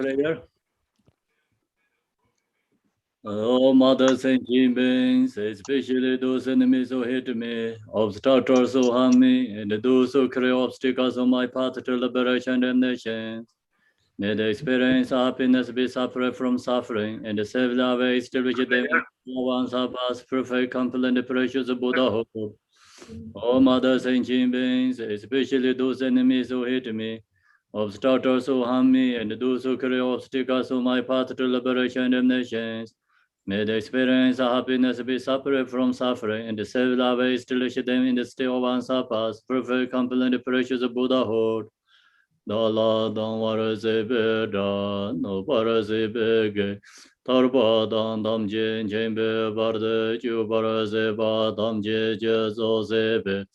prayer. Oh, mothers and beings, especially those enemies who hate me, obstructors who harm me, and those who create obstacles on my path to liberation and nations. May the experience happiness be separate from suffering, and save the ways to which they once have us perfect, complete, precious Buddhahood. Oh, mothers and beings, especially those enemies who hate me, obstructors who harm me, and those who create obstacles on my path to liberation and nations. May the experience of happiness be separate from suffering, and save the ways to reach them in the state of unsurpassed, perfect, complete, precious Buddhahood. Dala dan varase beda, no parase bege, tarpa dan damje, jembe barde, ju parase ba damje, jezo sebe.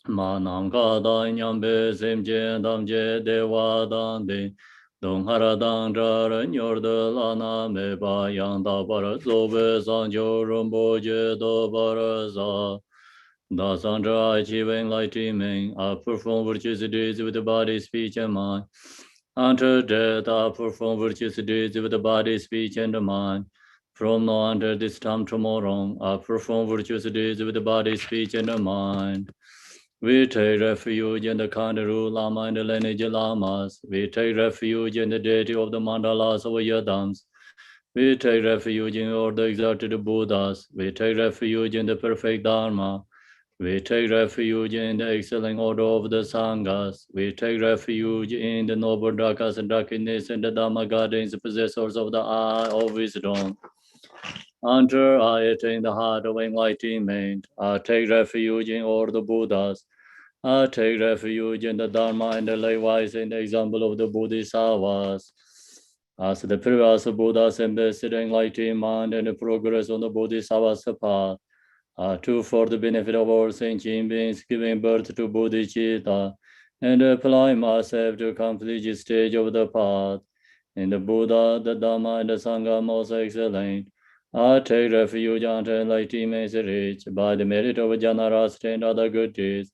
Manam ka dan nyambe, semje damje, dewa dan de. Dong hara dan jara nyor de lana me ba yang da para zobe sanjo rumbo je do para za. The Sandra achieving enlightenment, I perform virtuous deeds with the body, speech, and mind. Until death, I perform virtuous deeds with the body, speech, and the mind. From now until this time tomorrow, I perform virtuous deeds with the body, speech, and the mind. We take refuge in the Kandaru Lama and the lineage Lamas. We take refuge in the deity of the mandalas of Yadams. We take refuge in all the exalted Buddhas. We take refuge in the perfect Dharma. We take refuge in the excelling order of the Sanghas. We take refuge in the noble Dhakas and Dhakinis and the Dhamma gardens, possessors of the eye of wisdom. Until I attain the heart of enlightenment, I take refuge in all the Buddhas. I take refuge in the Dharma and likewise in the example of the Bodhisattvas. As the previous Buddhas embodied enlightenment and progress on the Bodhisattva's path, two for the benefit of all sentient beings, giving birth to bodhicitta, and apply myself to complete the stage of the path. In the Buddha, the Dhamma, and the Sangha most excellent. I take refuge until enlightenment is reached by the merit of Janarasta and other good deeds.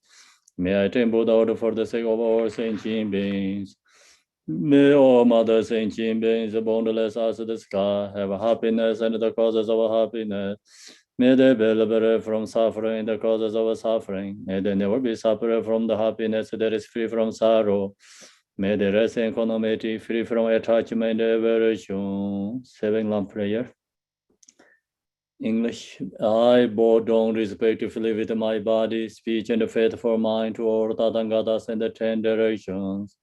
May I attain Buddhahood for the sake of all sentient beings. May all mother sentient beings, boundless as the sky, have happiness and the causes of happiness. May they be liberated from suffering, the causes of suffering. May they never be separated from the happiness that is free from sorrow. May they rest in equanimity, free from attachment and aversion. 7-lamp prayer. English. I bow down respectively with my body, speech, and faithful mind to all Tathangatas in the 10 directions.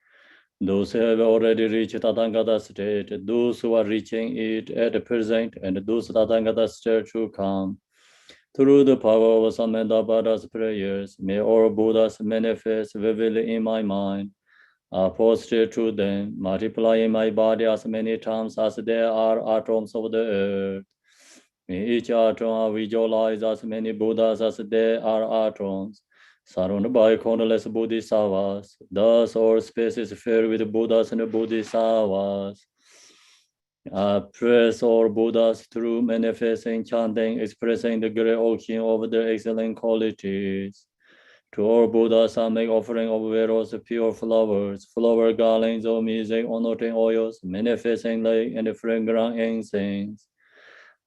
Those who have already reached Tathagata state, those who are reaching it at present, and those Tathagata state to come. Through the power of Samedabhada's prayers, may all Buddhas manifest vividly in my mind. I posture to them, multiplying my body as many times as there are atoms of the earth. In each atom I visualize as many Buddhas as there are atoms, surrounded by countless Bodhisattvas. Thus all space is filled with Buddhas and Bodhisattvas. I praise all Buddhas through manifesting, chanting, expressing the great ocean of their excellent qualities. To all Buddhas, I make offering of various pure flowers, flower garlands of music, honoring oils, manifesting light and fragrant incense.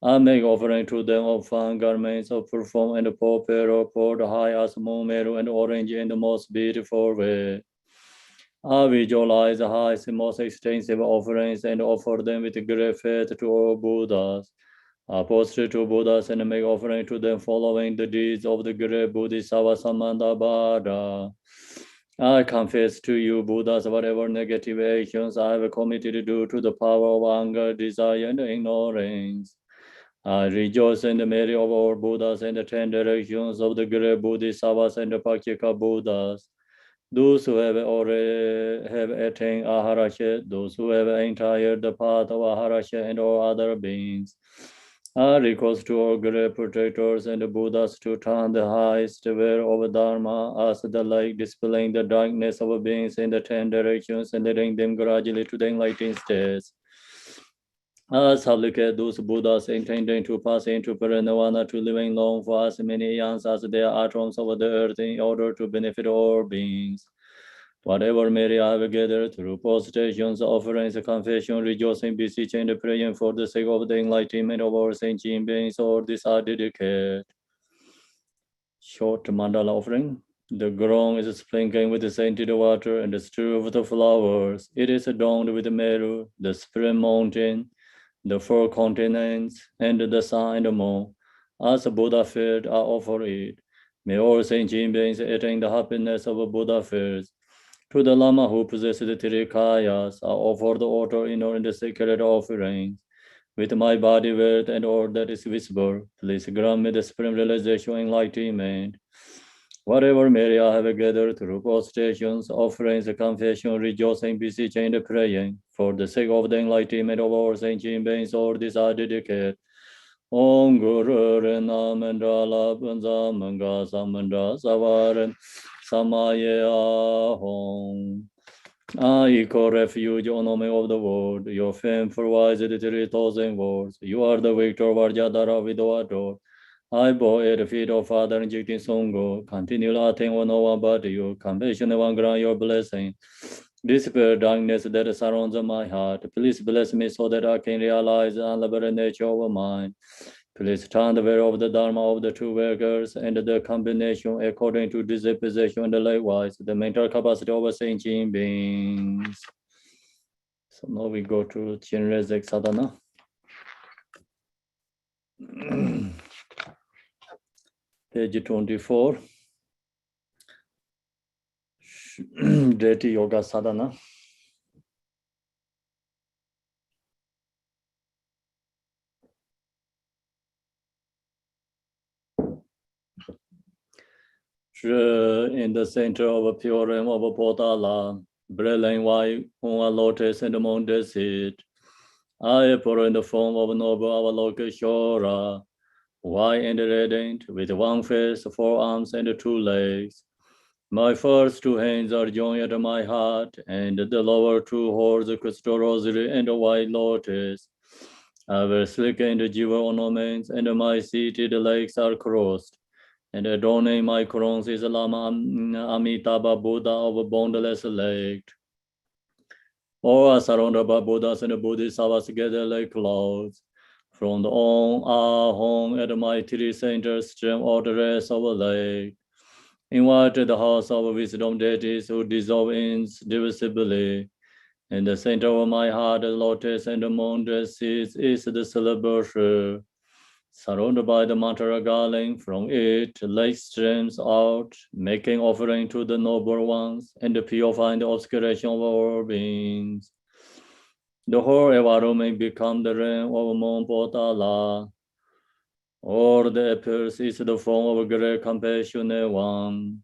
I make offering to them of fine garments of perfume and purple, poured high as moonmeru and orange in the most beautiful way. I visualize the highest and most extensive offerings and offer them with great faith to all Buddhas. I prostrate to Buddhas and make offering to them following the deeds of the great Bodhisattva Samandabhada. I confess to you, Buddhas, whatever negative actions I have committed due to the power of anger, desire, and ignorance. I rejoice in the merit of all Buddhas and the 10 directions of the great Bodhisattvas and the Pacceka Buddhas. Those who have already have attained Aharasya, those who have entered the path of Aharasya, and all other beings. I request to all great protectors and the Buddhas to turn the highest way of Dharma as the light, dispelling the darkness of beings in the 10 directions and leading them gradually to the enlightened states. I supplicate those Buddhas intending to pass into Parinirvana to living long for as many eons as there are atoms of the earth in order to benefit all beings. Whatever merit I have gathered through prostrations, offerings, confession, rejoicing, beseeching, and praying for the sake of the enlightenment of our sentient beings, all this I dedicate. Short mandala offering. The ground is sprinkling with the scented water and the strew of the flowers. It is adorned with the Meru, the spring mountain, the four continents, and the sun and the moon. As a Buddha fared, I offer it. May all sentient beings attain the happiness of a Buddha fares. To the Lama who possesses the three kayas, I offer the altar in and the sacred offerings. With my body, worth, and all that is visible, please grant me the supreme realization and enlightenment. Whatever merit I have gathered through prostrations, offerings, confession, rejoicing, beseeching, and praying, for the sake of the enlightenment of our sentient beings, all this I dedicate. Om Guru Rena Mandala Banza Manga Samandra Savaran Samaya Hong. I call refuge, O name of the world. Your fame provides the 3,000 words. You are the victor, Varjadara Vidwator. I bow at the feet of Father Jigtin Songo. Continue laughing on no one but you. Compassion one grant your blessing. Dispel darkness that surrounds my heart. Please bless me so that I can realize the unlimited nature of mine. Please turn the way of the Dharma of the two workers and the combination according to disposition and likewise the mental capacity of sentient beings. So now we go to Chinrezek Sadhana. Page 24. Deity Yoga Sadhana. In the center of a pure realm of a Potala, brilliant white on a lotus and among the seed. I pour in the form of a noble Avalokiteshvara, white and radiant, with one face, 4 arms, and 2 legs. My first 2 hands are joined at my heart, and the lower 2 hold the crystal rosary and a white lotus. I wear silk and jewel ornaments, and my seated legs are crossed. And adorning my crowns is Lama Amitabha Buddha of boundless leg. All are surrounded by Buddhas and Bodhisattvas together like clouds. From the Om Ahom at my 3 centers stream all the rest of the lake. Invite the house of wisdom deities who dissolve indivisibly. In the center of my heart, the lotus and the moon seeds is the celebration. Surrounded by the mantra garland, from it light streams out, making offering to the noble ones and purifying the obscuration of our beings. The whole environment becomes the realm of Mount Potala. All that appears is the form of a great compassionate one.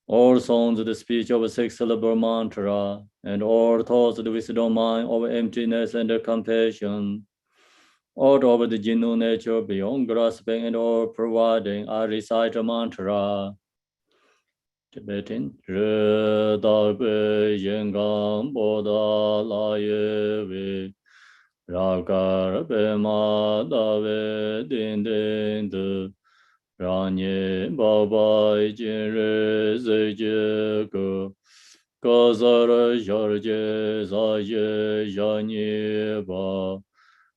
All sounds the speech of a 6-syllable mantra, and all thoughts the wisdom mind of emptiness and compassion. Out of the genuine nature beyond grasping and all providing, I recite a mantra. Tibetan. Radabe Yengam Bodha Layewe Rakar Bema Dave Din Din Du Ranye Baba Jinre Zeje Go Kazara Jarje Zaye Janye Ba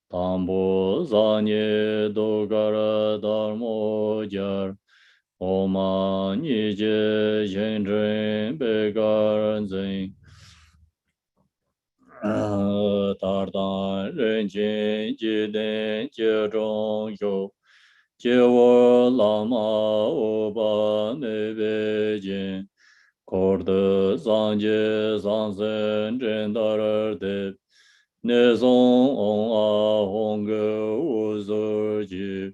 Tambo Zanye Dogara Dharmo Jar Oma Nije Jendren Begaran Zing Tardan Renjin Jiden Jerong Yo Jewo Lama Oba Nebejin Korde Zanje Zanzen Jendarar Deb Nezong On A Honge Uzur Ji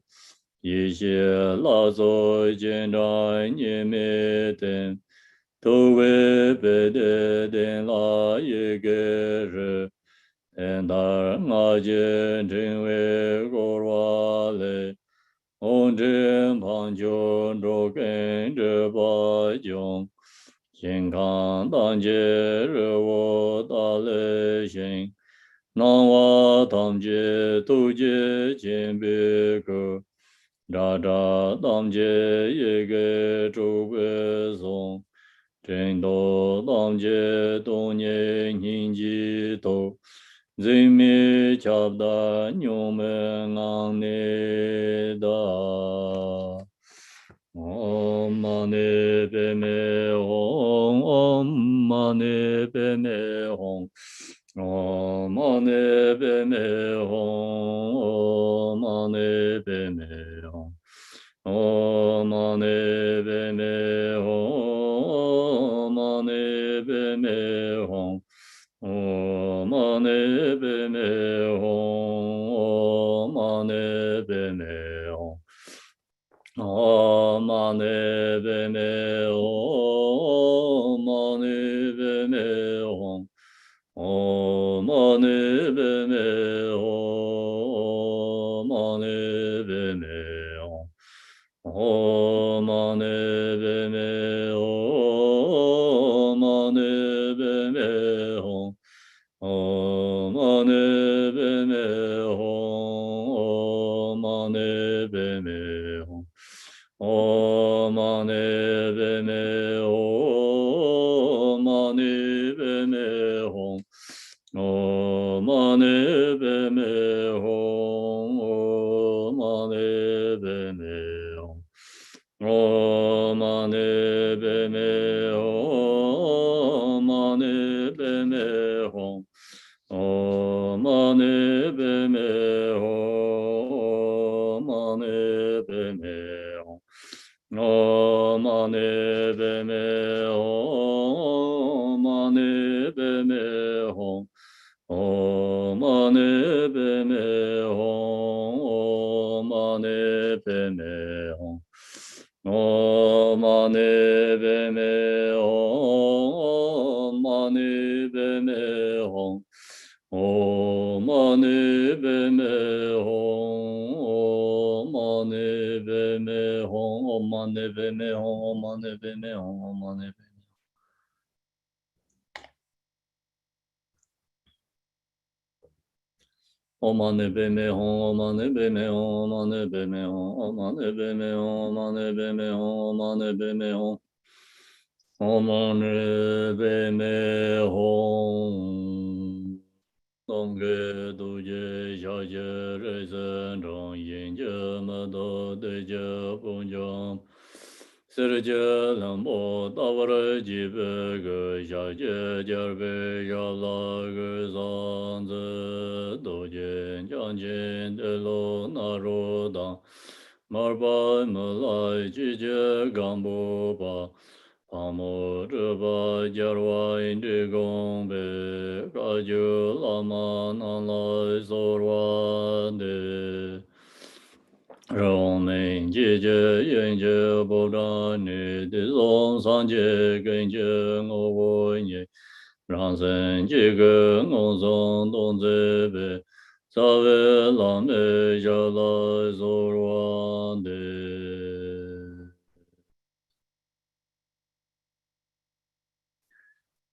Yixie La Zo Jin Rai Nye Me Den Tu We Be De Den La Ye Ge Re En Dar Nga Jin Jin We Gor Wa Le On Jin Pan Jun Ro Ken Je Ba Jung Jin Kan Dan Je Re Wo Da Le Xin Nang Wa Tam Je Tu Je Jin Bi Ge Da Da Tam Je Ye Ge Zhu Be Zong Tendo Damje Donye Ninji To Zimi Chabda Nyume Ngangne Da Om Mani Padme Hum Om Mani Padme Hum Om Mani Padme Hum Om Mani Padme Hum Om Mani Padme Hum Mani Padme Hum Om Mani Padme Hum Mani Padme Hum Om Mani Padme Hum Mani Padme Hum Om Mani Padme Hum Mani Padme Hum Om Mani Padme Hum Mani Padme Hum Om Mani Padme Hum Mani Padme Hum Om Mani Padme Hum Mani Padme Hum Om Mani Padme Hum Om Mani Padme Hum Om Mani Padme Hum Mani Padme Hum Om Mani Padme Hum Mani Padme Hum Om Mani Padme Hum Mani Padme Hum Om Mani Padme Hum Mani Padme Hum Om Mani Padme Hum Mani Padme Hum Om Mani Padme Hum Mani Padme Hum Om Mani Padme Hum Om Mani Padme Hum Om Mani Padme Om Mani Padme Hum Om Mani Padme Hum Om Mani Padme Hum Om Mani Padme Hum Om Mani Padme Hum Om Mani Padme Hum Om Mani Padme Hum Om Ge Du Je Sha Je Re Sen Rong Yin Je Ma Do De Je Pong Jom Sir Je Lam Bo Da Wa Re Ji Be Ge Sha Je Je Be Sha La Ge San Ze Do Jen Jiang Jin De Lo Na Ro Dang Mar Ba Ma Lai Ji Je Gang Bo Ba Pamo Rupa Jarwa Indi Gongbe Kaju Lama Nanlai Sorwa De Rongmeng Jije Yenje Bodani De Song Sanje Genje Ngo Nye Rangsen Jige Ngo Song Dong Zebe Save Lame Jalai Sorwa De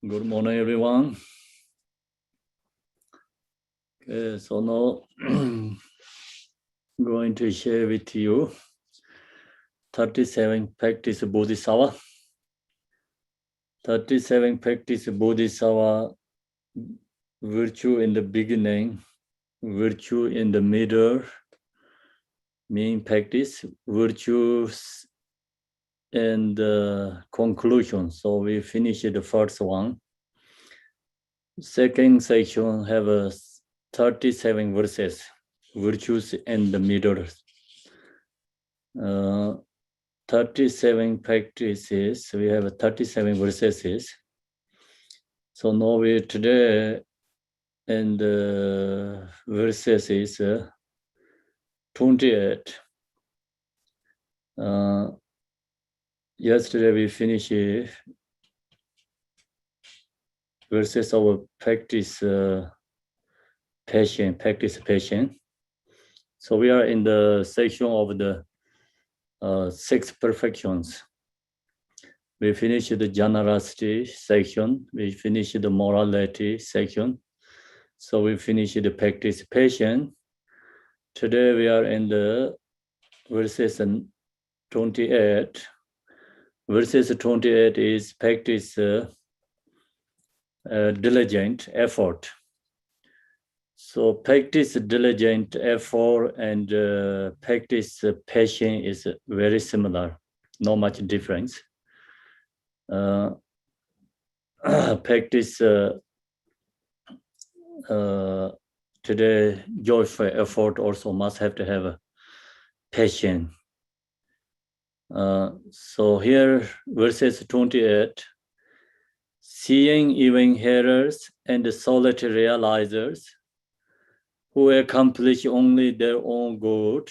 Good morning, everyone. Okay, so now I'm going to share with you 37 practice Bodhisattva. 37 practice Bodhisattva, virtue in the beginning, virtue in the middle, main practice, virtues and the conclusion. So we finished the first one. Second section have a 37 verses, virtues in the middle. 37 practices, we have 37 verses. So now we today and verses is 28. Yesterday we finished verses of practice passion. So we are in the section of the 6 perfections. We finished the generosity section. We finished the morality section. So we finished the practice passion. Today we are in the verses 28. verses 28 is practice diligent effort. So practice diligent effort and practice passion is very similar, not much difference. Practice today joyful effort also must have to have a passion. So here verses 28, seeing even hearers and solitary realizers who accomplish only their own good,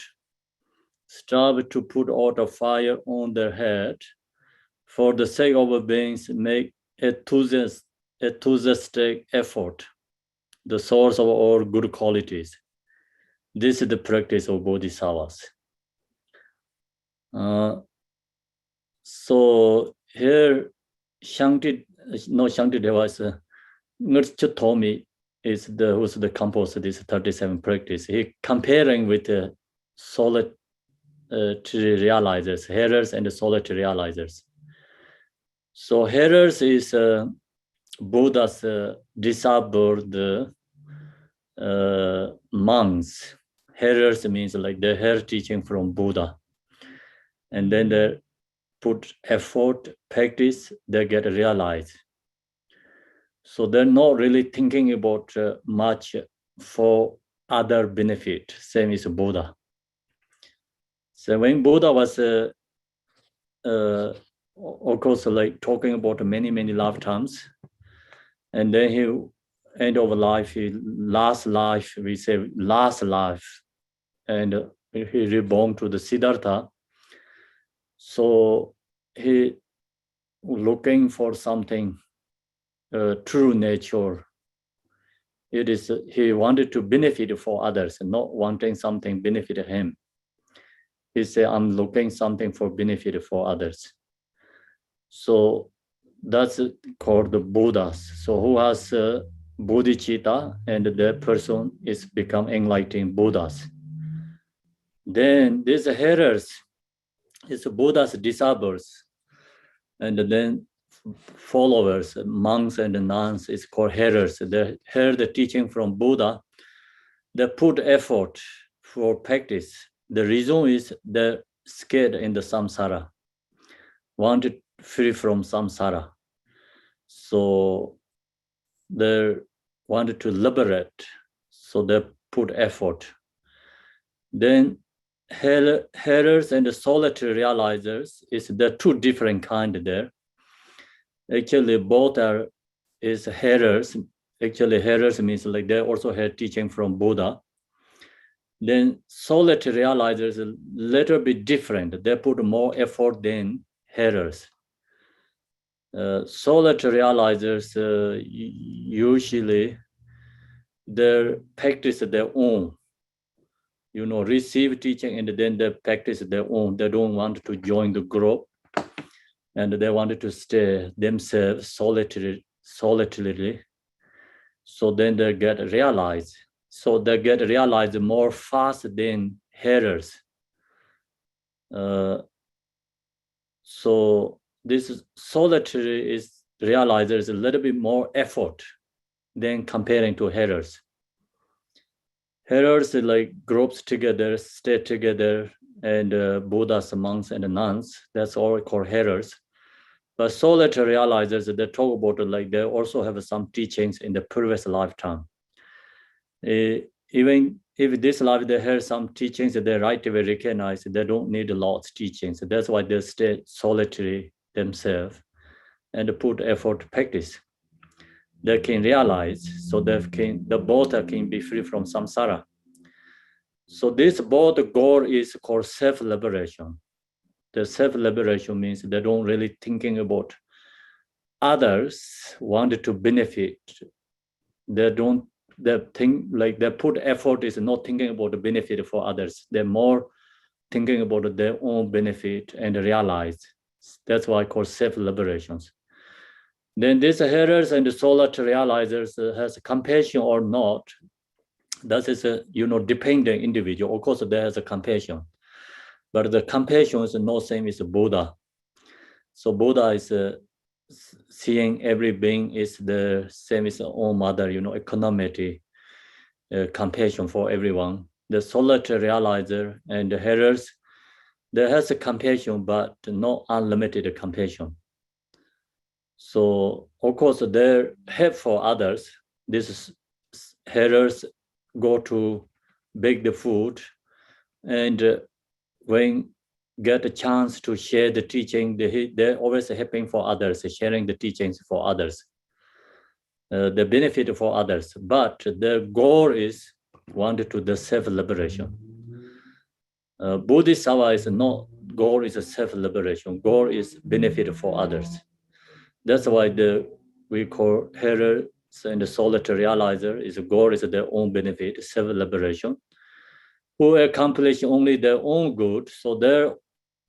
strive to put out a fire on their head, for the sake of beings make enthusiastic effort, the source of all good qualities. This is the practice of Bodhisattvas. So here, Shangti Deva is Ngurchutomi is who's the composer this 37 practice. He comparing with the solitary realizers, hearers and the solitary realizers. So hearers is Buddha's disabled monks. Hearers means like they hear teaching from Buddha. And then they put effort, practice, they get realized. So they're not really thinking about much for other benefit, same as Buddha. So when Buddha was, of course, like talking about many lifetimes, and then he end of life, last life, we say last life, and he reborn to the Siddhartha. So he looking for something true nature. It is he wanted to benefit for others, not wanting something benefit him. He said, I'm looking something for benefit for others. So that's called the Buddhas. So who has bodhicitta, and that person is become enlightened Buddhas. Then these hearers is Buddha's disciples, and then followers, monks and nuns is called hearers. They hear the teaching from Buddha. They put effort for practice. The reason is they're scared in the samsara, wanted free from samsara. So they wanted to liberate. So they put effort. Then hearers and the solitary realizers is the two different kind there. Actually, both are is hearers. Actually, hearers means like they also heard teaching from Buddha. Then solitary realizers a little bit different. They put more effort than hearers. Solitary realizers usually they practice their own. Receive teaching and then they practice their own. They don't want to join the group, and they wanted to stay themselves solitarily. So then they get realized. So they get realized more fast than hearers. So this solitary is realized there's a little bit more effort than comparing to hearers. Hearers like groups together, stay together, and Buddhas, monks, and nuns. That's all called hearers. But solitary realizers, they talk about like they also have some teachings in the previous lifetime. Even if this life they hear some teachings, they right away recognize they don't need a lot of teachings. That's why they stay solitary themselves and put effort to practice. They can realize, so the both can be free from samsara. So this both goal is called self-liberation. The self-liberation means they don't really thinking about others wanted to benefit. They think like they put effort is not thinking about the benefit for others. They're more thinking about their own benefit and realize. That's why I call self-liberations. Then these hearers and the solitary realizers has compassion or not. That is a dependent individual. Of course, there is a compassion, but the compassion is not same as Buddha. So Buddha is seeing every being is the same as his own mother, equanimity, compassion for everyone. The solitary realizer and the hearers, there has a compassion, but not unlimited compassion. So of course, their help for others. These hearers go to bake the food, and when get a chance to share the teaching, they're always helping for others, sharing the teachings for others, the benefit for others. But their goal is wanted to the self-liberation. Bodhisattva is not goal is self-liberation. Goal is benefit for others. That's why we call hearers and the solitary realizer is goal is their own benefit, self-liberation. Who accomplish only their own good, so they're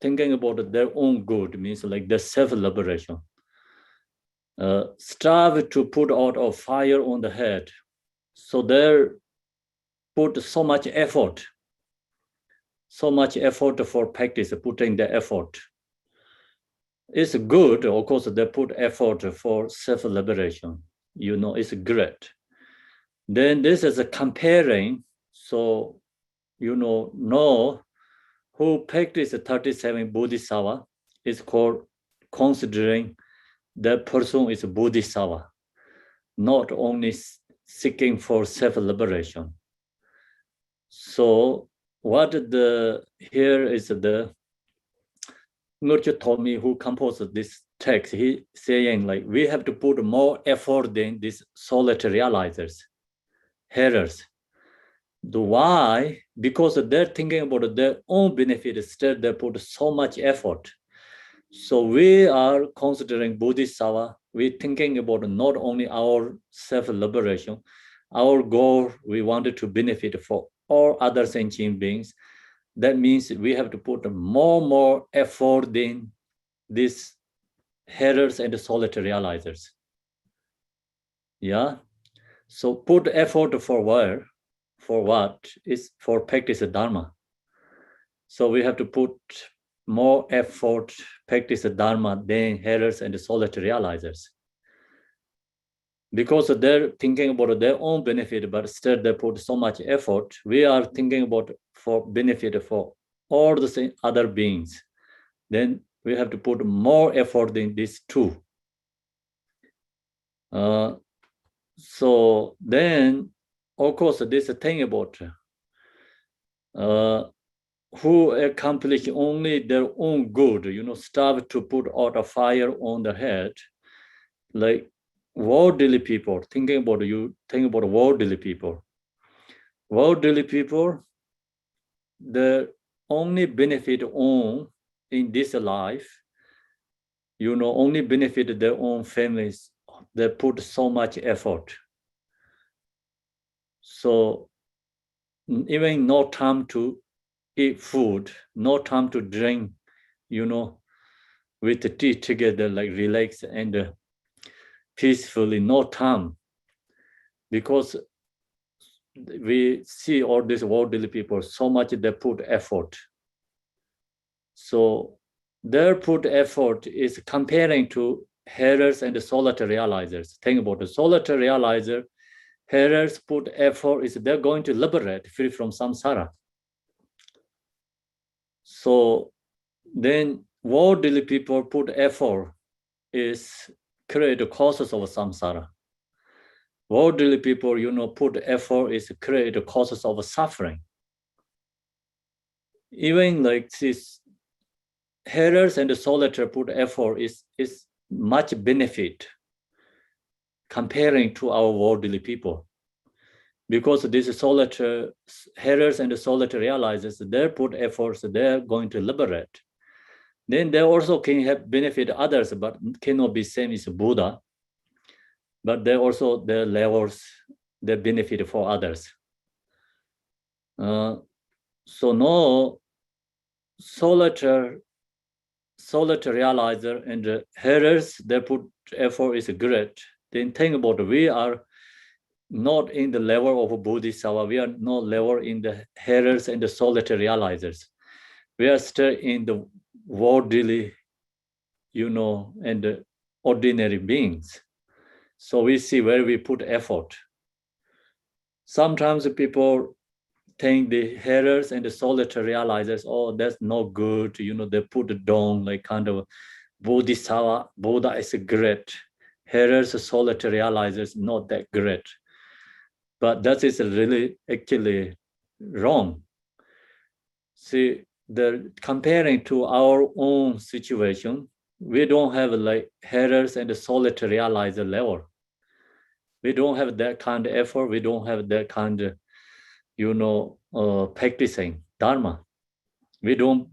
thinking about their own good, means like the self-liberation. Strive to put out a fire on the head, so they put so much effort for practice, putting the effort. It's good, of course, they put effort for self-liberation. It's great. Then this is a comparing, so know who practice 37 Bodhisattva is called considering that person is a Bodhisattva, not only seeking for self-liberation. So what here is the Nurture told me who composed this text. He saying like we have to put more effort than these solitary realizers, hearers. Why? Because they're thinking about their own benefit. Instead, they put so much effort. So we are considering Bodhisattva. We're thinking about not only our self-liberation, our goal, we wanted to benefit for all other sentient beings. That means we have to put more effort than these hearers and the solitary realizers. Yeah. So put effort for where? For what? Is for practice Dharma. So we have to put more effort, practice Dharma than hearers and the solitary realizers. Because they're thinking about their own benefit, but still they put so much effort. We are thinking about for benefit for all the other beings. Then we have to put more effort in these two. So then, of course, this thing about who accomplish only their own good, strive to put out a fire on the head, like worldly people, thinking about worldly people. Worldly people, the only benefit on in this life, only benefit their own families. They put so much effort. So even no time to eat food, no time to drink, with the tea together, like relax and peacefully, no time. Because we see all these worldly people, so much they put effort. So their put effort is comparing to hearers and the solitary realizers. Think about the solitary realizer, hearers put effort is they're going to liberate free from samsara. So then worldly people put effort is create the causes of samsara. Worldly people, put effort is create the causes of suffering. Even like this, hearers and the solitary put effort is much benefit comparing to our worldly people. Because this solitary hearers and the solitary realizers, they put efforts, they're going to liberate. Then they also can have benefit others, but cannot be same as Buddha. But they also their levels, they benefit for others. So no solitary realizer and the hearers, they put effort is great. Then think about we are not in the level of a Bodhisattva. We are not level in the hearers and the solitary realizers. We are still in the worldly and ordinary beings. So we see where we put effort. Sometimes people think the hearers and the solitary realizers, oh, that's not good. They put it down like kind of Bodhisattva, Buddha is great. Hearers, solitary realizers, not that great. But that is really actually wrong. See, comparing to our own situation, we don't have like hearers and the solitary realizer level. We don't have that kind of effort. We don't have that kind of, practicing Dharma. We don't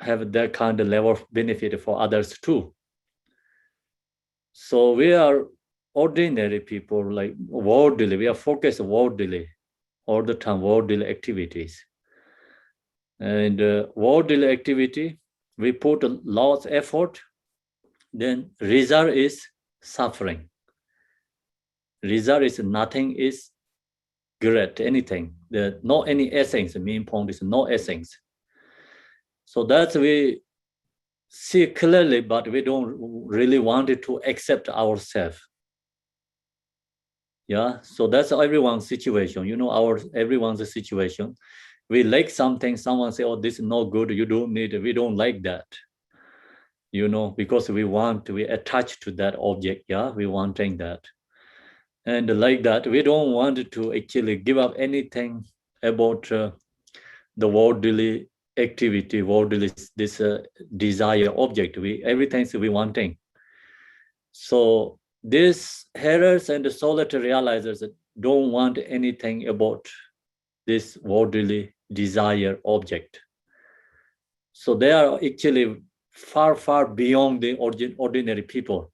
have that kind of level of benefit for others too. So we are ordinary people, like worldly. We are focused worldly all the time, worldly activities. And worldly activity, we put a lot of effort, then result is suffering. Result is nothing is great, anything. There's not any essence. The main point is no essence. So that's we see clearly, but we don't really want it to accept ourselves. Yeah, so that's everyone's situation. Everyone's situation. We like something, someone say, oh, this is not good, you don't need it. We don't like that. Because we attach to that object, yeah, we wanting that. And like that, we don't want to actually give up anything about the worldly activity, worldly this desire object. Everything we wanting. So these hearers and the solitary realizers don't want anything about this worldly desire object. So they are actually far, far beyond the ordinary people.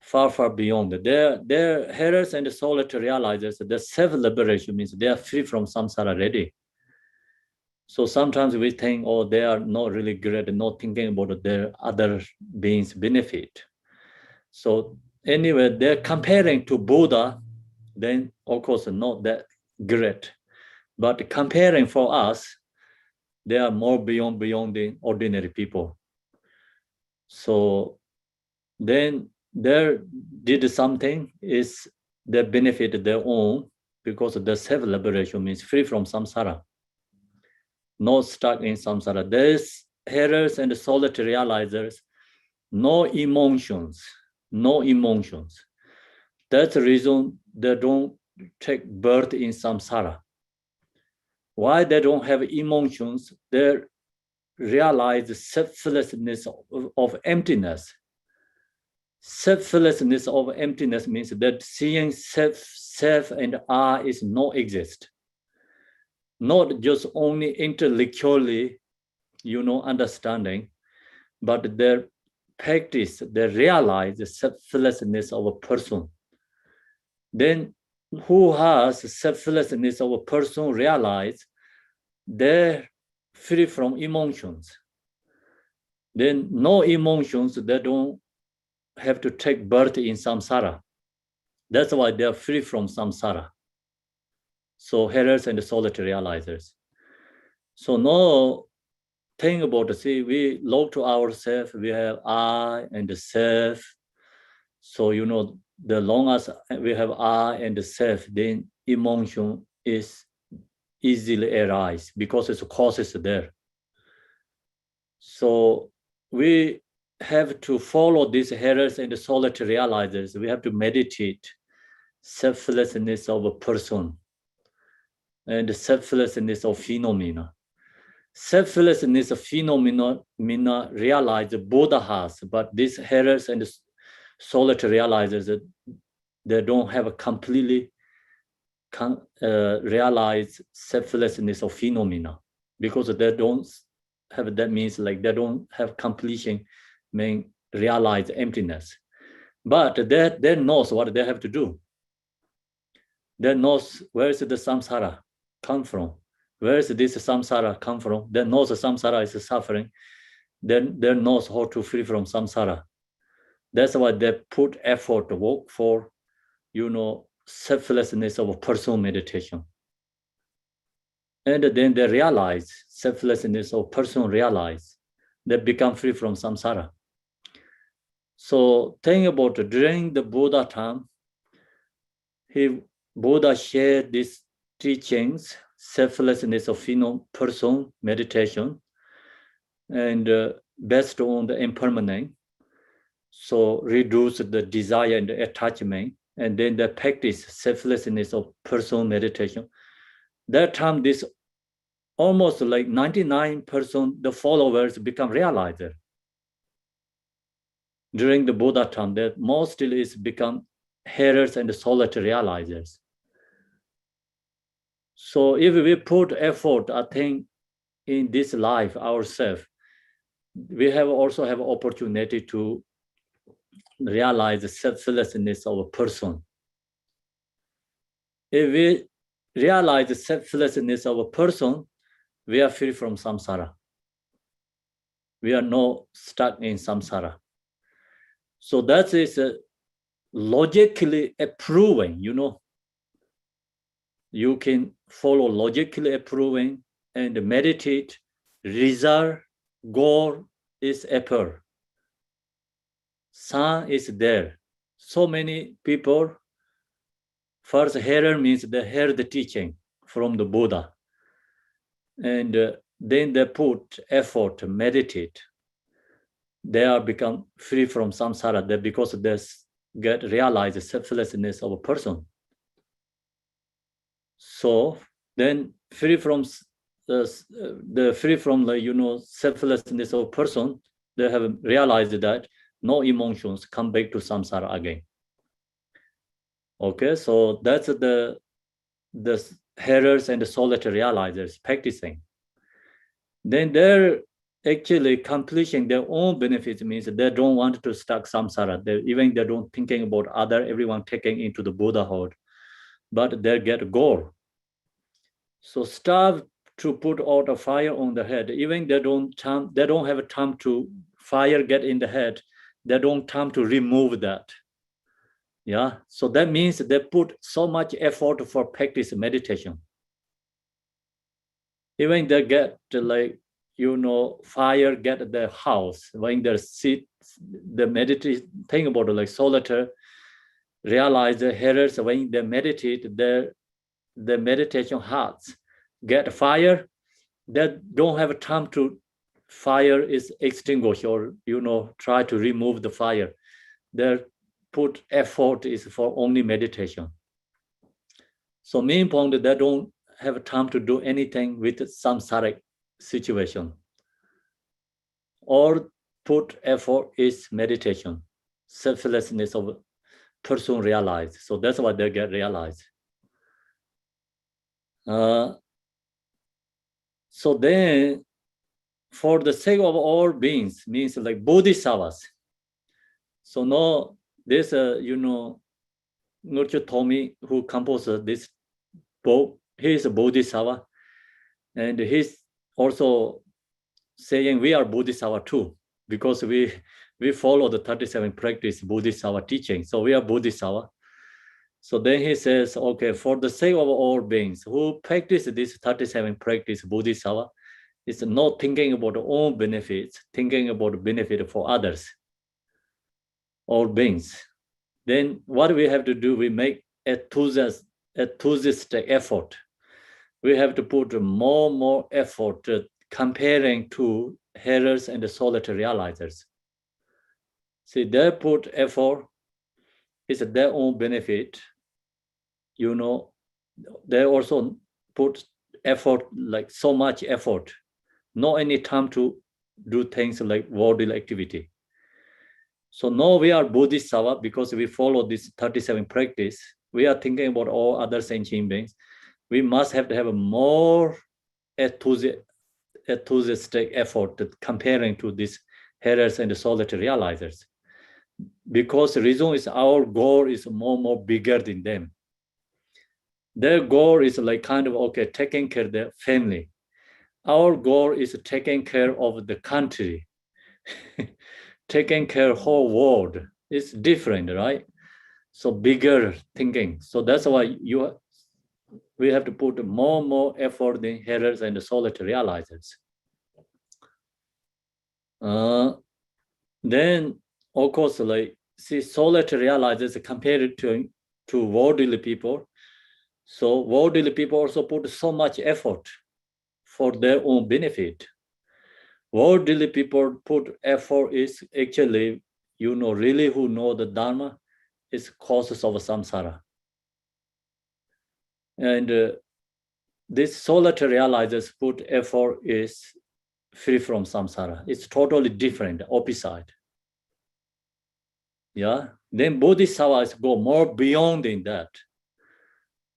Far, far beyond. Their hearers and the solitary realizers, the self-liberation means they are free from samsara already. So sometimes we think, oh, they are not really great, not thinking about their other beings' benefit. So anyway, they're comparing to Buddha, then of course not that great. But comparing for us, they are more beyond the ordinary people. So then they did something is they benefit their own, because the self-liberation means free from samsara, not stuck in samsara. There's hearers and solitary realizers, no emotions. That's the reason they don't take birth in samsara. Why they don't have emotions? They realize the selflessness of emptiness. Selflessness of emptiness means that seeing self and I is not exist. Not just only intellectually, understanding, but their practice, they realize the selflessness of a person. Then who has selflessness of a person realize they're free from emotions. Then no emotions, they don't have to take birth in samsara. That's why they are free from samsara. So hearers and solitary realizers. So no thing about we look to ourselves, we have I and the self. So the long as we have I and the self, then emotion is easily arise because its cause is there. So we have to follow these hearers and the solitary realizers. We have to meditate selflessness of a person and the selflessness of phenomena. Selflessness of phenomena realize the Buddha has, but these hearers and the solitary realizers, they don't have a completely realize selflessness of phenomena, because they don't have, that means like they don't have completion, mean realize emptiness. But they knows what they have to do. They knows where is the samsara come from. Where is this samsara come from? They knows the samsara is suffering. Then they knows how to free from samsara. That's why they put effort to work for, selflessness of personal meditation. And then they realize selflessness of personal realize. they become free from samsara. So think about it, during the Buddha time, Buddha shared these teachings, selflessness of person, meditation, and based on the impermanent. So reduce the desire and the attachment, and then the practice selflessness of person meditation. That time, this almost like 99% the followers become realizer. During the Buddha time, that mostly is become hearers and solitary realizers. So if we put effort, I think in this life ourselves, we also have opportunity to realize the selflessness of a person. If we realize the selflessness of a person, we are free from samsara. We are not stuck in samsara. So that is logically approving, you can follow logically approving and meditate. Result, goal is appear. Sun is there. So many people, first hearer means they hear the teaching from the Buddha. And then they put effort to meditate. They are become free from samsara because they get realized the selflessness of a person. So then free from selflessness of a person, they have realized that no emotions come back to samsara again. Okay, so that's the hearers and the solitary realizers practicing. Then they're actually accomplishing their own benefits, means they don't want to stuck samsara. Even they don't thinking about everyone taking into the Buddhahood, but they get goal. So starve to put out a fire on the head. Even they don't have time to fire get in the head. They don't time to remove that. Yeah, so that means they put so much effort for practice meditation. Even they get fire get the house when they sit, the meditate, think about like solitaire, realize the hearers when they meditate, the meditation hearts get fire, they don't have time to fire is extinguished or try to remove the fire. Their put effort is for only meditation. So main point, they don't have time to do anything with samsaric situation. Or put effort is meditation, selflessness of person realized. So that's why they get realized. So then, for the sake of all beings, means like bodhisattvas. So now this, Nurture Tomi, who composed this book, he is a bodhisattva, and he's also saying we are bodhisattva too, because we follow the 37 practice bodhisattva teaching. So we are bodhisattva. So then he says, okay, for the sake of all beings who practice this 37 practice bodhisattva, it's not thinking about their own benefits, thinking about the benefit for others, all beings. Then what we have to do, we make enthusiastic effort. We have to put more effort comparing to hearers and the solitary realizers. See, they put effort, it's their own benefit. They also put effort, like so much effort, not any time to do things like worldly activity. So now we are bodhisattva because we follow this 37 practice. We are thinking about all other sentient beings. We must have to have a more enthusiastic effort comparing to these hearers and the solitary realizers. Because the reason is our goal is more bigger than them. Their goal is like kind of, okay, taking care of their family. Our goal is taking care of the country, taking care of the whole world. It's different, right? So bigger thinking. So that's why we have to put more effort in hearers and the solitary realizers. Then, of course, like, see, solitary realizers compared to worldly people. So worldly people also put so much effort for their own benefit. Worldly people put effort is actually, really who know the Dharma is causes of samsara. And this solitary realizers put effort is free from samsara. It's totally different, opposite. Yeah. Then bodhisattvas go more beyond in that.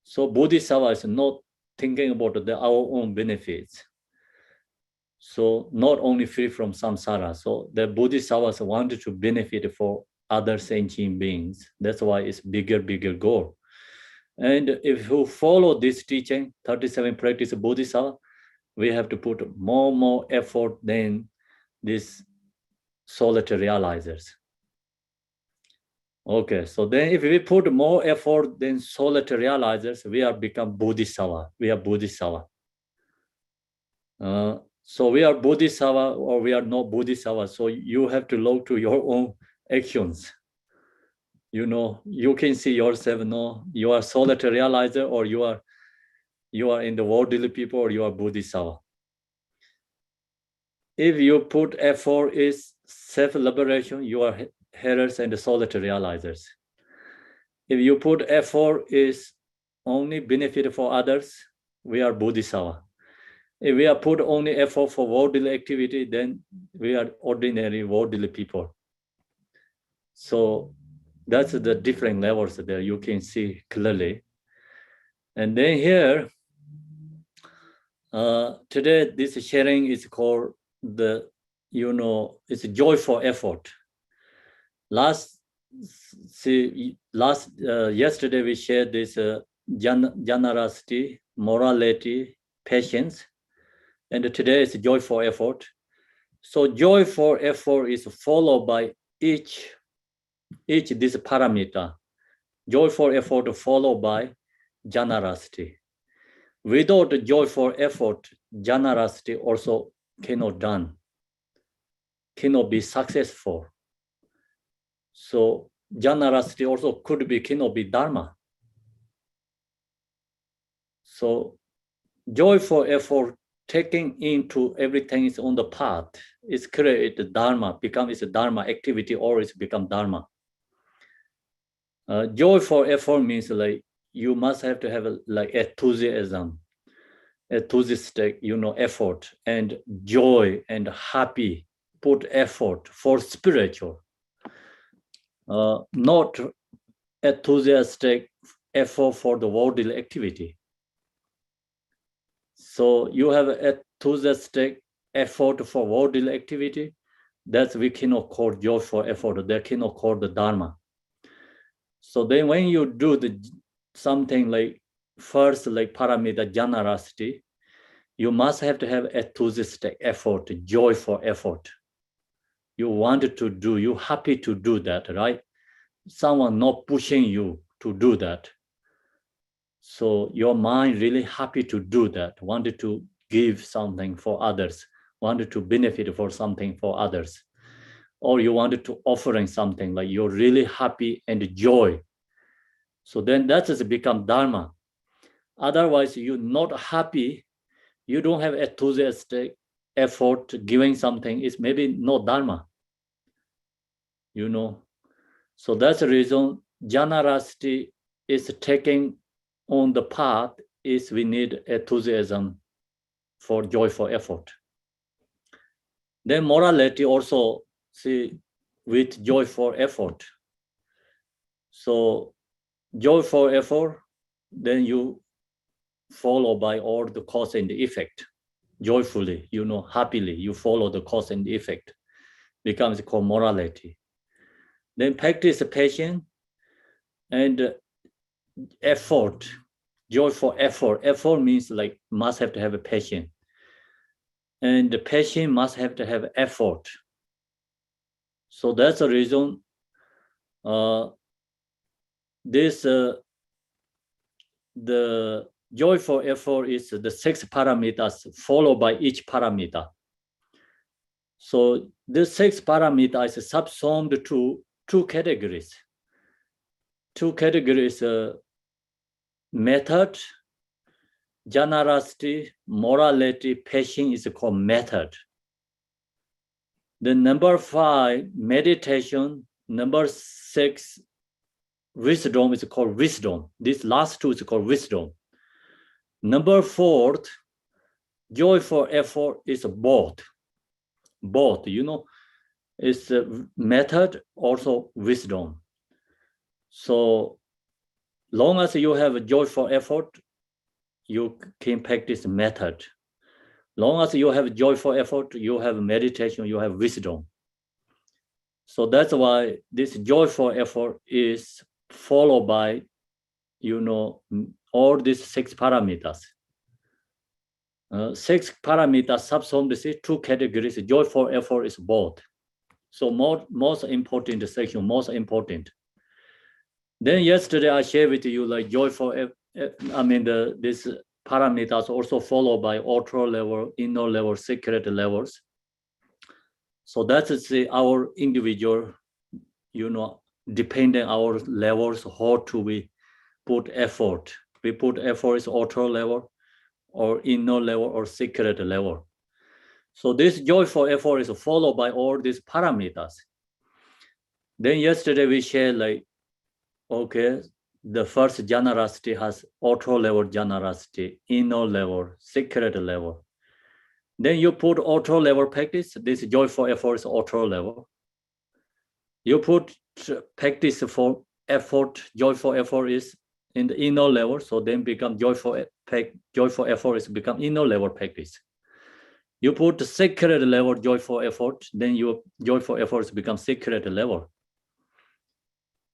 So bodhisattva is not thinking about our own benefits. So not only free from samsara. So the bodhisattvas wanted to benefit for other sentient beings. That's why it's bigger goal. And if you follow this teaching, 37 practice of bodhisattva, we have to put more effort than these solitary realizers. Okay, so then if we put more effort than solitary realizers, we are become bodhisattva. We are bodhisattva. So we are bodhisattva or we are not bodhisattva. So you have to look to your own actions. You can see yourself. No, you are solitary realizer, or you are in the worldly people, or you are bodhisattva. If you put effort is self-liberation, you are hearers and solitary realizers. If you put effort is only benefit for others, we are bodhisattva. If we are put only effort for worldly activity, then we are ordinary worldly people. So that's the different levels there you can see clearly. And then here, today this sharing is called it's a joyful effort. Yesterday we shared this generosity, morality, patience, and today is joyful effort. So joyful effort is followed by each this parameter. Joyful effort followed by generosity. Without joyful effort, generosity also cannot be successful. So generosity also cannot be dharma. So joyful effort taking into everything is on the path is create dharma, becomes a dharma activity, or it's become dharma. Joyful effort means like you must have to have enthusiasm, enthusiastic, effort and joy and happy. Put effort for spiritual, not enthusiastic effort for the worldly activity. So you have enthusiastic effort for worldly activity, that we cannot call joyful effort. They cannot call the dharma. So then when you do something like first like paramita generosity, you must have to have enthusiastic effort, joyful effort. You wanted to do, you happy to do that, right? Someone not pushing you to do that. So your mind really happy to do that, wanted to give something for others, wanted to benefit for something for others, or you wanted to offering something, like you're really happy and joy. So then that has become dharma. Otherwise, you're not happy, you don't have enthusiastic effort giving something, it's maybe not dharma. So that's the reason generosity is taking on the path is we need enthusiasm for joyful effort. Then morality also, see, with joyful effort. So joyful effort, then you follow by all the cause and the effect. Joyfully, happily, you follow the cause and the effect. Becomes called morality. Then practice patience and effort, joyful effort. Effort means like must have to have a patience. And the patient must have to have effort. So that's the reason the joyful effort is the 6 parameters followed by each parameter. So this 6 parameters is subsumed to 2 categories. 2 categories, method, generosity, morality, passion is called method. The number 5, meditation. Number 6, wisdom is called wisdom. This last 2 is called wisdom. Number 4, joyful effort is both. Both, it's a method, also wisdom. So long as you have a joyful effort, you can practice method. Long as you have joyful effort, you have meditation, you have wisdom. So that's why this joyful effort is followed by, all these 6 parameters. 6 parameters subsumed to 2 categories. Joyful effort is both. So most important section, most important. Then yesterday I shared with you like joyful, this parameters also followed by outer level, inner level, secret levels. So that is our individual, depending our levels, how to we put effort. We put effort is outer level or inner level or secret level. So this joyful effort is followed by all these parameters. Then yesterday we shared like, okay, the first generosity has outer level generosity, inner level, secret level. Then you put outer level practice, this joyful effort is outer level. You put practice for effort, joyful effort is in the inner level, so then become joyful effort is become inner level practice. You put secret level joyful effort, then your joyful efforts become secret level.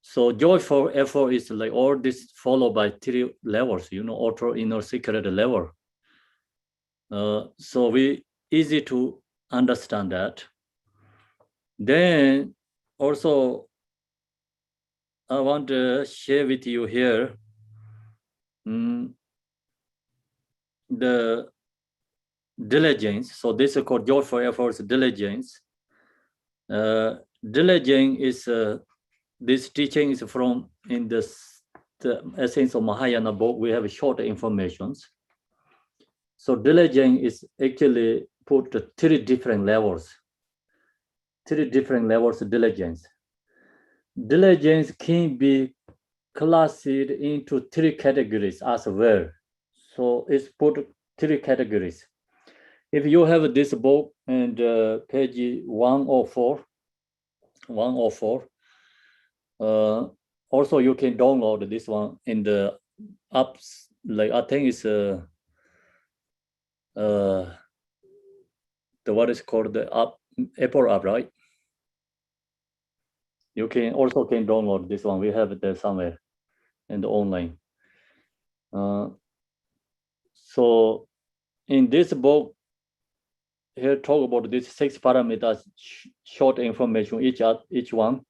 So joyful effort is like all this followed by 3 levels, outer, inner, secret level. So we easy to understand that. Then also I want to share with you here the diligence. So this is called joyful efforts diligence. Diligence is this teaching is from in the Essence of Mahayana book. We have short informations. So diligence is actually put 3 different levels. 3 different levels of diligence. Diligence can be classed into 3 categories as well. So it's put 3 categories. If you have this book and page 104, also you can download this one in the apps. Like I think it's the what is called the app, Apple app, right? You can also download this one. We have it there somewhere in the online. So in this book, here talk about these 6 parameters, short information each one.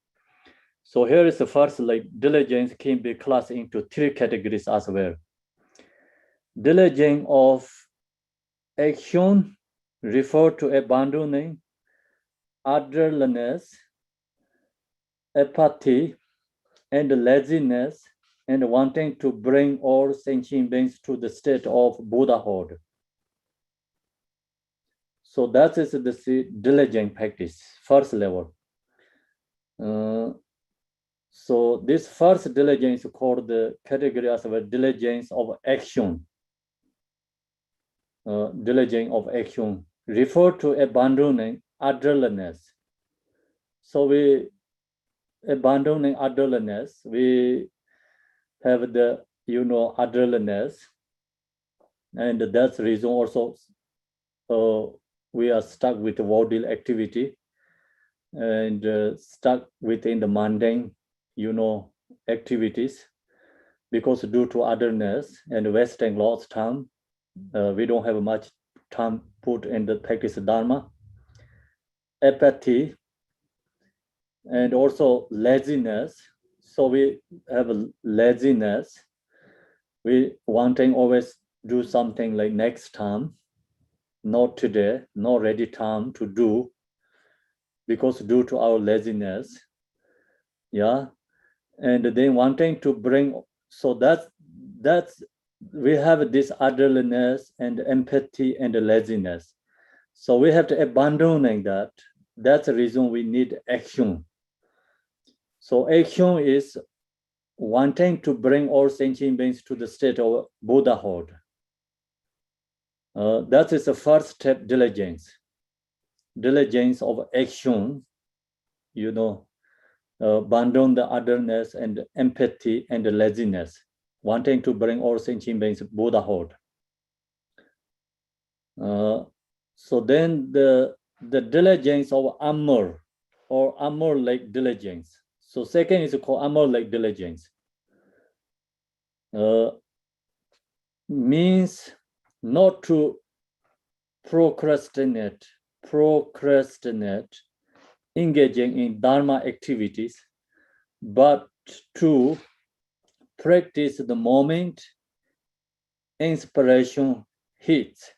So here is the first, like diligence can be classed into 3 categories as well. Diligence of action refer to abandoning, orderliness, apathy, and laziness, and wanting to bring all sentient beings to the state of Buddhahood. So that is the diligent practice, first level. So this first diligence is called the category as a diligence of action. Diligence of action refer to abandoning orderliness. So we abandoning orderliness, we have the orderliness, and that's the reason also we are stuck with worldly activity and stuck within the mundane activities, because due to otherness and wasting lots time, we don't have much time put in the practice of Dharma. Apathy and also laziness. So we have a laziness. We wanting always do something like next time, not today, not ready time to do. because due to our laziness. Yeah. And then wanting to bring, so that's we have this otherliness and empathy and laziness. So we have to abandoning that. That's the reason we need action. So action is wanting to bring all sentient beings to the state of Buddhahood. That is the first step, diligence. Diligence of action, abandon the otherness and empathy and the laziness, wanting to bring all sentient beings Buddhahood. So then the diligence of Amur, or Amur-like diligence. So second is called Amur-like diligence. Means not to procrastinate, engaging in Dharma activities, but to practice the moment inspiration hits.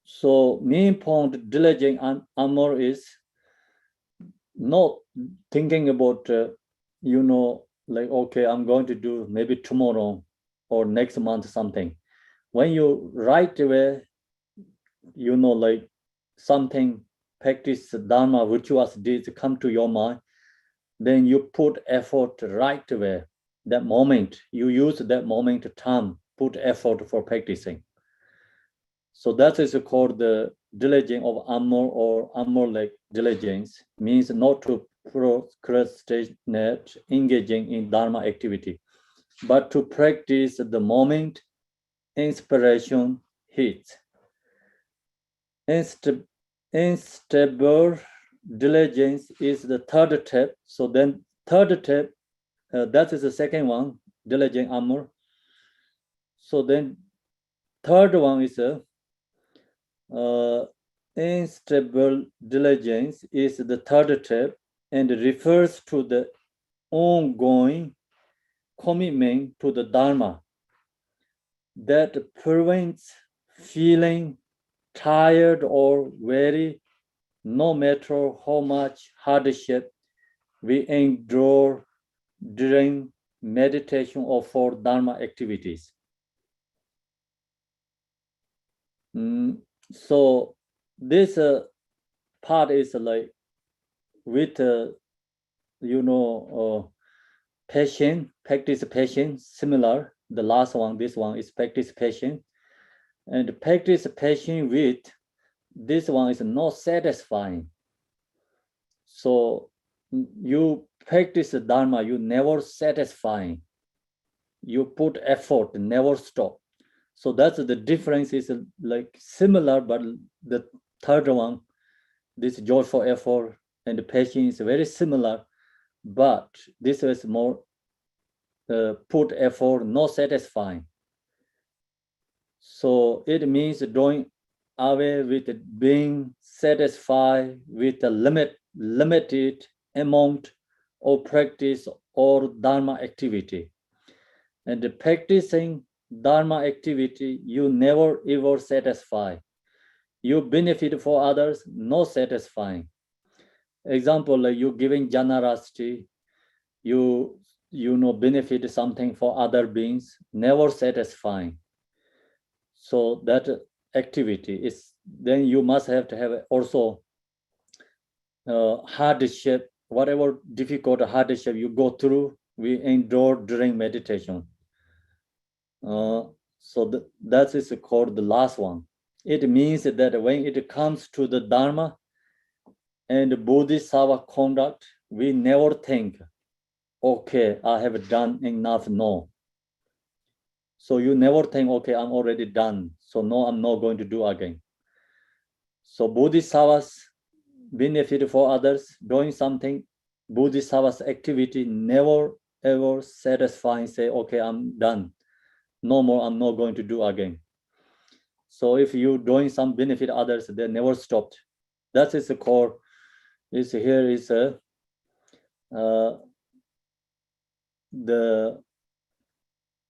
So main point, diligent Amur is not thinking about, like, okay, I'm going to do maybe tomorrow or next month something. When you right away, like something, practice Dharma, virtuous deeds come to your mind, then you put effort right away. That moment, you use that moment time, put effort for practicing. So that is called the diligence of Amur, or Amur-like diligence, means not to procrastinate engaging in Dharma activity, but to practice the moment inspiration hits. Unstable diligence is the third step. So then third step, that is the second one, diligent Amur. So then third one is unstable diligence is the third step and refers to the ongoing commitment to the Dharma that prevents feeling tired or weary, no matter how much hardship we endure during meditation or for Dharma activities. So this part is like with patience, practice patience, similar. The last one, this one is practice patience, and practice patience with this one is not satisfying. So you practice Dharma, you never satisfying. You put effort, never stop. So that's the difference, is like similar, but the third one, this joyful effort and the patience is very similar, but this is more put effort, not satisfying. So it means doing away with being satisfied with a limited amount of practice or Dharma activity. And practicing Dharma activity, you never ever satisfy. You benefit for others, not satisfying. Example, like you giving generosity, you benefit something for other beings, never satisfying. So that activity is, then you must have to have also hardship, whatever difficult hardship you go through, we endure during meditation. So that is called the last one. It means that when it comes to the Dharma and Bodhisattva conduct, we never think, okay, I have done enough. No. So you never think, okay, I'm already done, so no, I'm not going to do again. So Bodhisattvas benefit for others, doing something, Bodhisattva's activity never ever satisfying, say, okay, I'm done. No more, I'm not going to do again. So if you doing some benefit others, they never stopped. That is the core. Is here is the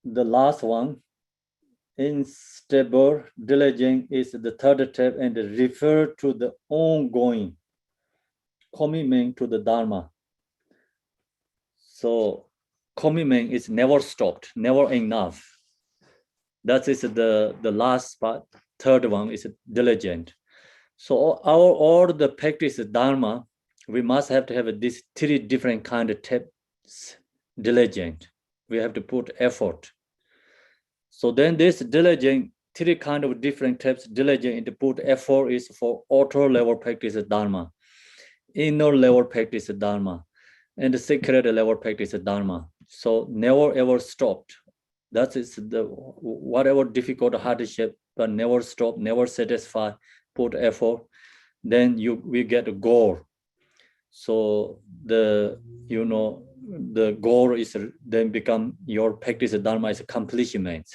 last one unstable, diligent is the third step and refer to the ongoing commitment to the Dharma. So commitment is never stopped, never enough. That is the last part. Third one is diligent. So all the practice Dharma, we must have to have these three different kind of steps. Diligent. We have to put effort. So then this diligent, three kind of different steps, diligent and put effort is for outer level practice Dharma, inner level practice Dharma, and the secret level practice Dharma. So never ever stopped. That is the whatever difficult hardship, but never stop, never satisfy, put effort, then we get a goal. So the goal is then become your practice Dharma is accomplishment.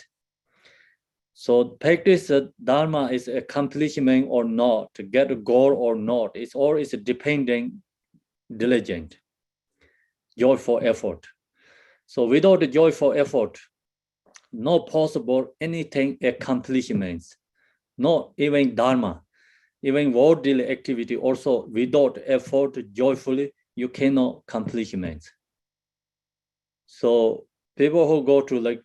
So practice Dharma is accomplishment or not, to get a goal or not, it's all is depending diligent, joyful effort. So without the joyful effort, no possible anything accomplishments, not even Dharma, even worldly activity also without effort joyfully, you cannot accomplishments. So people who go to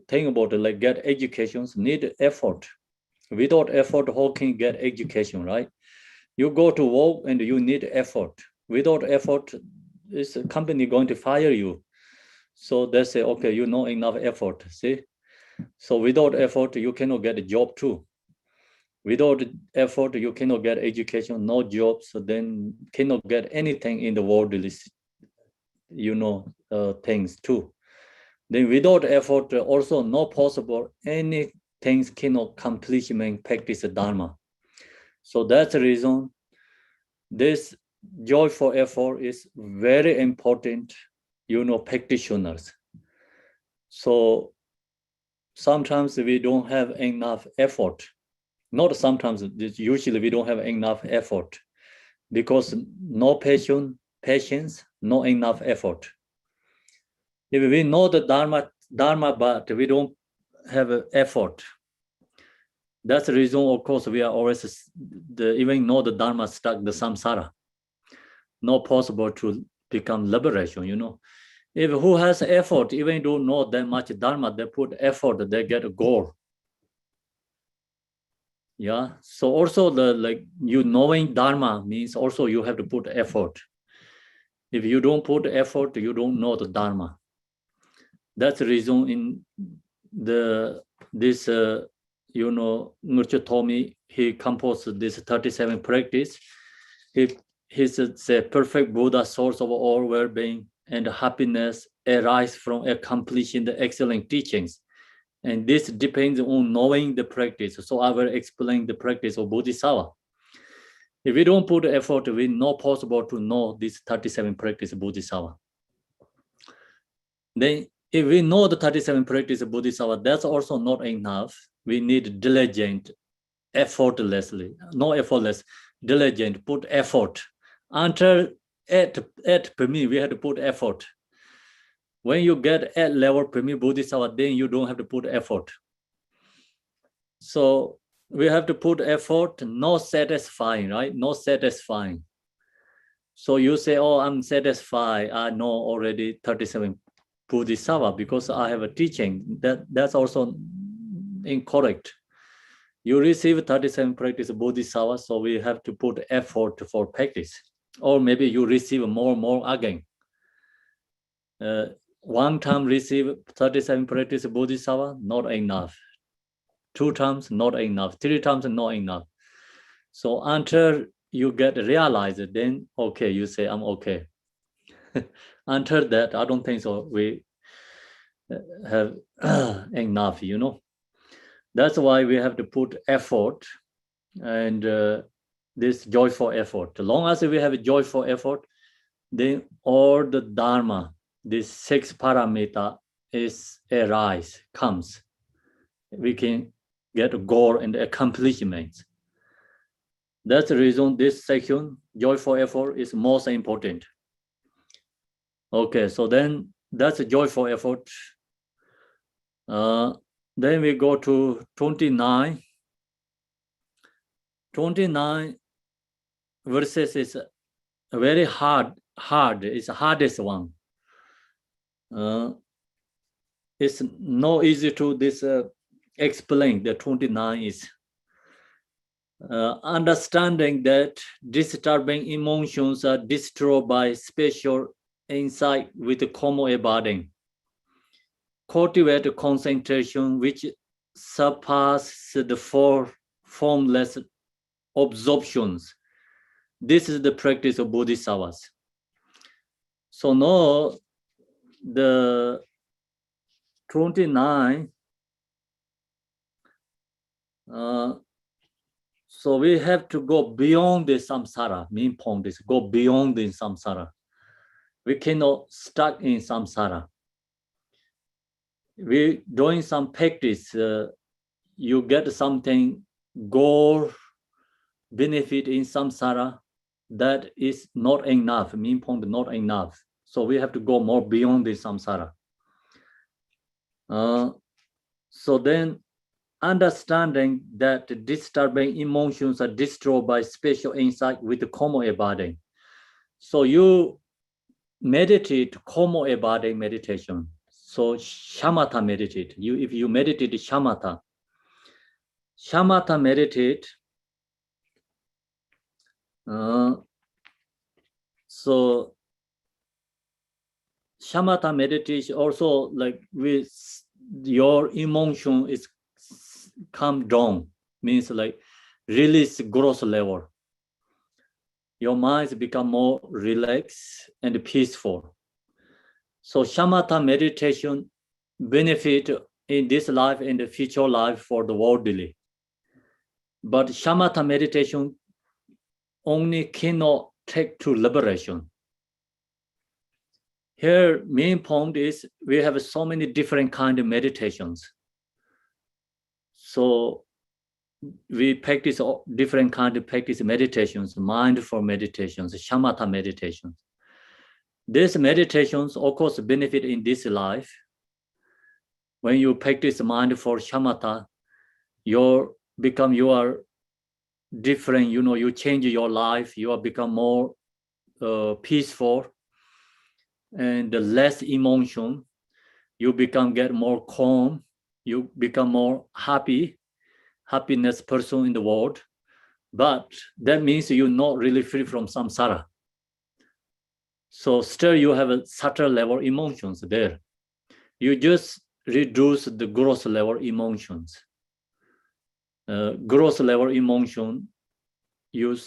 think about it, get educations need effort. Without effort, how can you get education, right? You go to work and you need effort. Without effort, is a company going to fire you? So they say, okay, you know enough effort, see? So without effort, you cannot get a job too. Without effort, you cannot get education, no job, so then cannot get anything in the world, things too. Then without effort, also not possible, any things cannot accomplishment practice Dharma. So that's the reason this joyful effort is very important, practitioners. So sometimes we don't have enough effort. Not sometimes, usually we don't have enough effort because no patience, not enough effort. If we know the Dharma, but we don't have effort, that's the reason, of course, we are always, even know the Dharma stuck the samsara. Not possible to become liberation, If who has effort, even don't know that much Dharma, they put effort, they get a goal. Yeah, so also knowing Dharma means also you have to put effort. If you don't put effort, you don't know the Dharma. That's the reason in this Ngurcho Tomi, he composed this 37 practice. He's a perfect Buddha, source of all well-being and happiness arise from accomplishing the excellent teachings. And this depends on knowing the practice. So I will explain the practice of Bodhisattva. If we don't put effort, we not possible to know this 37 practice of Bodhisattva. Then if we know the 37 practice of Bodhisattva, that's also not enough. We need diligent, effortlessly, no effortless, diligent, put effort. Until at per me, we have to put effort. When you get at level per me Bodhisattva, then you don't have to put effort. So we have to put effort, not satisfying, right? Not satisfying. So you say, oh, I'm satisfied. I know already 37 Bodhisattva because I have a teaching. That's also incorrect. You receive 37 practice Bodhisattva, so we have to put effort for practice. Or maybe you receive more again. One time receive 37 practice Bodhisattva, not enough. 2 times, not enough. 3 times, not enough. So until you get realized, then okay, you say, I'm okay. Until that, I don't think so. We have enough, That's why we have to put effort and this joyful effort. As long as we have a joyful effort, then all the Dharma, this 6 paramita comes. We can get a goal and accomplishments. That's the reason this section, joyful effort, is most important. Okay, so then that's a joyful effort. Then we go to 29. 29 verses is very hard. It's the hardest one. It's not easy to explain. The 29 is understanding that disturbing emotions are destroyed by special insight with common abiding. Cultivate concentration which surpasses the four formless absorptions. This is the practice of Bodhisattvas. So now the 29, so we have to go beyond the samsara. Main point is go beyond the samsara. We cannot stuck in samsara. We doing some practice, you get something, goal, benefit in samsara, that is not enough. Main point, not enough. So we have to go more beyond the samsara. So then understanding that disturbing emotions are destroyed by special insight with the common abiding. So you meditate common abiding meditation. So shamatha meditate. If you meditate shamatha meditate. So shamatha meditation also, like with your emotion is come down, means like release gross level. Your mind become more relaxed and peaceful. So shamatha meditation benefit in this life and the future life for the worldly. But shamatha meditation only cannot take to liberation. Here, main point is we have so many different kind of meditations. So we practice different kind of practice meditations, mindful meditations, shamatha meditations. These meditations, of course, benefit in this life. When you practice mindful shamatha, you are different, you change your life, you are become more peaceful and less emotion. You get more calm, you become more happiness person in the world. But that means you're not really free from samsara. So still you have a subtle level emotions there. You just reduce the gross level emotions. Gross level emotion you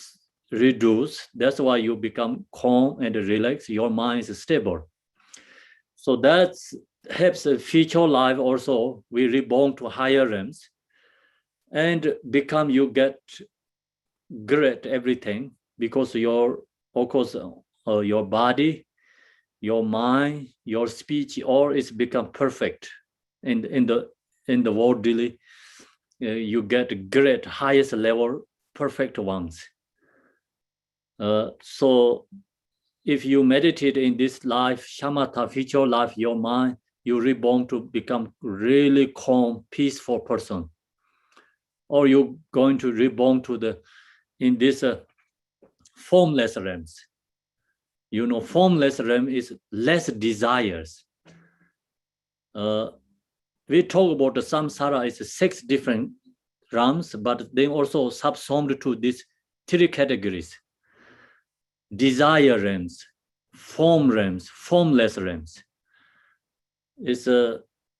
reduce. That's why you become calm and relaxed. Your mind is stable. So that helps the future life also. We reborn to higher realms and you get great everything, because your body, your mind, your speech, all is become perfect. In the world daily, you get great highest level perfect ones. So if you meditate in this life, shamatha, future life, your mind, you reborn to become really calm, peaceful person. Or you're going to reborn to in this formless realms. Formless realm is less desires. We talk about the samsara is 6 different realms, but they also subsumed to these 3 categories: desire realms, form realms, formless realms.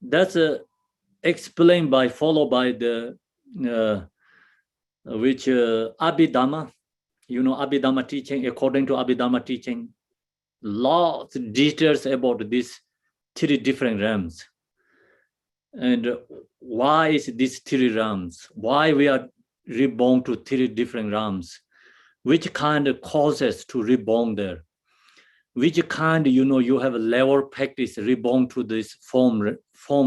That's explained followed by the Abhidhamma. Abhidhamma teaching. According to Abhidhamma teaching, lots of details about these 3 different realms. And why is these 3 realms? Why we are reborn to 3 different realms? Which kind of causes to reborn there? Which kind, you have a level practice reborn to this form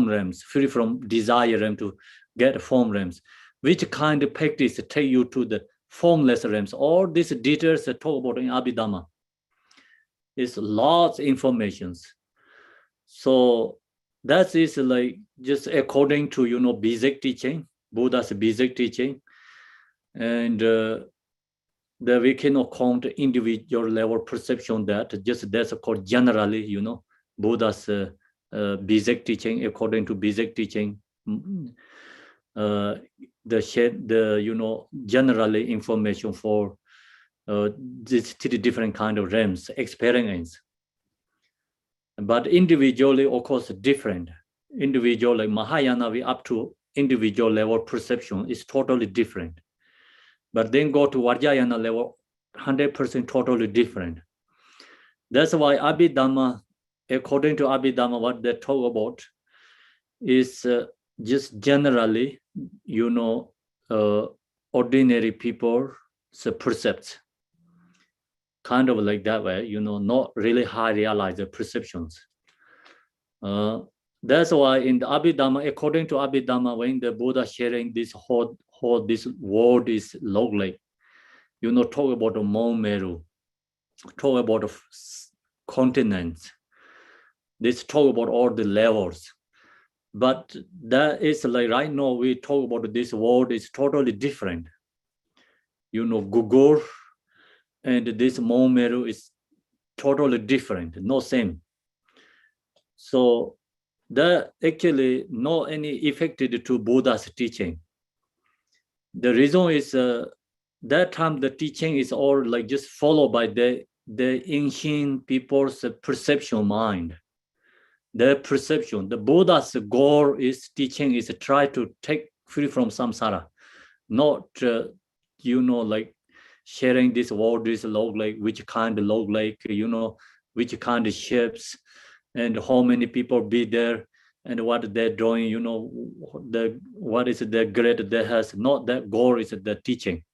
realms, free from desire realm to get form realms. Which kind of practice take you to the formless realms? All these details are talked about in Abhidhamma. It's lots of information. So That is like just according to, you know, basic teaching, Buddha's basic teaching. And that we cannot count individual level perception, that just that's called generally, you know, Buddha's basic teaching. According to basic teaching, the you know, generally information for these three different kind of realms experience. But individually, of course, different. Individual, like Mahayana, we up to individual level perception is totally different. But then go to Vajrayana level, 100% totally different. That's why Abhidhamma, according to Abhidhamma, what they talk about is just generally, you know, ordinary people's percepts. Kind of like that way, you know, not really high realized perceptions. That's why in the Abhidhamma, according to Abhidhamma, when the Buddha sharing this whole this world is logly, you know, talk about the Mount Meru, talk about the continents, this talk about all the levels. But that is like right now we talk about this world is totally different. You know, Gugur and this Mount Meru is totally different, no same. So that actually not any affected to Buddha's teaching. The reason is that time the teaching is all like just followed by the ancient people's perception mind. Their perception. The Buddha's goal is teaching is to try to take free from samsara, not you know, like sharing this world is log like which kind of log like, you know, which kind of shapes and how many people be there and what they're doing, you know, the what is the grade that has. Not that goal is the teaching.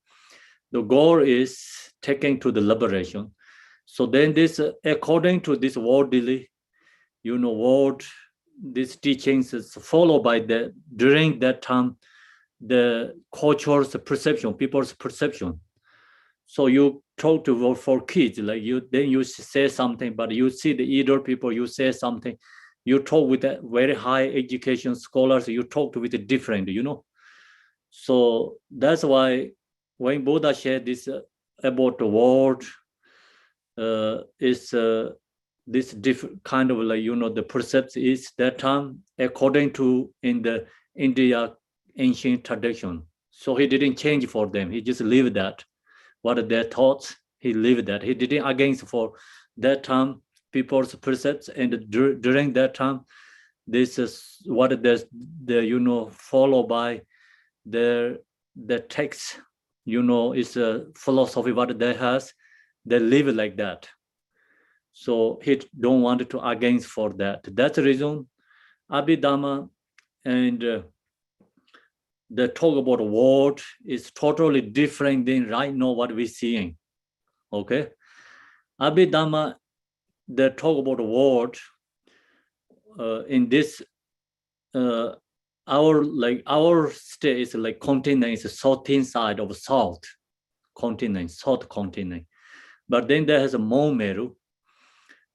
The goal is taking to the liberation. So then this according to this worldly, you know, world, these teachings is followed by the during that time the culture's perception, people's perception. So you talk to for kids, like you then you say something, but you see the either people, you say something, you talk with a very high education scholars, you talk with a different, you know. So that's why when Buddha shared this about the world, is this different kind of like, you know, the perception is that time according to in the India ancient tradition. So he didn't change for them. He just lived that. What are their thoughts? He lived that. He didn't against for that time people's percepts. And during that time, this is what the you know, followed by the text, you know, is a philosophy what they has. They live like that. So he don't want to against for that. That's the reason Abhidhamma and the talk about the world is totally different than right now what we're seeing. Okay, Abhidhamma, the talk about the world in this our state is like continent is southern side of south continent, south continent, but then there has a Mount Meru,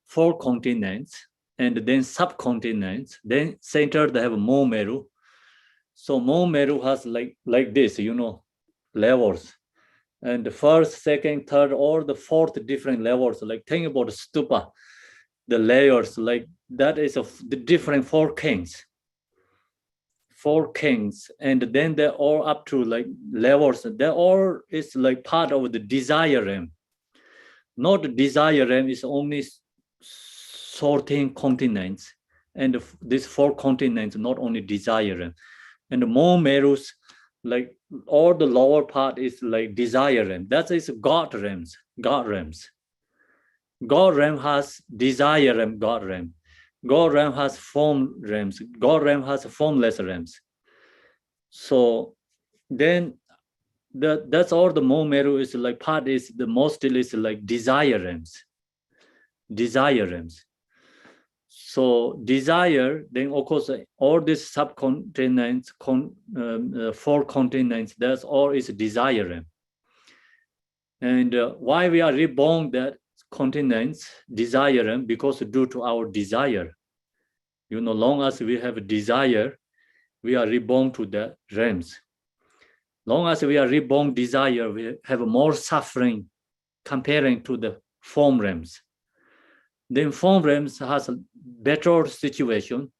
4 continents, and then subcontinents. Then center they have Mount Meru. So Mount Meru has like this, you know, levels. And the first, second, third, or the fourth different levels. Like think about the stupa, the layers, like that is of the different 4 kings. 4 kings, and then they're all up to like levels. They're all is like part of the desire realm. Not the desire realm is only 14 continents, and these 4 continents not only desire realm. And the Mount Meru's like all the lower part is like desire realm. That is God realms. God realms. God realm has desire realm. God realm. God realm has form realms. God realm has formless realms. So then that's all the Mount Meru is like part is the mostly is like desire realms. Desire realms. So desire, then of course all these subcontinents, 4 continents, that's all is desire realm. And why we are reborn that continents, desire realm, because due to our desire. Long as we have a desire, we are reborn to the realms. Long as we are reborn desire, we have more suffering comparing to the form realms. Then form realms has a better situation.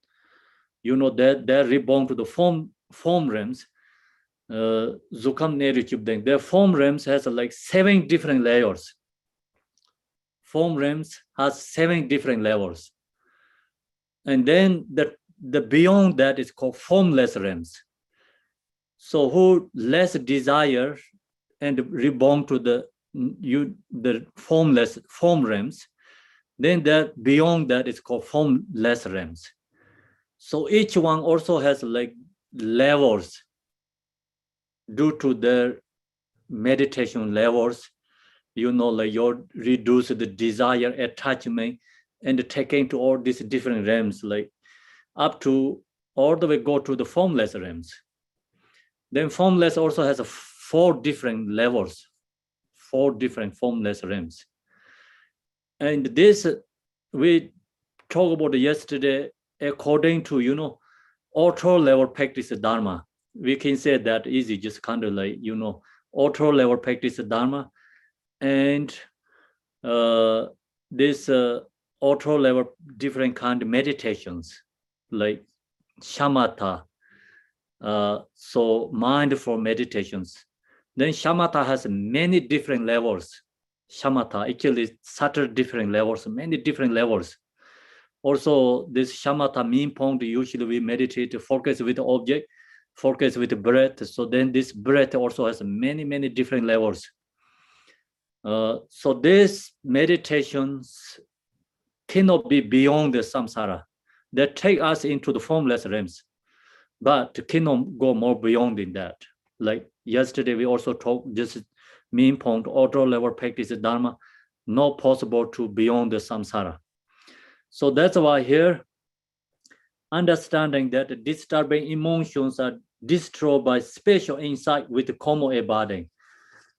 That they're reborn to the form realms. Their form realms has like 7 different layers. Form realms has 7 different levels. And then the beyond that is called formless realms. So who less desire and reborn to the formless form realms, then that beyond that is called formless realms. So each one also has like levels due to their meditation levels, like your reduce the desire, attachment, and taking to all these different realms, like up to all the way go to the formless realms. Then formless also has 4 different levels, 4 different formless realms. And this we talked about yesterday according to, auto level practice Dharma. We can say that easy, just kind of like, auto level practice Dharma. And this auto level different kind of meditations like shamatha, so mindful meditations. Then shamatha has many different levels. Shamatha actually subtle different levels, many different levels. Also, this shamatha mean point, usually we meditate, focus with the object, focus with the breath. So then this breath also has many, many different levels. So these meditations cannot be beyond the samsara. They take us into the formless realms, but cannot go more beyond in that. Like yesterday, we also talked this mean point, auto level practice Dharma, not possible to beyond the samsara. So that's why here, understanding that disturbing emotions are destroyed by special insight with common abiding.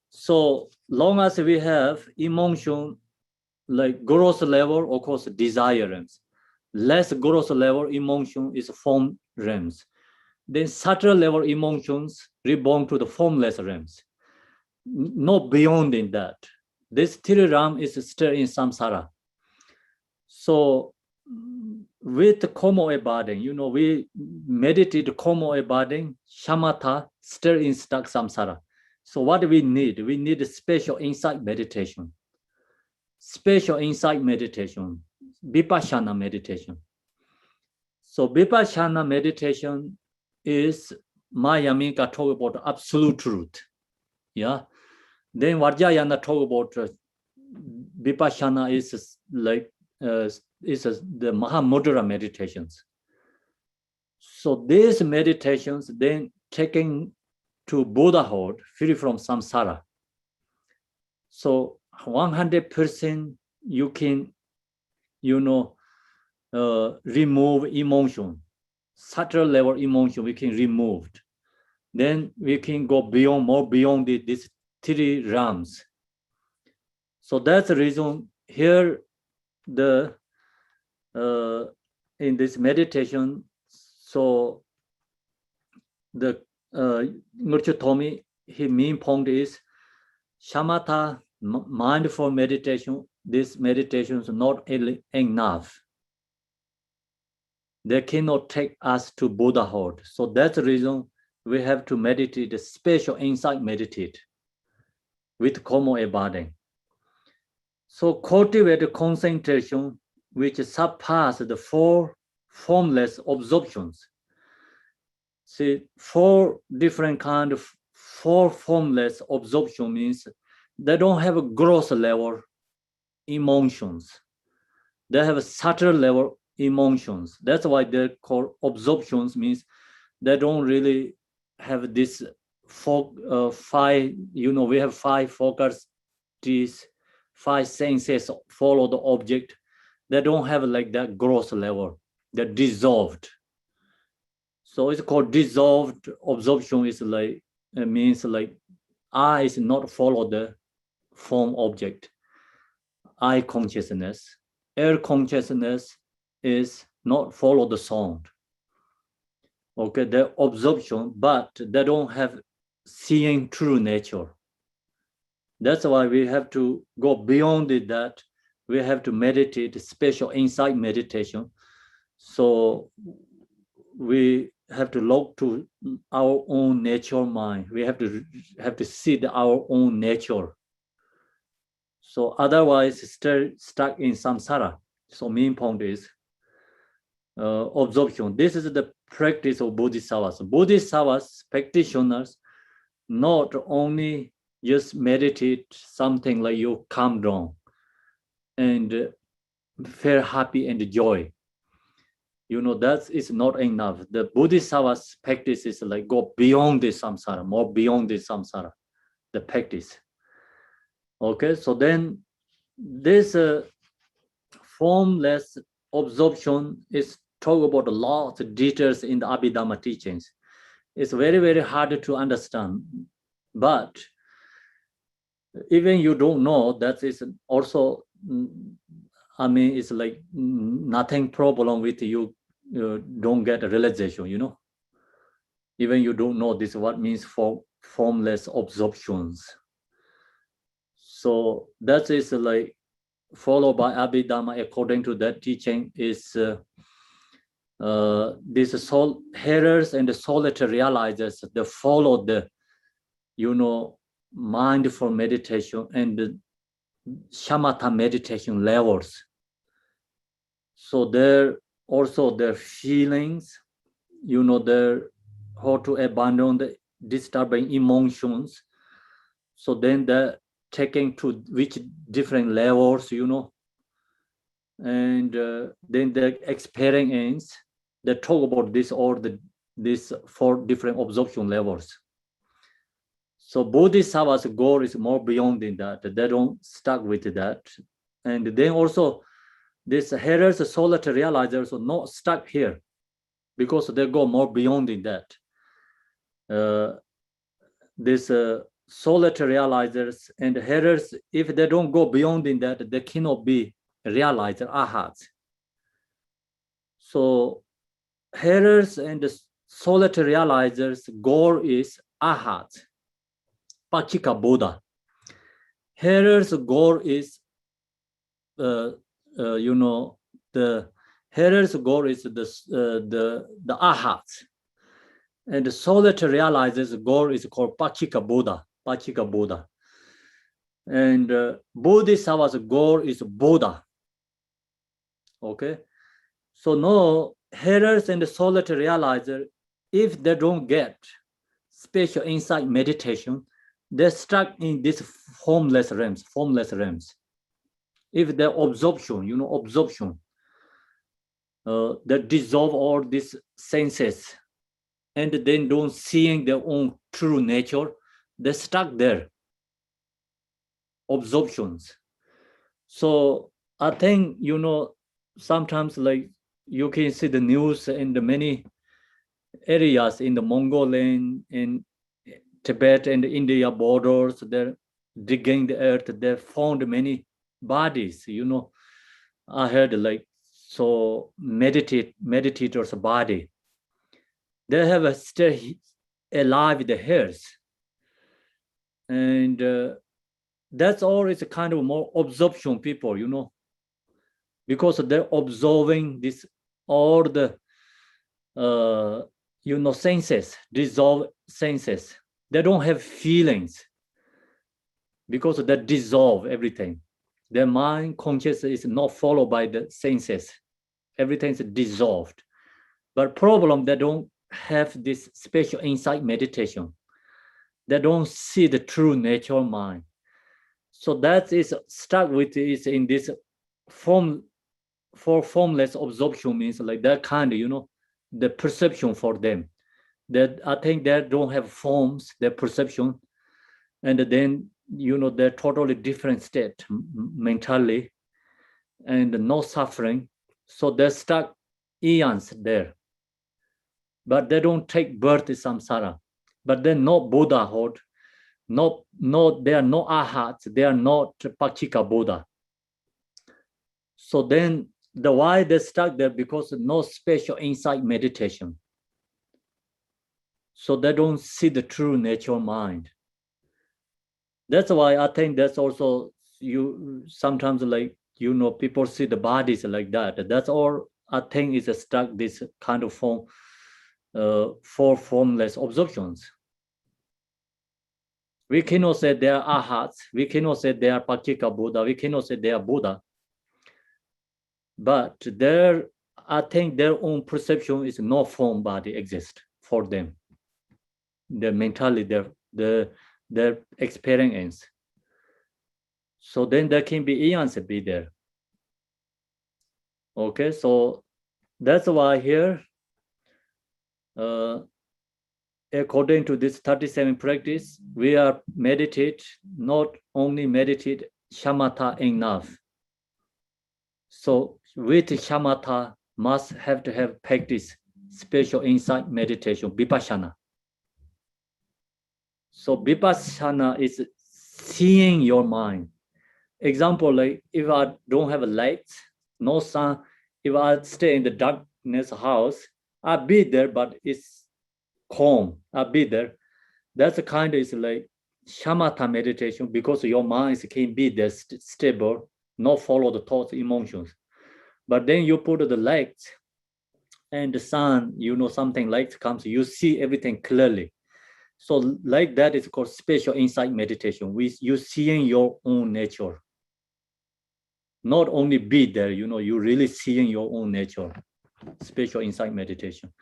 So long as we have emotion like gross level, of course, desire realms. Less gross level emotion is form realms. Then subtle level emotions reborn to the formless realms. Not beyond in that. This 3 realm is still in samsara. So with komo abiding, we meditate komo abiding, shamatha, still in stuck samsara. So what do we need? We need a special insight meditation. Special insight meditation, vipassana meditation. So vipassana meditation is Mayamika talk about absolute truth. Yeah. Then Vajrayana talk about vipassana is like the Mahamudra meditations. So these meditations then taken to Buddhahood, free from samsara. So 100% you can, remove emotion, subtle level emotion we can remove. Then we can go beyond, more beyond these 3 realms. So that's the reason here in this meditation, so the Nurture told me his main point is shamatha, mindful meditation. This meditation is not enough. They cannot take us to Buddhahood. So that's the reason we have to meditate, the special insight meditate with komo abiding. So cultivate concentration which surpass the 4 formless absorptions. See, 4 different kind of 4 formless absorption means they don't have a gross level emotions. They have a subtle level emotions. That's why they're called absorptions, means they don't really have this 5, we have 5 focus, these 5 senses follow the object. They don't have like that gross level. They're dissolved. So it's called dissolved absorption. Is like, it means like I is not follow the form object. I consciousness. Air consciousness is not follow the sound. Okay, their absorption, but they don't have seeing true nature. That's why we have to go beyond it, that we have to meditate, special insight meditation. So we have to look to our own nature mind. We have to see our own nature. So otherwise, stuck in samsara. So main point is absorption. This is the practice of bodhisattvas. Bodhisattvas practitioners not only just meditate something like you calm down and feel happy and joy. That is not enough. The bodhisattvas practice is like go beyond the samsara, more beyond the samsara, the practice. Okay, so then this formless absorption is talk about a lot of details in the Abhidhamma teachings. It's very, very hard to understand, but even you don't know, that is also, it's like nothing problem with you don't get a realization, even you don't know this what means for formless absorptions. So that is like followed by Abhidhamma according to that teaching is these soul hearers and the solitary realizers, they follow the mindful meditation and the shamatha meditation levels. So there also their feelings, their how to abandon the disturbing emotions. So then they're taking to which different levels, and then the experience, they talk about this or these 4 different absorption levels. So bodhisattva's goal is more beyond in that. They don't stuck with that. And then also this hearers, solitary realizers are not stuck here because they go more beyond in that. This solitary realizers and hearers, if they don't go beyond in that, they cannot be realized arhats. So hearers and solitary realizers' goal is arhat, Pachika Buddha. Hearers' goal is, the hearers' goal is the arhat, and the solitary realizers' goal is called Pachika Buddha. Pachika Buddha. And Bodhisattva's goal is Buddha. Okay, so no hearers and solitary realizer, if they don't get special insight meditation, they're stuck in these formless realms. If their absorption, absorption, that dissolve all these senses and then don't seeing their own true nature, they're stuck there. Absorptions. So I think, sometimes like you can see the news in the many areas in the Mongolian, in Tibet and India borders, they're digging the earth, they found many bodies, I heard like, so meditators body, they have a still alive the hairs, and that's always a kind of more absorption people, because they're observing this all the senses, dissolve senses. They don't have feelings because they dissolve everything. Their mind consciousness is not followed by the senses. Everything is dissolved. But problem, they don't have this special insight meditation. They don't see the true nature of mind. So that is stuck with is in this formless absorption, means like that kind of, the perception for them. That I think they don't have forms, their perception, and then they're totally different state mentally, and no suffering. So they're stuck eons there, but they don't take birth in samsara. But they're not Buddhahood, they are not arhats, they are not Pachika Buddha. So then The why they stuck there? Because no special insight meditation. So they don't see the true nature of mind. That's why I think that's also you sometimes like, people see the bodies like that. That's all I think is stuck this kind of form, for formless observations. We cannot say they are arhats. We cannot say they are Pakika Buddha. We cannot say they are Buddha. But I think their own perception is no form body exists for them. Their mentality, their experience. So then there can be eons be there. Okay, so that's why here, according to this 37 practice, we are meditate, not only meditate shamatha enough. So with shamatha must have to have practice special insight meditation, vipassana. So vipassana is seeing your mind. Example, like if I don't have a light, no sun, if I stay in the darkness house, I'll be there, but it's calm. I'll be there. That's a kind of is like shamatha meditation, because your mind can be there stable, not follow the thoughts, emotions. But then you put the light and the sun, something light comes, you see everything clearly. So like that is called special insight meditation. You seeing your own nature. Not only be there, you really seeing your own nature. Special insight meditation.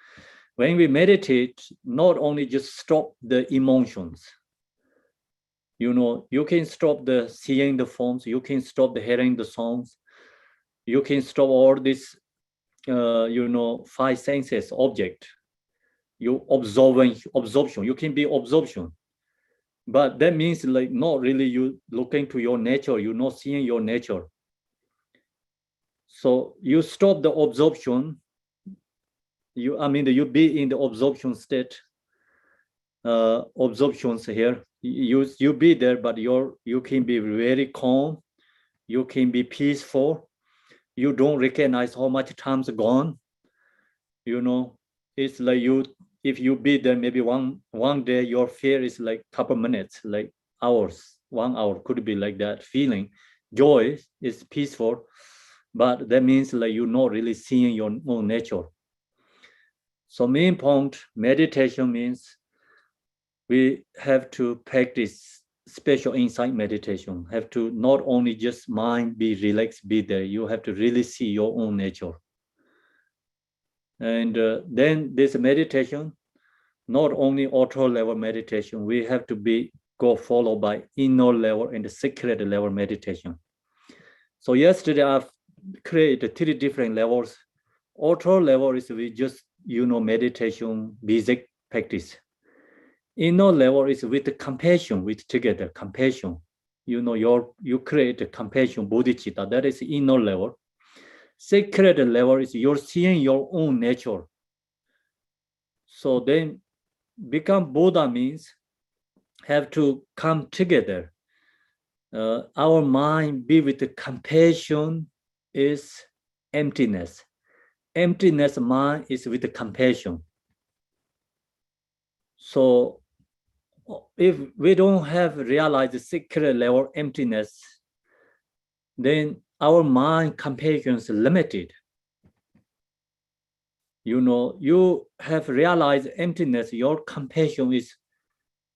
When we meditate, not only just stop the emotions. You can stop the seeing the forms. You can stop the hearing the songs. You can stop all this, five senses object. You absorption. You can be absorption. But that means like not really you looking to your nature. You're not seeing your nature. So you stop the absorption. You be in the absorption state. Absorptions here. You be there, but you can be very calm. You can be peaceful. You don't recognize how much time's gone. It's like if you be there, maybe one day, your fear is like couple minutes, like hours. 1 hour could be like that feeling. Joy is peaceful, but that means like you're not really seeing your own nature. So main point, meditation means we have to practice special insight meditation. Have to not only just mind be relaxed, be there. You have to really see your own nature. And then this meditation, not only outer level meditation, we have to go followed by inner level and the secret level meditation. So yesterday I've created 3 different levels. Outer level is we just, meditation, basic practice. Inner level is with the compassion, together, compassion. You create a compassion, bodhicitta, that is inner level. Secret level is you're seeing your own nature. So then become Buddha means have to come together. Our mind be with the compassion is emptiness. Emptiness mind is with the compassion. So if we don't have realized the secret level emptiness, then our mind compassion is limited. You have realized emptiness, your compassion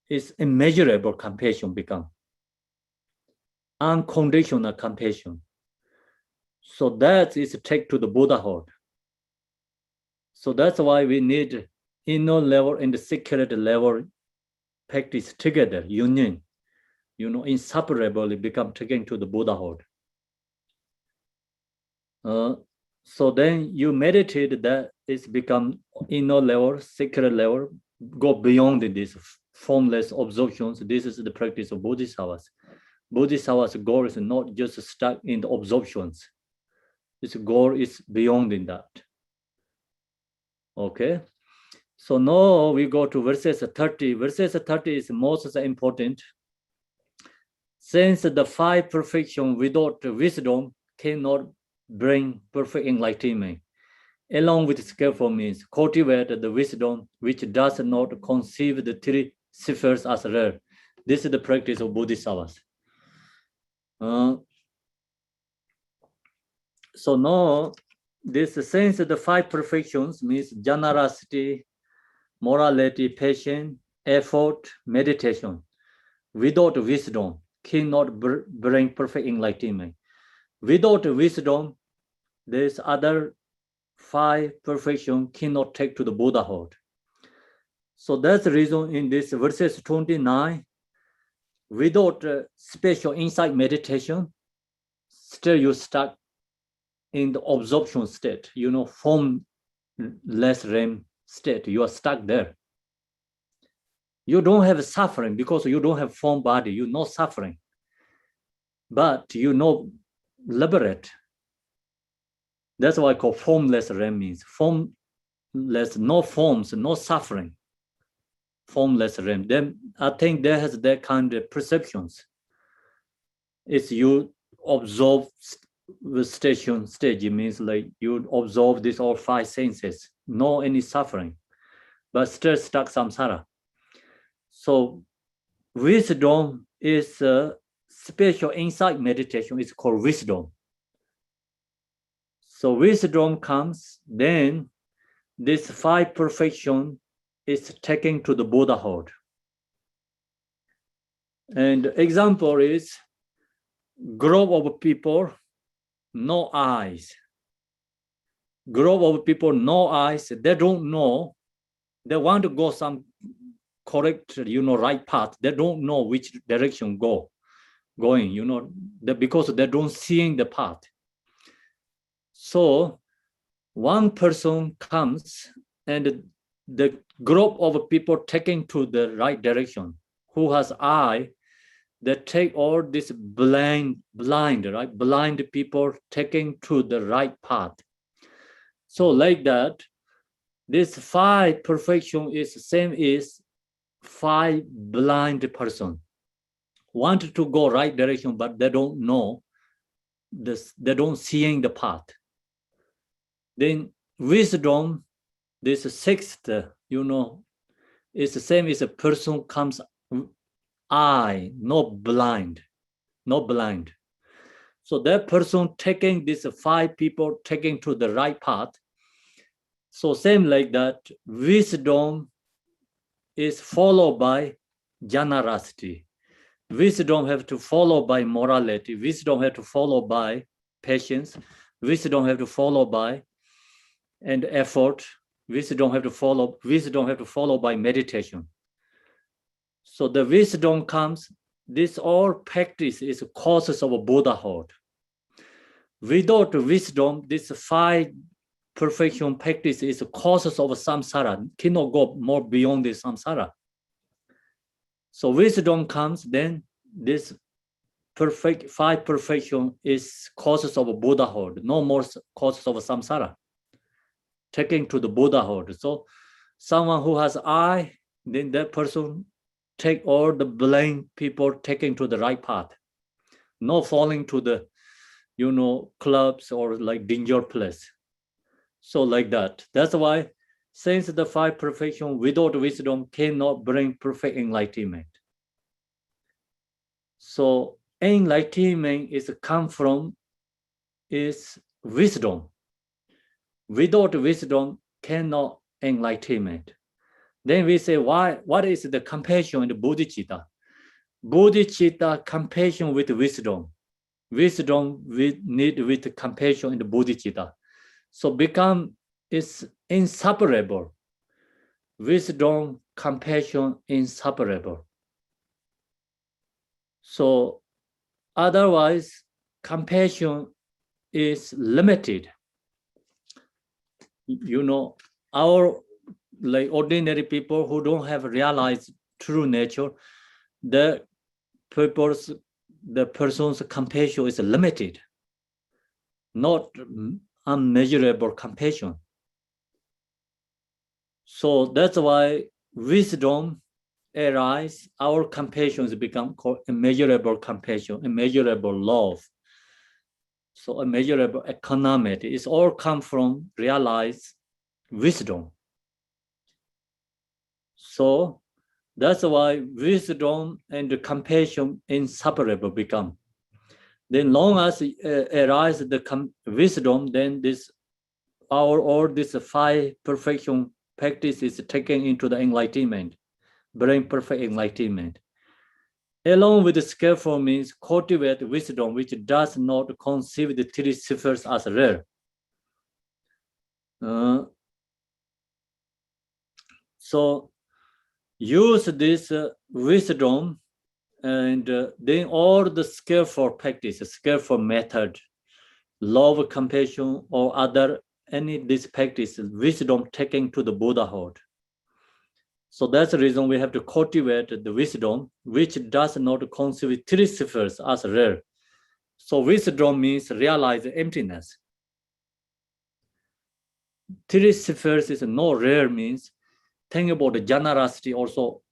is immeasurable compassion become. Unconditional compassion. So that is take to the Buddhahood. So that's why we need inner level and the secret level practice together, union, inseparably become taken to the Buddhahood. So then you meditate, that is become inner level, secret level, go beyond this formless absorptions. This is the practice of Bodhisattvas. Bodhisattvas' goal is not just stuck in the absorptions. Its goal is beyond in that. Okay. So now we go to verses 30. Verses 30 is most important. Since the 5 perfections without wisdom cannot bring perfect enlightenment. Along with skillful means, cultivate the wisdom which does not conceive the three spheres as rare. This is the practice of Bodhisattvas. So now, this sense the five perfections means generosity, morality, patience, effort, meditation. Without wisdom, cannot bring perfect enlightenment. Without wisdom, there's other five perfection cannot take to the Buddhahood. So that's the reason in this verses 29, without special insight meditation, still you stuck in the absorption state, formless REM state. You are stuck there. You don't have suffering because you don't have form body. You're not suffering. But liberate. That's why I call formless REM means. Formless, no forms, no suffering. Formless REM. Then I think there has that kind of perceptions. It's you observe the stage, it means like you observe these all five senses, no any suffering, but still stuck samsara. So wisdom is a special insight meditation. It's called wisdom. So wisdom comes, then this five perfection is taken to the Buddhahood. And example is group of people, no eyes. Group of people, no eyes. They don't know. They want to go some correct, right path. They don't know which direction going, because they don't seeing the path. So one person comes and the group of people taking to the right direction, who has eye, they take all this blind people taking to the right path. So like that, this five perfection is same as five blind person. Want to go right direction, but they don't know this, they don't seeing the path. Then wisdom, this sixth, is the same as a person comes eye, not blind. So that person taking this five people taking to the right path. So same like that, wisdom is followed by generosity. Wisdom have to follow by morality. Wisdom have to follow by patience. Wisdom have to follow by and effort. Wisdom have to follow by meditation. So the wisdom comes, this all practice is causes of a Buddhahood. Without wisdom, this five perfection practice is causes of samsara, cannot go more beyond the samsara. So wisdom comes, then this five perfection is causes of a Buddhahood, no more causes of samsara, taking to the Buddhahood. So someone who has eye, then that person take all the blind people taking to the right path, not falling to the, clubs or like danger place. So like that. That's why, since the five perfection without wisdom cannot bring perfect enlightenment. So enlightenment is wisdom. Without wisdom cannot enlightenment. Then we say, what is the compassion in the bodhicitta? Bodhicitta, compassion with wisdom. Wisdom we need with compassion in the bodhicitta. So is inseparable. Wisdom, compassion, inseparable. So otherwise, compassion is limited. Our ordinary people who don't have realized true nature, the person's compassion is limited, not unmeasurable compassion. So that's why wisdom arises, our compassion become called immeasurable compassion, immeasurable love. So a measurable economy is all come from realized wisdom. So that's why wisdom and compassion inseparable become. Then long as arise the wisdom, then this all this 5 perfection practice is taken into the enlightenment, bring perfect enlightenment. Along with the skillful means cultivate wisdom which does not conceive the 3 spheres as rare. So use this wisdom and then all the skillful practice, skillful method, love, compassion, or other any this practice, wisdom taken to the Buddhahood. So that's the reason we have to cultivate the wisdom which does not conceive 3 spheres as rare. So wisdom means realize emptiness. 3 spheres is no rare means think about the generosity also.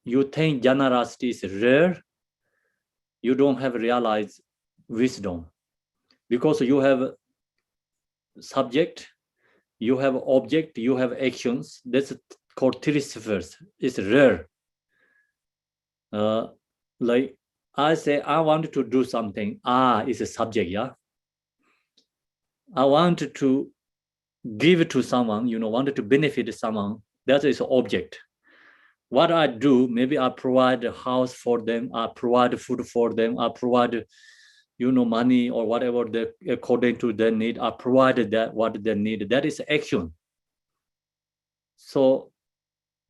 You think generosity is rare, you don't have realized wisdom because you have subject, you have object, you have actions. That's called 3 spheres. It's rare. Like I say, I want to do something. Is a subject, yeah. I want to give to someone, wanted to benefit someone. That is an object. What I do, maybe I provide a house for them, I provide food for them, I provide, money or whatever according to their need. I provide that what they need. That is action. So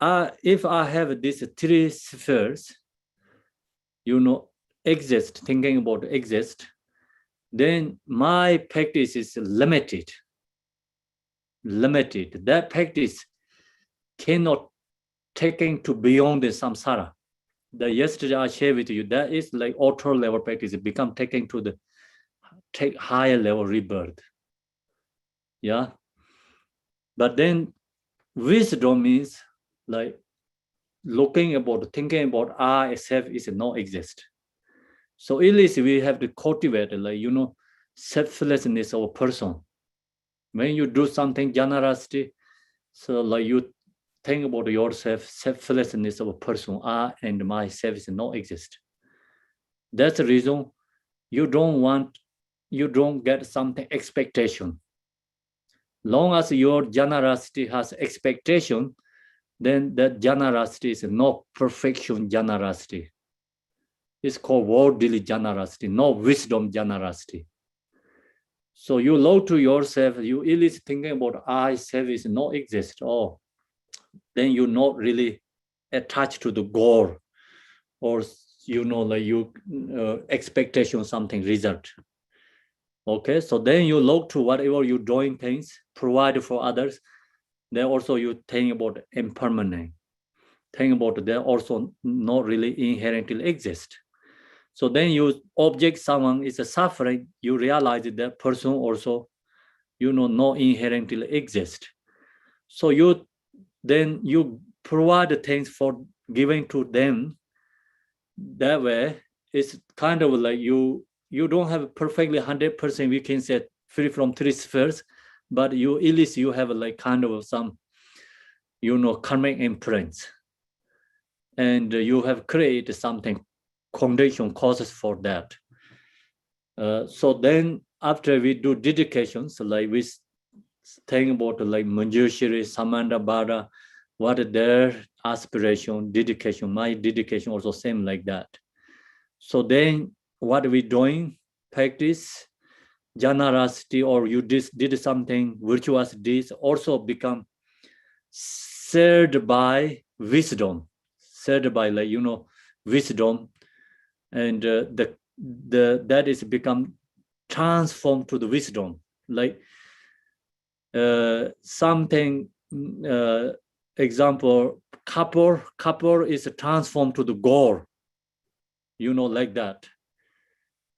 if I have these 3 spheres, exist, thinking about exist, then my practice is limited. That practice cannot taken to beyond the samsara. The yesterday I shared with you, that is like auto level practice. It become taken to the higher level rebirth. Yeah. But then wisdom means like looking about, thinking about I self is not exist. So at least we have to cultivate selflessness of a person. When you do something generosity, so like you think about yourself, selflessness of a person, I and myself is not exist. That's the reason you don't get something expectation. Long as your generosity has expectation, then that generosity is not perfection generosity. It's called worldly generosity, not wisdom generosity. So you look to yourself, you at least thinking about I self is not exist. Then you're not really attached to the goal or like you expectation something result. Okay, so then you look to whatever you're doing things, provide for others. Then also you think about impermanent. Think about they also not really inherently exist. So then you object someone is a suffering, you realize that person also, not inherently exist. So you provide things for giving to them. That way, it's kind of like you don't have perfectly 100%, we can say, free from 3 spheres, but at least you have like kind of some, karmic imprints. And you have created something, condition causes for that. So then after we do dedications, like we think about like Manjushri, Samanda, Bada, what are their aspiration, dedication, my dedication also same like that. So then what are we doing? Practice generosity, or you did something virtuous deeds, also become shared by wisdom, shared by wisdom, and that is become transformed to the wisdom. Like something, example, copper is transformed to the gold, like that.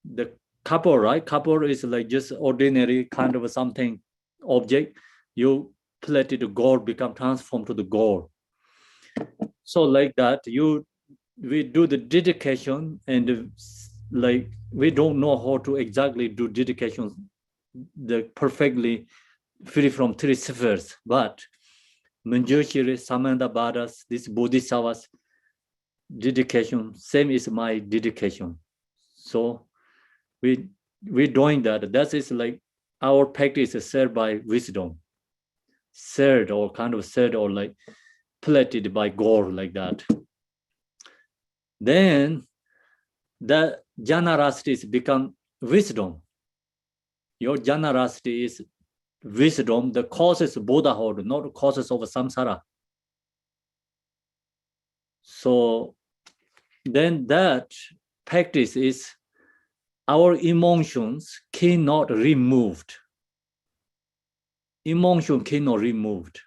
The copper, right? Copper is like just ordinary kind of something object. You plate it to gold, become transformed to the gold. So like that, we do the dedication and like we don't know how to exactly do dedication perfectly free from three spheres, but Manjushri, Samanta Bhadas, this Bodhisattvas dedication, same is my dedication. So we doing that. That is like our practice is served by wisdom, served or kind of served or like plated by God like that. Then the generosity become wisdom. Your generosity is wisdom. The causes of Buddhahood, not the causes of samsara. So then that practice is our emotions cannot removed. Emotion cannot removed.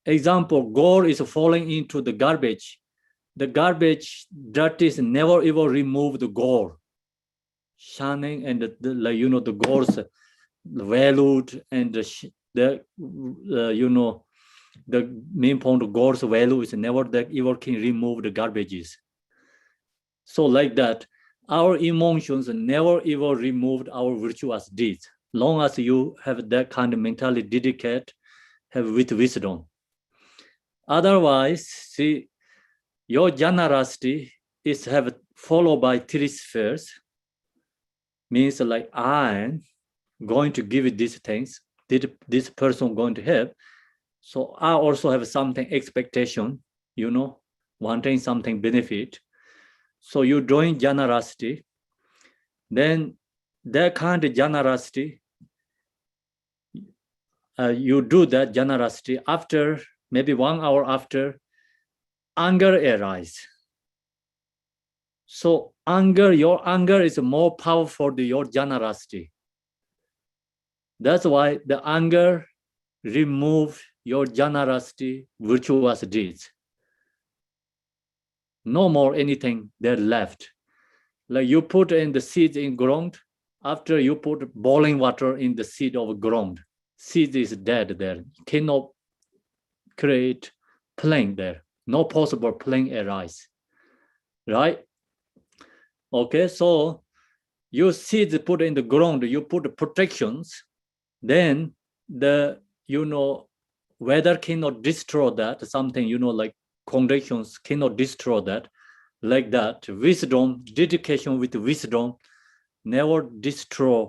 Example, gold is falling into the garbage. The garbage dirt is never ever remove the gold. Shining and the gold's valued and the main point of gold's value is never that ever can remove the garbages. So like that, our emotions never ever removed our virtuous deeds. Long as you have that kind of mentality dedicate, have with wisdom. Otherwise, see, your generosity is have followed by three spheres. Means like I'm going to give these things. Did this person going to help? So I also have something expectation, wanting something benefit. So you're doing generosity. Then that kind of generosity, you do that generosity after maybe 1 hour after, anger arises. So your anger is more powerful than your generosity. That's why the anger remove your generosity, virtuous deeds. No more anything there left. Like you put in the seeds in ground, after you put boiling water in the seed of ground, seed is dead there. You cannot create plant there. No possible plant arise. Right? Okay, so you seeds put in the ground, you put protections, then the weather cannot destroy that, something like conditions cannot destroy that. Like that, wisdom, dedication with wisdom never destroy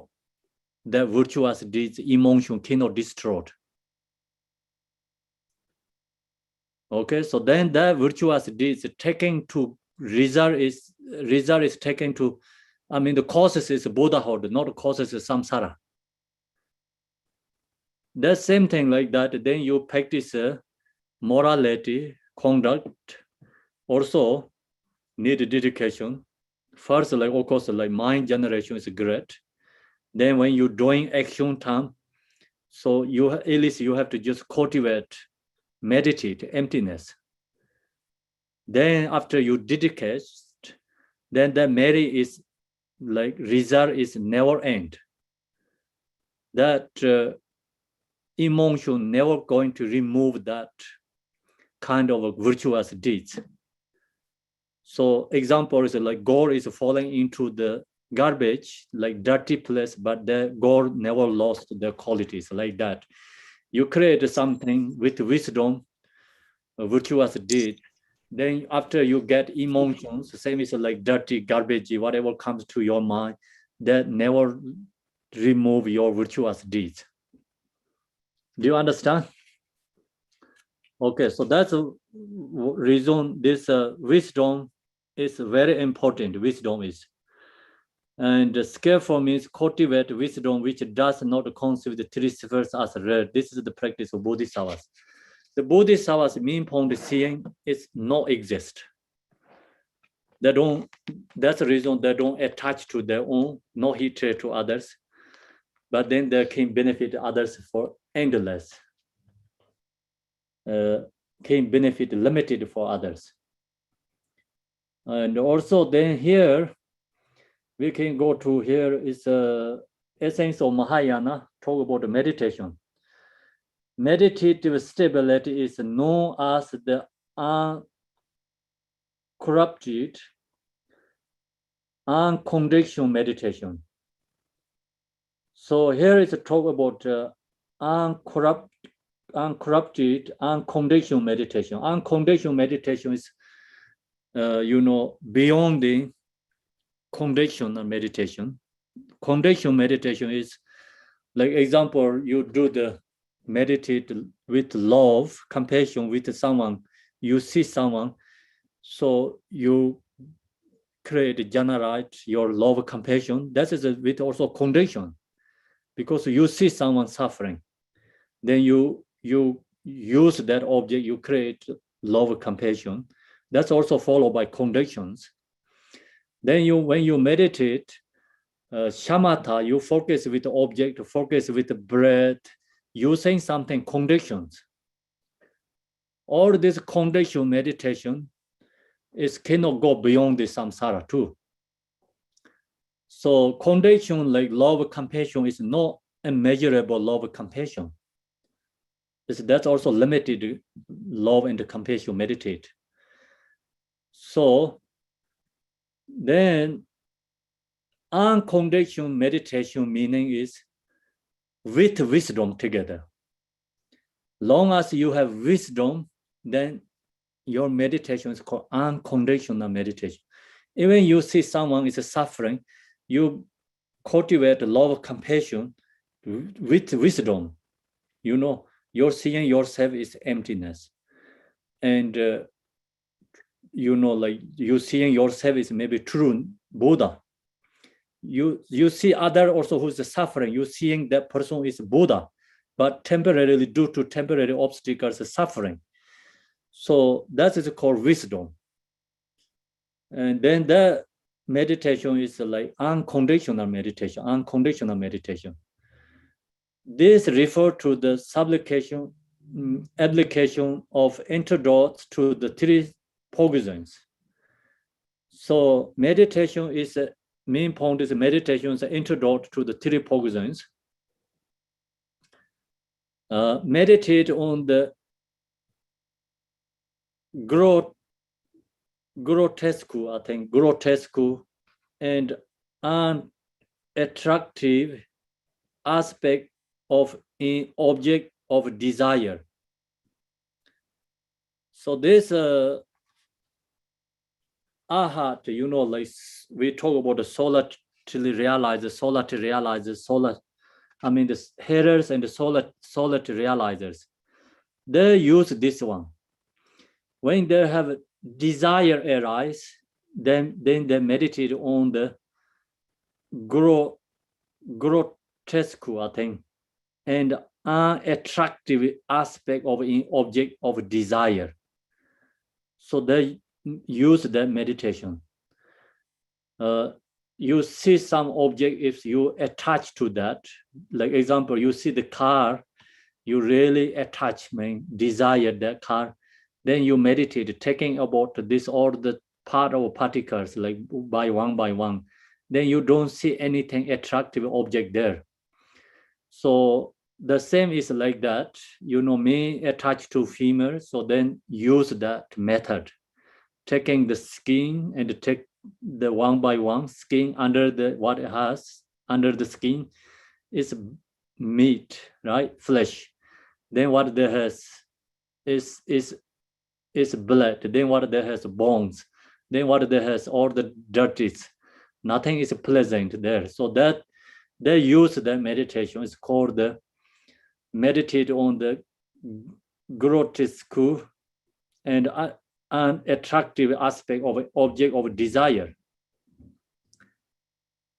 the virtuous deeds. Emotion cannot destroy. Okay, so then the virtuous deeds taken to result is taken to, the causes is Buddhahood, not the causes is samsara. That same thing like that, then you practice morality, conduct, also need dedication. First, like of course, like mind generation is great. Then when you're doing action time, so at least you have to just cultivate, meditate, emptiness. Then after you dedicate, then the merit is like result is never end. That emotion never going to remove that kind of virtuous deeds. So example is like gold is falling into the garbage, like dirty place, but the gold never lost their qualities like that. You create something with wisdom, a virtuous deed. Then after you get emotions, the same is like dirty, garbage, whatever comes to your mind, that never remove your virtuous deeds. Do you understand? Okay, so that's a reason this wisdom is very important. Wisdom is. And skillful means cultivate wisdom which does not conceive the three spheres as rare. This is the practice of Bodhisattvas. The Bodhisattvas mean point seeing is not exist. They don't, that's the reason they don't attach to their own, no hatred to others, but then they can benefit others for endless. Can benefit limited for others. And also then here, we can go to here is essence of Mahayana, talk about meditation. Meditative stability is known as the uncorrupted, unconditional meditation. So here is a talk about uncorrupted, unconditional meditation. Unconditional meditation is, beyond the conditional meditation. Conditional meditation is, like example, you do the meditate with love, compassion with someone. You see someone, so you generate your love, compassion. That is with also condition, because you see someone suffering, then you use that object, you create love, compassion. That's also followed by conditions. Then when you meditate, shamatha, you focus with the object, focus with the breath, using something conditions. All this condition meditation cannot go beyond the samsara too. So condition like love, compassion is not immeasurable love, compassion. That's also limited love and compassion meditate. So then unconditional meditation meaning is with wisdom together. Long as you have wisdom, then your meditation is called unconditional meditation. Even you see someone is suffering, you cultivate love, compassion with wisdom. You're seeing yourself is emptiness. And like you seeing yourself is maybe true Buddha. You see other also who's suffering, you seeing that person is Buddha, but temporarily due to temporary obstacles suffering. So that is called wisdom. And then the meditation is like unconditional meditation, unconditional meditation. This refers to the supplication, application of antidotes to the three poisons. So meditation is main point is meditation is an antidote to the three poisons. Meditate on the grotesque and unattractive aspect of an object of desire. So this ahat, like we talk about the solitary realizers, the hearers and the solitary realizers. They use this one. When they have desire arise, then they meditate on the grotesque, and unattractive aspect of an object of desire. So they use that meditation. You see some object, if you attach to that, like example, you see the car, you really attachment, desire that car, then you meditate, taking about this all the part of particles, like by one, then you don't see anything attractive object there. So the same is like that, me attached to femur, so then use that method, taking the skin and take the one by one skin under the what it has under the skin is meat, right? Flesh. Then what there has is blood. Then what there has bones. Then what there has all the dirties. Nothing is pleasant there. So that they use the meditation. It's called the meditate on the grotesque and an attractive aspect of an object of desire.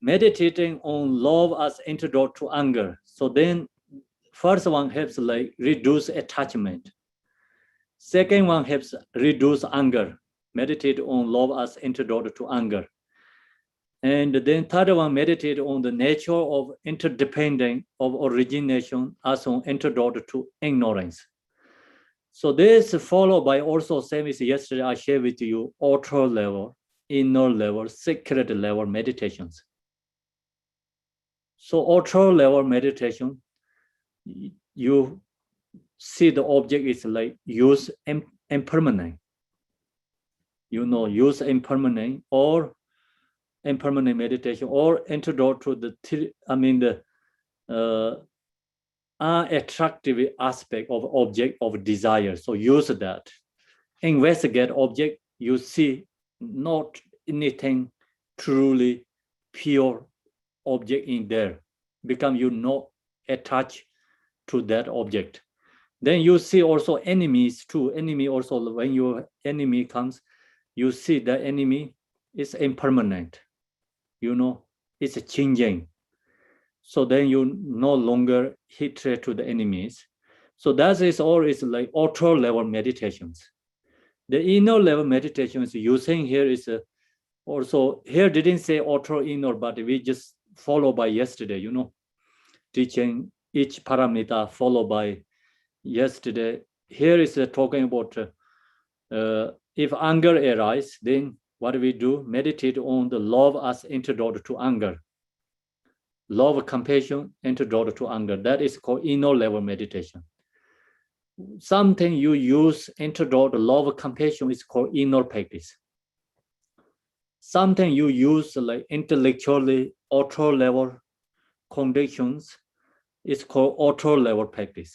Meditating on love as antidote to anger. So then first one helps like reduce attachment. Second one helps reduce anger. Meditate on love as antidote to anger. And then third one, meditate on the nature of interdependence of origination as an antidote to ignorance. So this is followed by also same as yesterday I shared with you, outer level, inner level, secret level meditations. So outer level meditation, you see the object is like use impermanent. Use impermanent, or impermanent meditation or introduce to the attractive aspect of object of desire. So use that. Investigate object, you see not anything truly pure object in there. Become you not attached to that object. Then you see also enemies too. Enemy also, when your enemy comes, you see the enemy is impermanent. It's changing. So then you no longer hatred to the enemies. So that is all is like outer level meditations. The inner level meditations using here is also, here didn't say outer inner, but we just follow by yesterday, teaching each paramita followed by yesterday. Here is talking about if anger arises, then what do we do? Meditate on the love as antidote to anger. Love, compassion, antidote to anger. That is called inner level meditation. Something you use antidote, love, compassion is called inner practice. Something you use like intellectually outer level conditions is called outer level practice.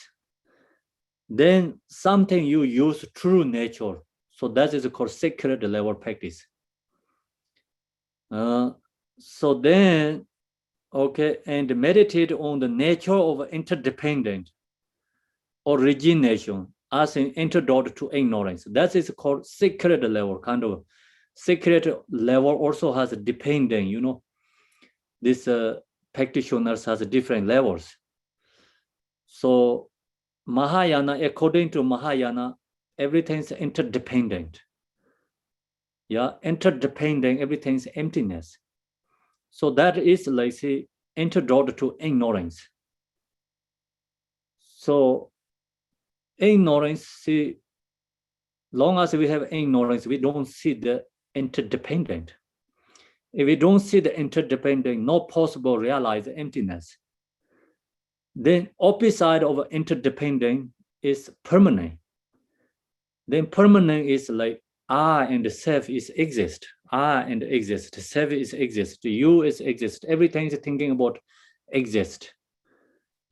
Then something you use true nature. So that is called sacred level practice. So then, okay, and meditate on the nature of interdependent origination as an antidote to ignorance. That is called sacred level, kind of sacred level also has a dependent, this practitioners has different levels. So Mahayana, according to Mahayana, everything's interdependent. Yeah, interdependent, everything's emptiness. So that is like say antidote to ignorance. So ignorance, see, long as we have ignorance, we don't see the interdependent. If we don't see the interdependent, not possible realize emptiness. Then opposite of interdependent is permanent. Then permanent is like I and self is exist. I and exist. Self is exist. You is exist. Everything is thinking about exist.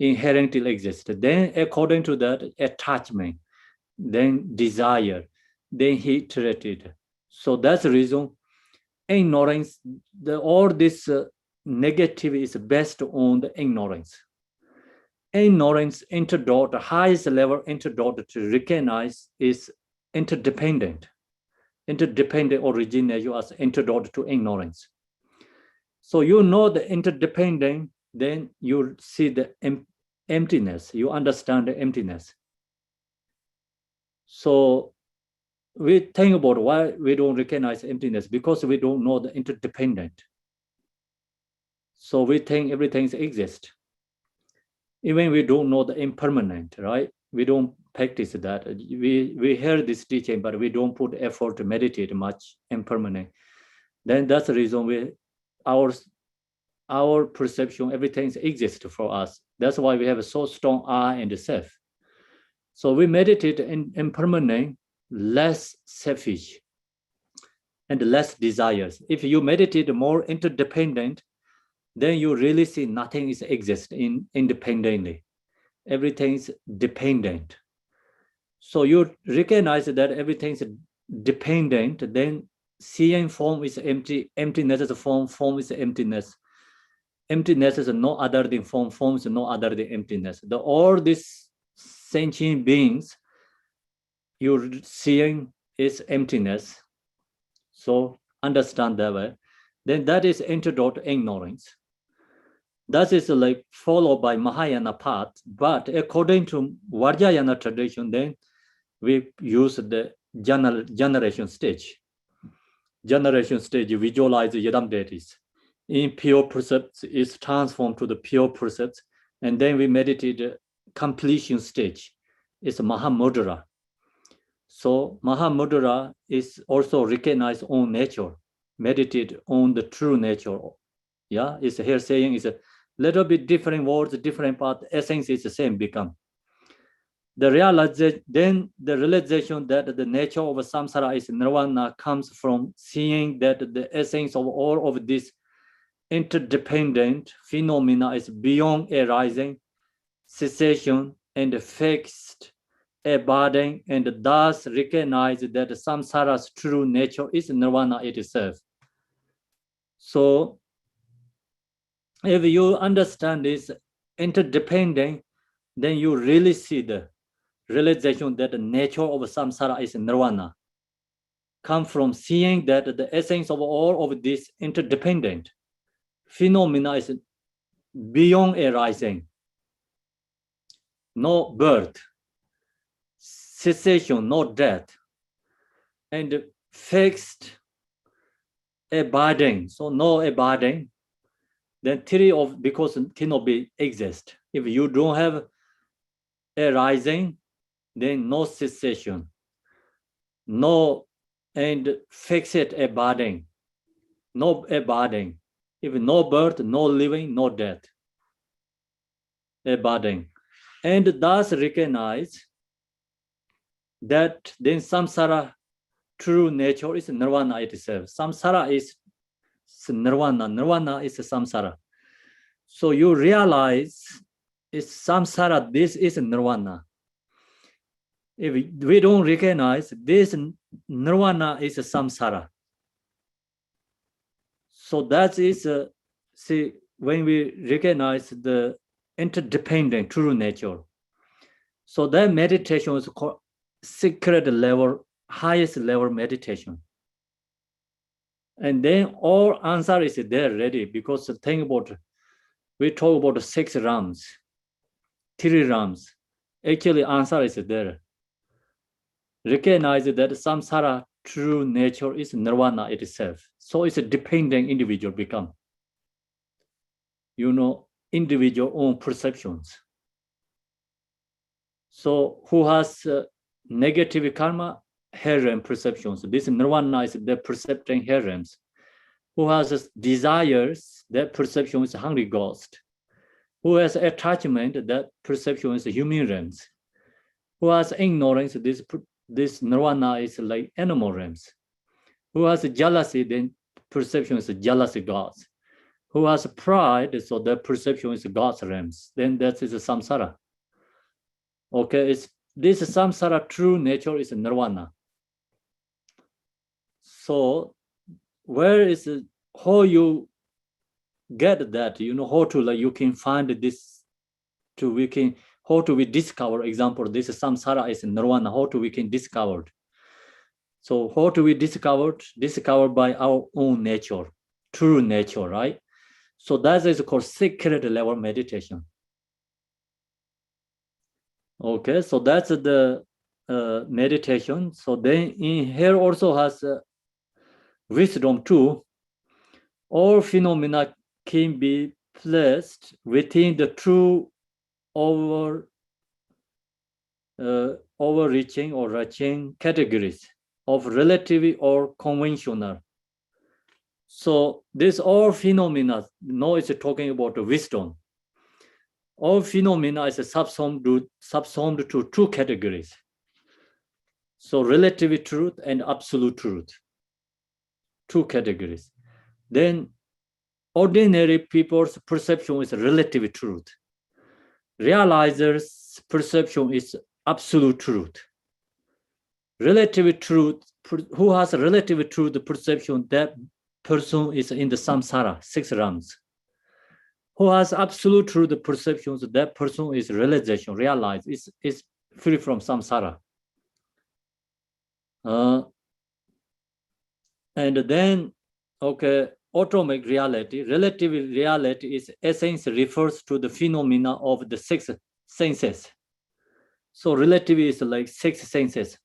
Inherently exist. Then according to that, attachment, then desire, then hatred. So that's the reason ignorance, all this negative is based on the ignorance. Ignorance antidote, the highest level antidote to recognize is interdependent. Interdependent origination as antidote to ignorance. So you know the interdependent, then you see the emptiness, you understand the emptiness. So we think about why we don't recognize emptiness, because we don't know the interdependent. So we think everything exists. Even we don't know the impermanent, right? We don't practice that. We hear this teaching, but we don't put effort to meditate much impermanent. Then that's the reason our perception, everything exists for us. That's why we have a so strong I and self. So we meditate in impermanent, less selfish, and less desires. If you meditate more interdependent, then you really see nothing is exist independently. Everything's dependent. So you recognize that everything's dependent, then seeing form is empty, emptiness is form, form is emptiness. Emptiness is no other than form, form is no other than emptiness. All these sentient beings, you're seeing is emptiness. So understand that way. Then that is antidote to ignorance. That is like followed by Mahayana path, but according to Vajrayana tradition, then we use the generation stage. Generation stage, visualize the Yadam deities. In pure percepts is transformed to the pure percepts, and then we meditate the completion stage. It's Mahamudra. So Mahamudra is also recognized on nature, meditate on the true nature. Yeah, it's here saying it's a little bit different words, different path, essence is the same become. the realization that the nature of samsara is nirvana comes from seeing that the essence of all of these interdependent phenomena is beyond arising, cessation, and fixed abiding, and thus recognize that samsara's true nature is nirvana itself. So if you understand this interdependent, then you really see the realization that the nature of samsara is nirvana. Come from seeing that the essence of all of this interdependent phenomena is beyond arising. No birth, cessation, no death, and fixed abiding. So no abiding, then theory of because cannot be exist. If you don't have arising, then no cessation, no and fixed abiding, no abiding. If no birth, no living, no death, abiding, and thus recognize that then samsara true nature is nirvana itself. Samsara is nirvana. Nirvana is samsara. So you realize it's samsara, this is nirvana. If we don't recognize this nirvana is samsara. So that is, see, when we recognize the interdependent true nature. So that meditation is called secret level, highest level meditation. And then all answer is there ready, because the thing about, we talk about 6 realms, 3 realms. Actually, answer is there. Recognize that samsara true nature is nirvana itself. So it's a dependent individual become, individual own perceptions. So who has negative karma, harem perceptions. This nirvana is the percepting harems. Who has desires, that perception is hungry ghost. Who has attachment, that perception is human realms. Who has ignorance, this nirvana is like animal realms. Who has jealousy, then perception is jealousy gods. Who has pride, so the perception is God's realms. Then that is a samsara. Okay, it's this samsara true nature is nirvana. So where is it, how you get that? How to you can find this how do we discover? Example, this samsara is nirvana. How do we can discover? So how do we discover? Discover by our own nature, true nature, right? So that is called secret level meditation. Okay, so that's the meditation. So then in here also has wisdom too. All phenomena can be placed within the true overreaching or reaching categories of relative or conventional. So this all phenomena, now it's talking about wisdom. All phenomena is subsumed to 2 categories. So relative truth and absolute truth, 2 categories. Then ordinary people's perception is relative truth. Realizers' perception is absolute truth. Relative truth, who has a relative truth perception, that person is in the samsara, 6 realms. Who has absolute truth perceptions, that person is realization, realized, is free from samsara. And then, okay, automic reality, relative reality is essence refers to the phenomena of the 6 senses. So relative is like 6 senses.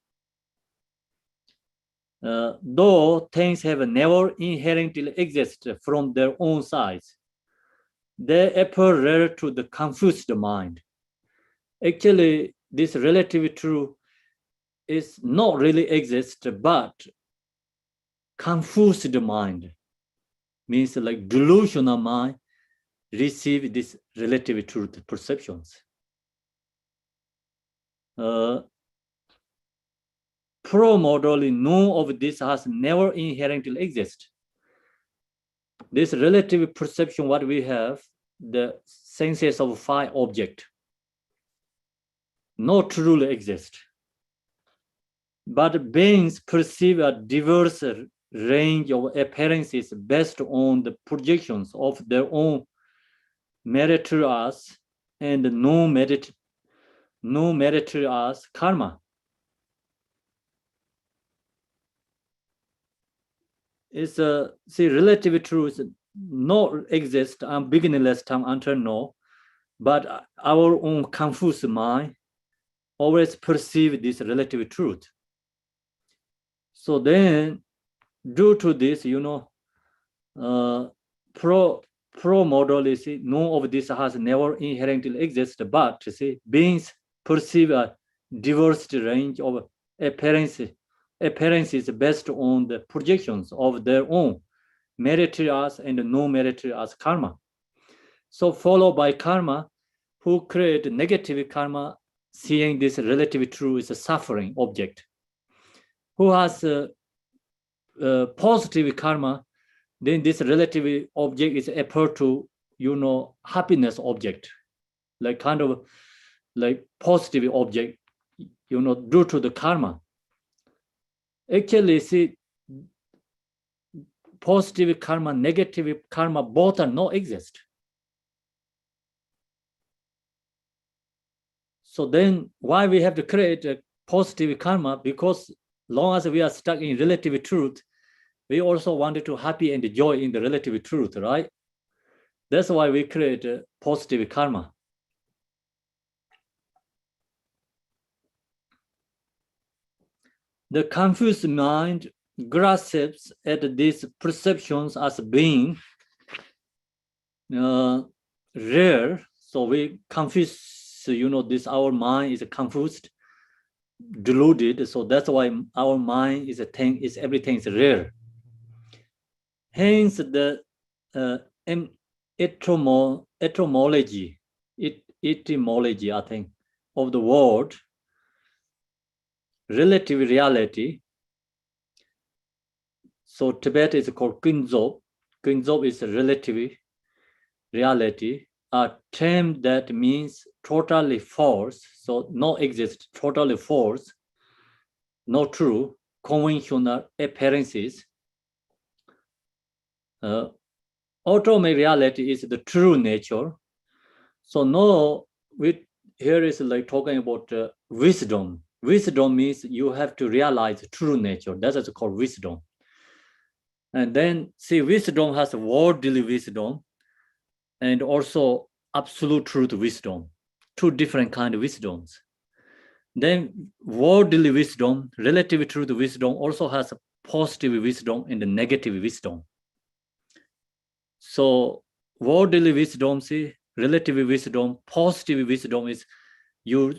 Though things have never inherently existed from their own size, they appear rare to the confused mind. Actually, this relative truth is not really exist, but confused mind means like delusional mind receive this relative truth perceptions. pro-modally, none of this has never inherently exist. This relative perception, what we have, the senses of five objects, not truly exist. But beings perceive a diverse range of appearances based on the projections of their own meritorious and no meritorious karma. It's a relative truth not exist and beginningless time until no, but our own confused mind always perceive this relative truth. So then, due to this, pro-modalism, none of this has never inherently existed, but beings perceive a diverse range of appearances based on the projections of their own meritorious and non-meritorious karma. So followed by karma, who create negative karma, seeing this relative truth is a suffering object. Who has positive karma, then this relative object is appear to, happiness object, like kind of like positive object, due to the karma. Actually, positive karma, negative karma, both are not exist. So then why we have to create a positive karma? Because long as we are stuck in relative truth, we also wanted to happy and joy in the relative truth, right? That's why we create a positive karma. The confused mind grasps at these perceptions as being rare. So we confuse, this our mind is confused, deluded. So that's why our mind is everything is rare. Hence the etymology, I think, of the word relative reality. So Tibet is called Kinzob. Kinzob is a relative reality, a term that means totally false, so no exist, totally false, not true, conventional appearances. Ultimate reality is the true nature. So no, here is like talking about wisdom. Wisdom means you have to realize true nature. That is called wisdom. And then wisdom has worldly wisdom and also absolute truth wisdom, two different kind of wisdoms. Then worldly wisdom, relative truth wisdom also has a positive wisdom and a negative wisdom. So worldly wisdom, relative wisdom, positive wisdom is you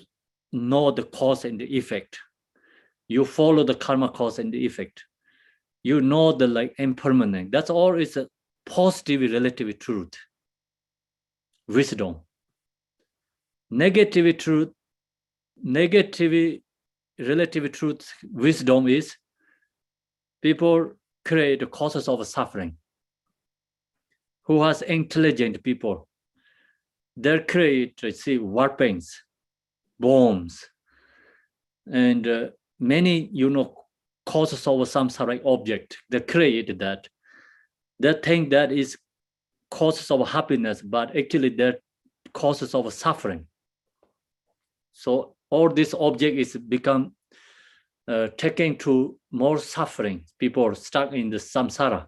know the cause and the effect. You follow the karma cause and the effect. You know the impermanent. That's all is a positive relative truth, wisdom. Negative relative truth, wisdom is people create the causes of suffering. Who has intelligent people? They create, weapons, bombs, and many, causes of samsara object. They create that. They think that is causes of happiness, but actually they're causes of suffering. So all this object is become taken to more suffering. People stuck in the samsara.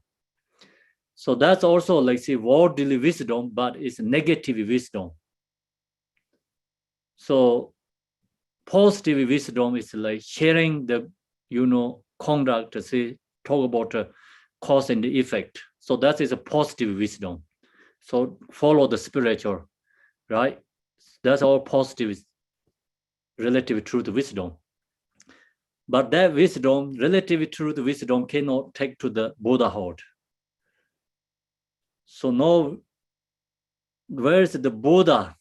So that's also worldly wisdom, but it's negative wisdom. So positive wisdom is sharing the, conduct, talk about cause and effect. So that is a positive wisdom. So follow the spiritual, right? That's all positive relative truth wisdom. But that wisdom, relative truth wisdom, cannot take to the Buddhahood. So now, where's the Buddha?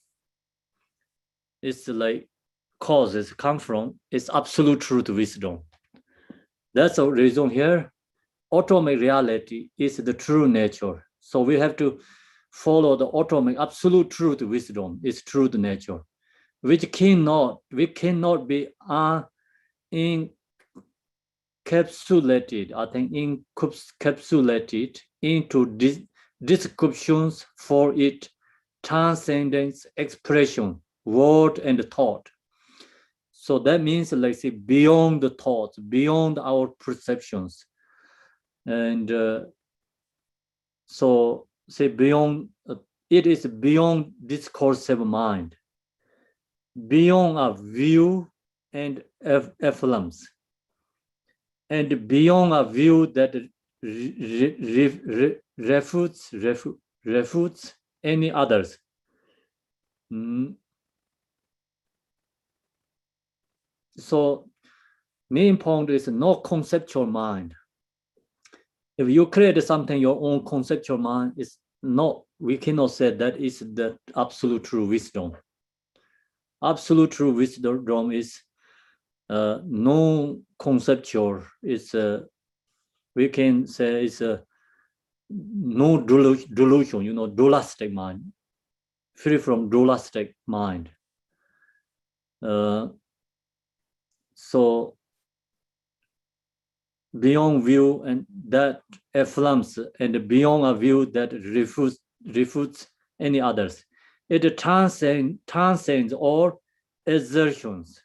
It's causes come from is absolute truth wisdom. That's the reason here. Atomic reality is the true nature. So we have to follow the atomic absolute truth wisdom is truth nature, which we cannot be encapsulated, encapsulated into descriptions for its transcendence expression, word and thought. So that means, like say, beyond the thoughts, beyond our perceptions. And so say beyond, it is beyond discursive mind, beyond a view and effluence, and beyond a view that refutes any others. So main point is no conceptual mind. If you create something, your own conceptual mind is not, we cannot say that is the absolute true wisdom. Absolute true wisdom is no conceptual. It's we can say it's no delusion, you know, dualistic mind, free from dualistic mind. So beyond view and that affirms, and beyond a view that refutes any others, it transcends all assertions.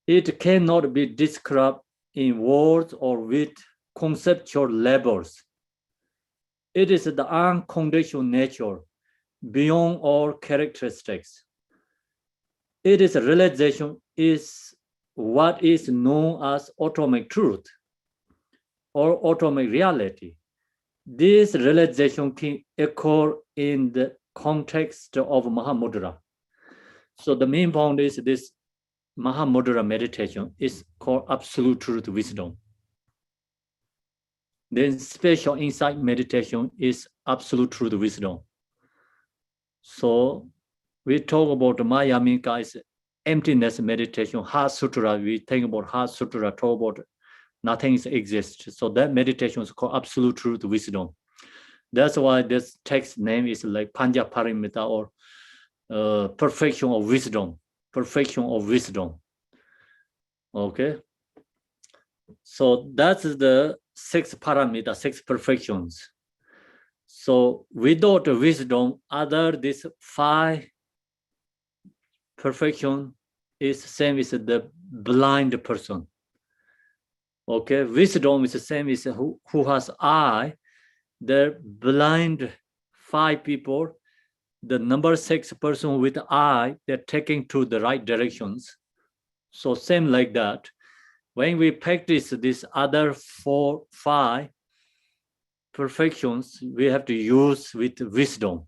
It cannot be described in words or with conceptual labels. It is the unconditional nature beyond all characteristics. It is a realization is what is known as atomic truth or atomic reality. This realization can occur in the context of Mahamudra. So the main point is this Mahamudra meditation is called absolute truth wisdom. Then special insight meditation is absolute truth wisdom. So we talk about Mayamika is emptiness meditation, Heart Sutra. We think about Heart Sutra, talk about nothing exists. So that meditation is called absolute truth wisdom. That's why this text name is like Panja Paramita, or perfection of wisdom. Perfection of wisdom. Okay. So that's the 6 paramita, 6 perfections. So without wisdom, other these 5 perfection is same as the blind person. Okay, wisdom is the same as who has eye. The blind 5 people, the number 6 person with eye, they're taking to the right directions. So same like that. When we practice this other 4, 5 perfections, we have to use with wisdom.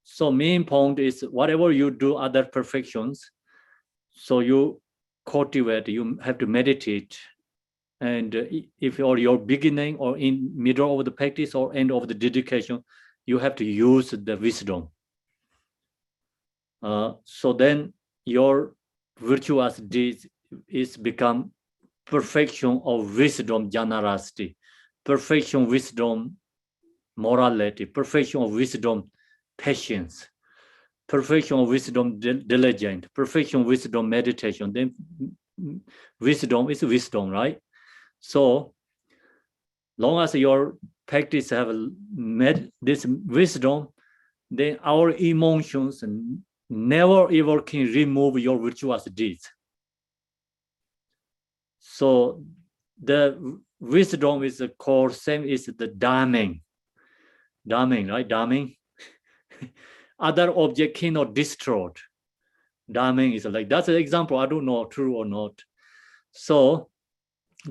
So main point is whatever you do other perfections, so you cultivate, you have to meditate. And if you're beginning or in middle of the practice or end of the dedication, you have to use the wisdom. So then your virtuous deeds is become perfection of wisdom generosity, perfection wisdom morality, perfection of wisdom patience, perfection of wisdom diligent, perfection wisdom meditation. Then wisdom is wisdom, right? So long as your practice have met this wisdom, then our emotions never ever can remove your virtuous deeds. So the wisdom is the core, same is the damning, right? Damning. Other object cannot destroy. Damning is like, that's an example. I don't know true or not. So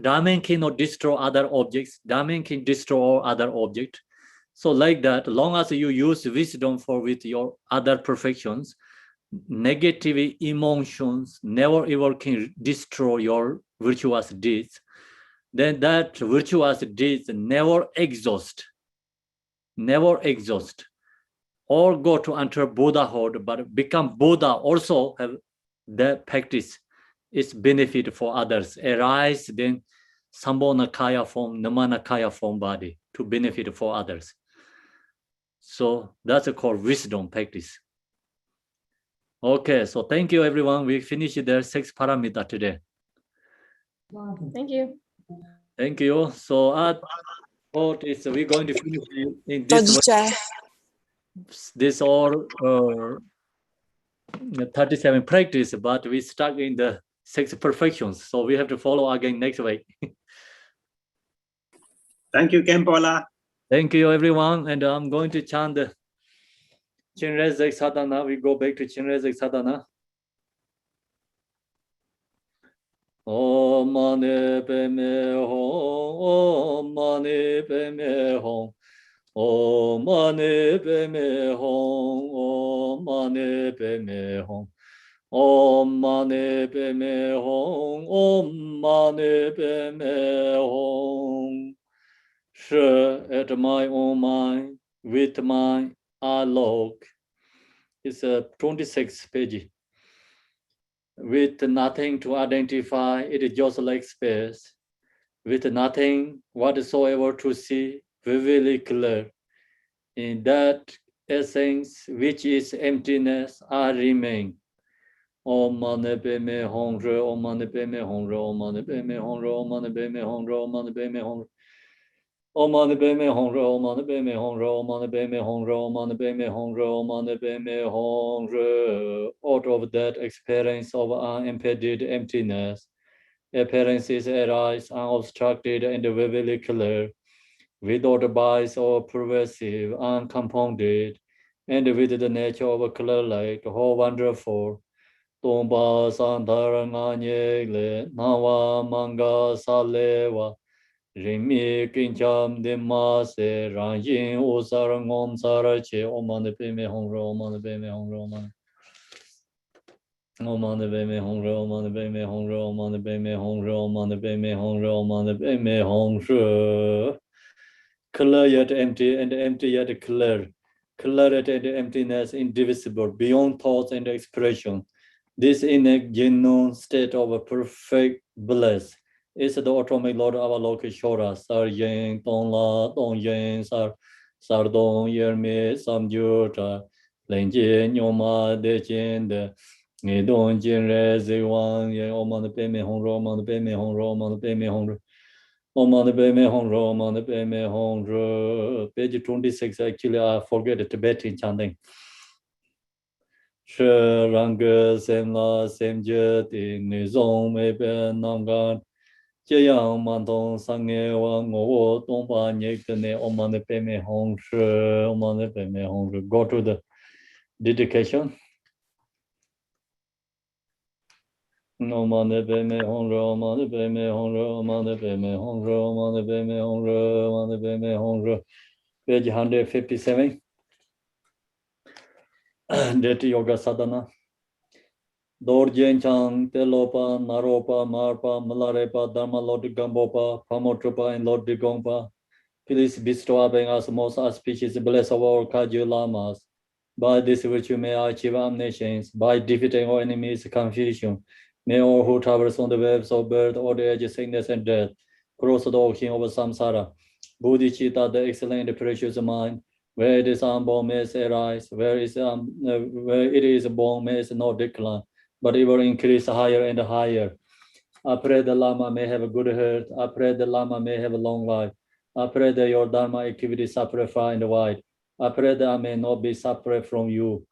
damning cannot destroy other objects. Damning can destroy other objects. So like that, long as you use wisdom for with your other perfections, negative emotions never ever can destroy your virtuous deeds. Then that virtuous deeds never exhaust. Never exhaust. all go to enter Buddhahood, but become Buddha also have that practice. Its benefit for others. Arise then Sambhonakaya form, Namanakaya form body to benefit for others. So that's called wisdom practice. Okay, so thank you everyone. We finished the 6 parameter today. Thank you. Thank you. So what is we're going to finish in this all 37 practice, but we stuck in the 6 perfections. So we have to follow again next week. Thank you, Kempola. Thank you everyone. And I'm going to chant the Chinrezek Sadhana. We go back to Chinrezek Sadhana. Om Mani Padme Hum, Om Mani Padme Hum, Om Mani Padme Hum, Om Mani Padme Hum, Om Mani Padme Hum, Om Mani Padme Hum. At my own mind, with my alok. It's a 26 page. With nothing to identify, it is just like space. With nothing whatsoever to see, vividly clear. In that essence, which is emptiness, I remain. Om Mani Padme Hum Re, Om Mani Padme Hum Re, Om Mani Padme Hum Re, Om Mani Padme Hum Re, Om Mani Padme Hum Re. Om Mani Padme Hum Re, Om Mani Padme Hum Re, Om Mani Padme Hum Re, Om Mani Padme Hum Re, Om Mani Padme Hum Re. Out of that experience of unimpeded emptiness, appearances arise unobstructed and vividly clear, without bias or pervasive, uncompounded, and with the nature of a clear light, how wonderful. Tomba Sandharanga Nyele, Nawa Manga Salewa. Rimi Kincham Dimase Ranjin Usarangom Sarache Omane Peme Hongro Omane Peme Hongro Omane Peme Hongro Omane Peme Hongro Omane Peme Hongro Omane Peme Hongro Omane Peme Hongro. Clear yet empty and empty yet clear. Clear yet emptiness indivisible beyond thoughts and expression. This innate genuine state of a perfect bliss is the automatic Lord of our local Shora, Sar Yen, Don La, Don Yen, Sar Don Yerme, Sam Jurta, Len Jin, Yoma, De Jin, De Don Jin Re, Ziwan, Yen, Oman the Peme Hongro, Oman the Peme Hongro, Oman the Peme Hongro, Oman the Peme Hongro, Oman the Peme Hongro. Page 26, actually, I forget the Tibetan chanting. Ranga Semla Semje Ti Nizong Mebe Namgan Jayang Mantong Sange Wang Wo Tongpa Nyekane Omane Peme Hong Shi Omane Peme Hong Shi. Go to the dedication. Omane Peme Hong Shi Omane Peme Hong Shi Omane Peme Hong Shi Omane Peme Hong Shi Omane Peme Hong Shi. Page 157. That Yoga Sadhana. Dorjen Chang, Telopa, Naropa, Marpa, Malarepa, Dharma, Lord Gambopa, Pamotropa, and Lord Gongpa. Please bestow upon us most auspicious bless of our Kaju Lamas. By this virtue may I achieve omniscience, by defeating our enemies' confusion. May all who traverse on the webs of birth, old age, sickness, and death, cross the ocean of samsara. Bodhicitta, the excellent and precious mind, where it is unborn may arise, where it is born may not decline, but it will increase higher and higher. I pray the Lama may have a good health. I pray the Lama may have a long life. I pray that your Dharma activities suffer far and wide. I pray that I may not be separate from you.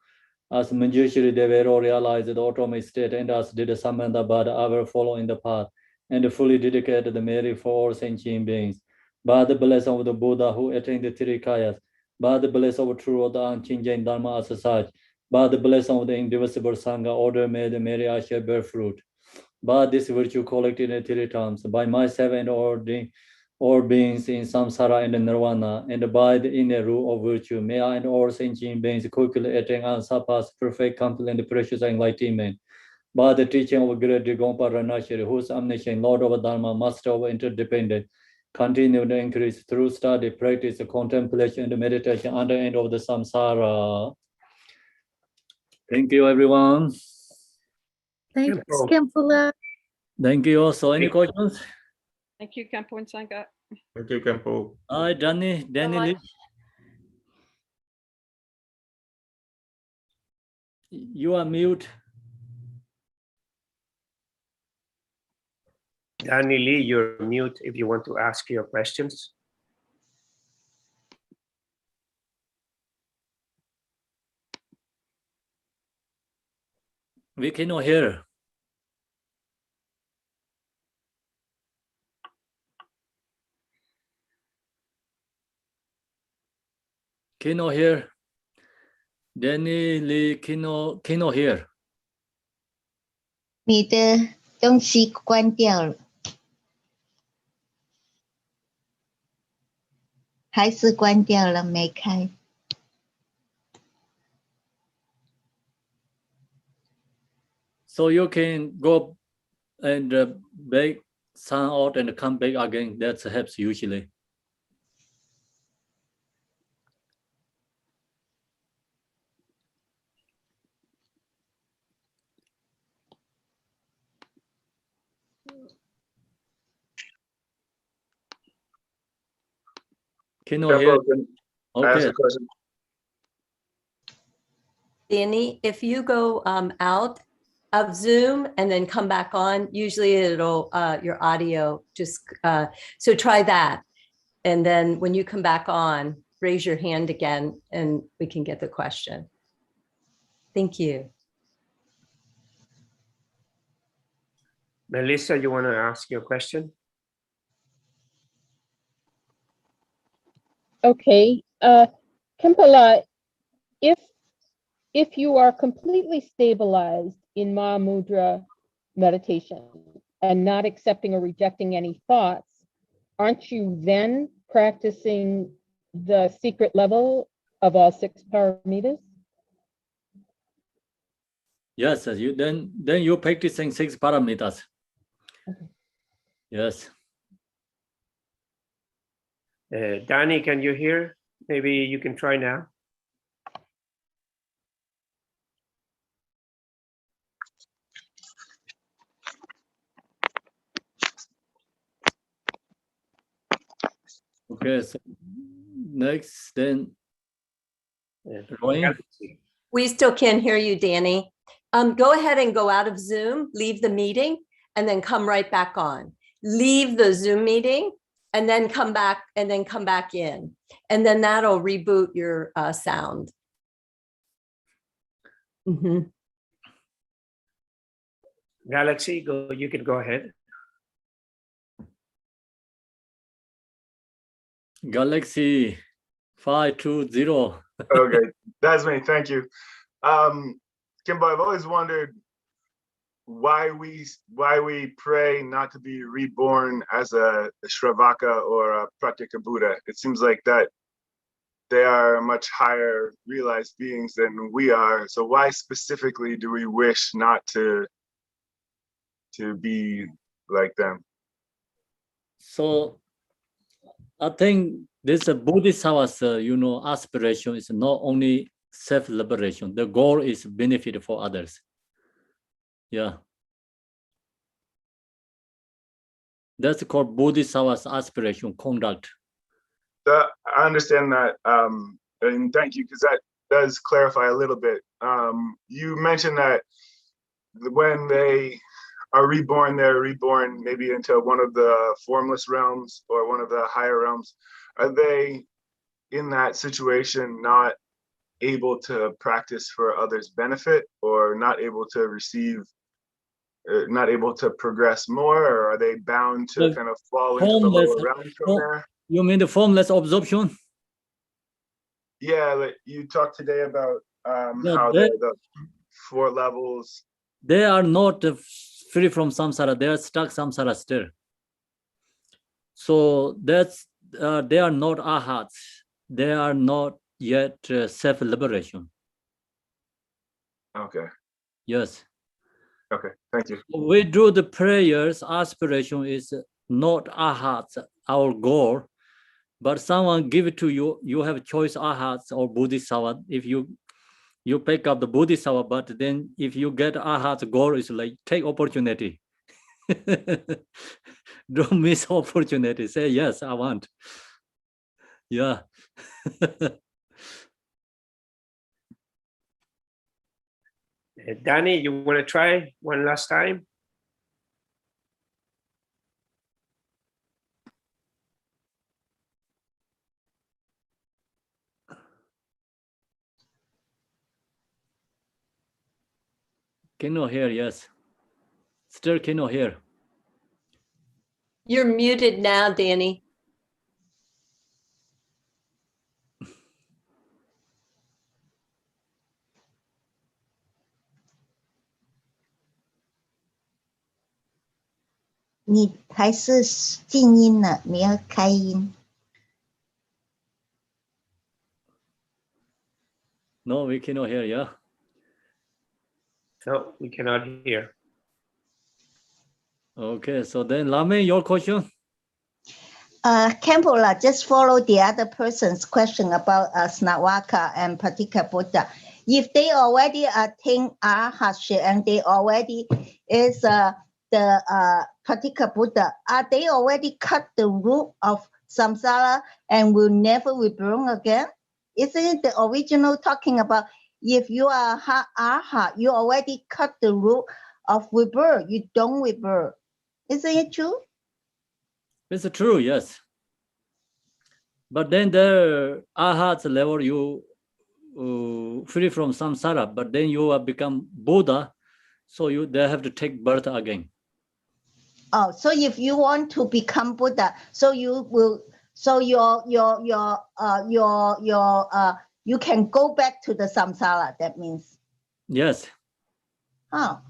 As Manjushri Devero realized the ultimate state, and as did Samantha Bhatta, I will follow in the path and fully dedicate the merit for all sentient beings. By the blessing of the Buddha who attained the three kayas, by the blessing of true the unchanging Dharma as such, by the blessing of the indivisible Sangha, order may the merit I shall bear fruit. By this virtue collected in three terms, by myself and all beings in samsara and nirvana, and by the inner rule of virtue, may I and all sentient beings quickly attain and surpass perfect, complete, and precious enlightenment. By the teaching of great Gompa Ranashiri, who is omniscient, Lord of Dharma, Master of interdependent, continue to increase through study, practice, contemplation, and meditation on the end of the samsara. Thank you, everyone. Thanks, Kempula. Thank you also. Any questions? Thank you, Kempo and Sangha. Thank you, Kempo. Hi, Danny Lee. You are mute. Danny Lee, you're mute if you want to ask your questions. We cannot hear. Cannot hear. Danny Lee cannot hear. 你的东西关掉了，还是关掉了没开？ So you can go and back, sign out and come back again. That helps usually. Cannot hear. Okay. Danny, if you go out of Zoom and then come back on, usually it'll your audio just so try that. And then when you come back on, raise your hand again and we can get the question. Thank you. Melissa, you want to ask your question? Okay, Kempala, if you are completely stabilized in Mahamudra meditation and not accepting or rejecting any thoughts, aren't you then practicing the secret level of all 6 paramitas? Yes, you then you're practicing 6 paramitas. Okay. Yes. Danny, can you hear? Maybe you can try now. Okay, so next then. We still can't hear you, Danny. Go ahead and go out of Zoom, leave the meeting, and then come right back on. Leave the Zoom meeting and then come back in. And then that'll reboot your sound. Mm-hmm. Galaxy, you can go ahead. Galaxy 520. Okay, that's me. Thank you. Kimbo, I've always wondered why we pray not to be reborn as a Shravaka or a Pratyeka Buddha. It seems like that they are much higher realized beings than we are. So why specifically do we wish not to be like them? So I think this Bodhisattva's aspiration is not only self-liberation. The goal is benefit for others. Yeah. That's called Bodhisattva's aspiration conduct. I understand that, and thank you, because that does clarify a little bit. You mentioned that when they are reborn, they're reborn maybe into one of the formless realms or one of the higher realms. Are they in that situation not able to practice for others' benefit, or not able to receive, not able to progress more, or are they bound to kind of fall into the lower realms from there? You mean the formless absorption? Yeah, like you talked today about how the 4 levels. They are not free from samsara. They are stuck samsara still. So that's they are not arhats. They are not yet self-liberation. Okay. Yes. Okay, thank you. We do the prayers. Aspiration is not arhats. our goal, but someone give it to you, you have choice arhats or Bodhisattva. If you pick up the Bodhisattva, but then if you get arhat's goal is like take opportunity. Don't miss opportunity. Say yes, I want. Yeah. Danny, you want to try one last time? Cannot hear, yes. Still cannot hear. You're muted now, Danny.你还是静音了，没有开音。 No, we cannot hear, yeah. No, we cannot hear. Okay, so then Lame, your question? Kempola, just follow the other person's question about Snavaka and Patika Buddha. If they already attain Arhatship and they already is the Patika Buddha, are they already cut the root of samsara and will never reborn again? Isn't it the original talking about if you are Arhat, you already cut the root of rebirth, you don't rebirth. Isn't it true? It's true, yes. But then the arhat's level, you free from samsara, but then you have become Buddha, so they have to take birth again. Oh, so if you want to become Buddha, so you will, so you can go back to the samsara. That means. Yes. Oh,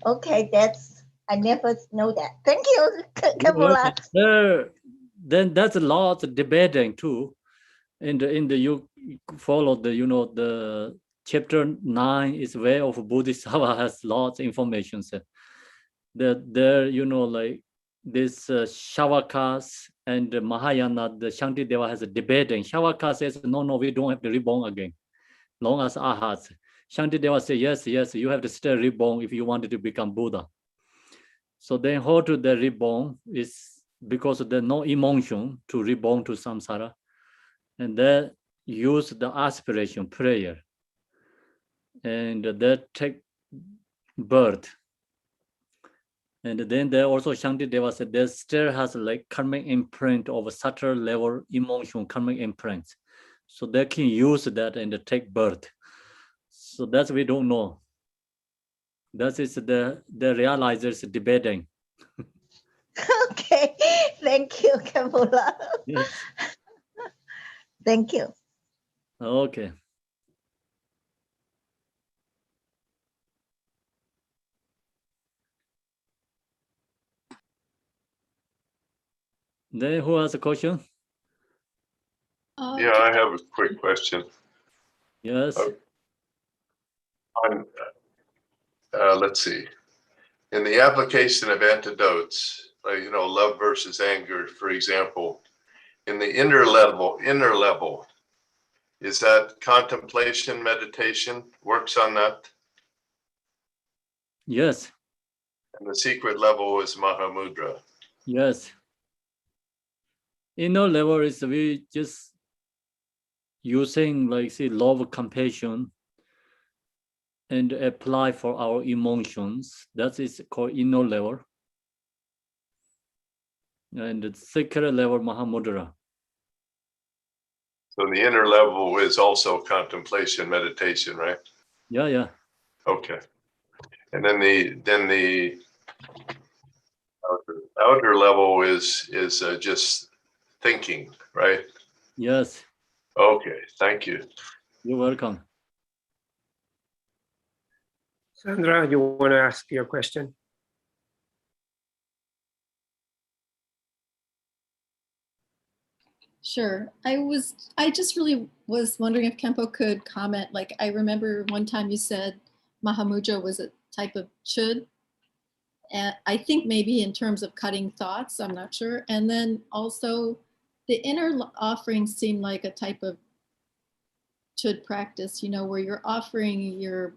okay. I never know that. Thank you, Kempola. Then that's a lot of debating too. In the you follow the the chapter 9 is way of Bodhisattva has lots of information. There like this Shavakas and Mahayana, the Shantideva has a debating. Shavaka says no, we don't have to reborn again, long as arhats. Shantideva says yes, you have to stay reborn if you wanted to become Buddha. So then how to the reborn is because there's no emotion to reborn to samsara, and they use the aspiration prayer, and they take birth. And then there also Shantideva said there still has like karmic imprint of a subtle level emotion, karmic imprints. So they can use that and take birth. So that's we don't know. That is the realizers debating. Okay, thank you, Kempola. Yes. Thank you. Okay. Then who has a question? Yeah, I have a quick question. Yes. Let's see. In the application of antidotes, love versus anger, for example, in the inner level, is that contemplation, meditation works on that? Yes. And the secret level is Mahamudra. Yes. Inner level is we just using like love, compassion, and apply for our emotions. That is called inner level. And the secret level, Mahamudra. So the inner level is also contemplation, meditation, right? Yeah. Okay. And then the outer level is just thinking, right? Yes. Okay, thank you. You're welcome. Sandra, you want to ask your question? Sure. I just really was wondering if Kempo could comment. Like, I remember one time you said Mahamudra was a type of chud. And I think maybe in terms of cutting thoughts, I'm not sure. And then also the inner offerings seem like a type of chud practice, you know, where you're offering your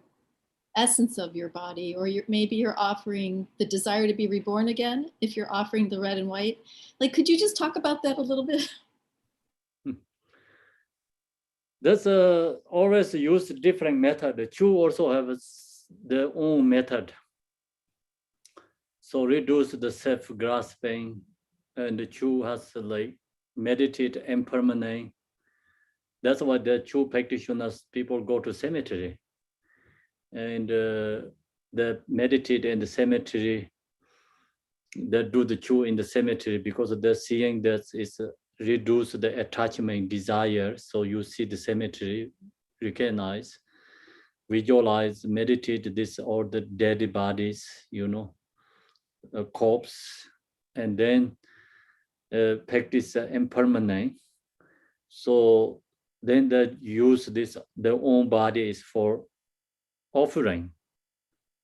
essence of your body, or maybe you're offering the desire to be reborn again, if you're offering the red and white. Like, could you just talk about that a little bit? That's always use different method. The Chu also have their own method. So reduce the self-grasping, and the Chu has like meditate impermanent. That's why the Chu practitioners, people go to cemetery and they meditate in the cemetery. They do the Chu in the cemetery because they're seeing that it's reduce the attachment desire. So you see the cemetery, recognize, visualize, meditate this or the dead bodies, you know, a corpse, and then practice impermanent. So then they use this, their own body is for offering.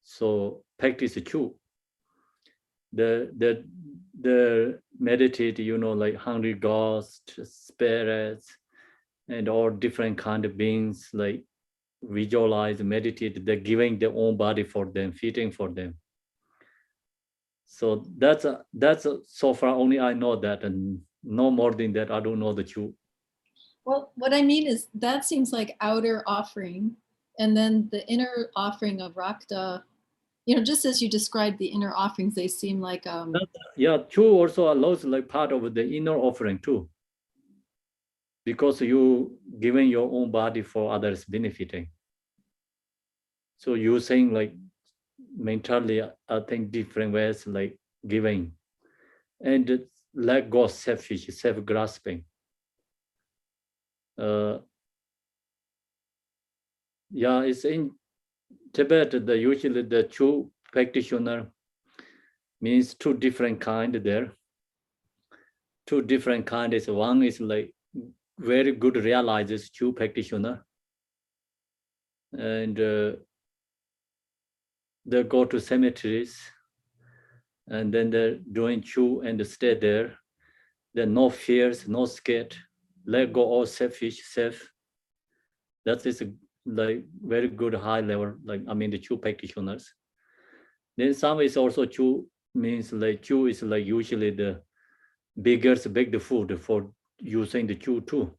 So practice Chu. The meditate, you know, like hungry ghosts, spirits, and all different kind of beings, like visualize, meditate, they're giving their own body for them, feeding for them. So that's so far only I know that, and no more than that, I don't know the Chu. Well, what I mean is that seems like outer offering, and then the inner offering of Rakta, you know, just as you described the inner offerings, they seem like yeah, Chu also allows like part of the inner offering too, because you giving your own body for others benefiting. So you saying like mentally, I think different ways like giving, and let go selfish, self-grasping. Yeah, it's in Tibet, usually the Chu practitioner means two different kind there. Two different kinds. One is like very good realizes Chu practitioner, and they go to cemeteries, and then they're doing Chu and stay there. There are no fears, no scared. Let go all selfish self. That is like very good high level, like I mean the Chu practitioners. Then some is also Chu, means like Chu is like usually the beggars beg the food for using the Chu too.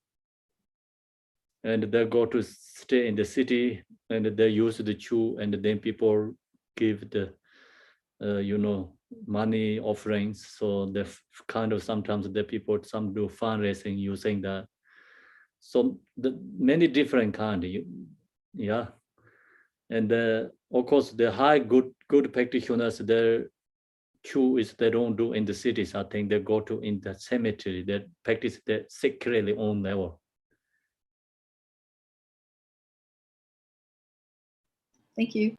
And they go to stay in the city and they use the Chu, and then people give the you know, money offerings. So the kind of sometimes the people, some do fundraising using that. So the many different kind, yeah. And of course the high good practitioners, their Chu is they don't do in the cities. I think they go to in the cemetery, they practice the secretly own level. Thank you.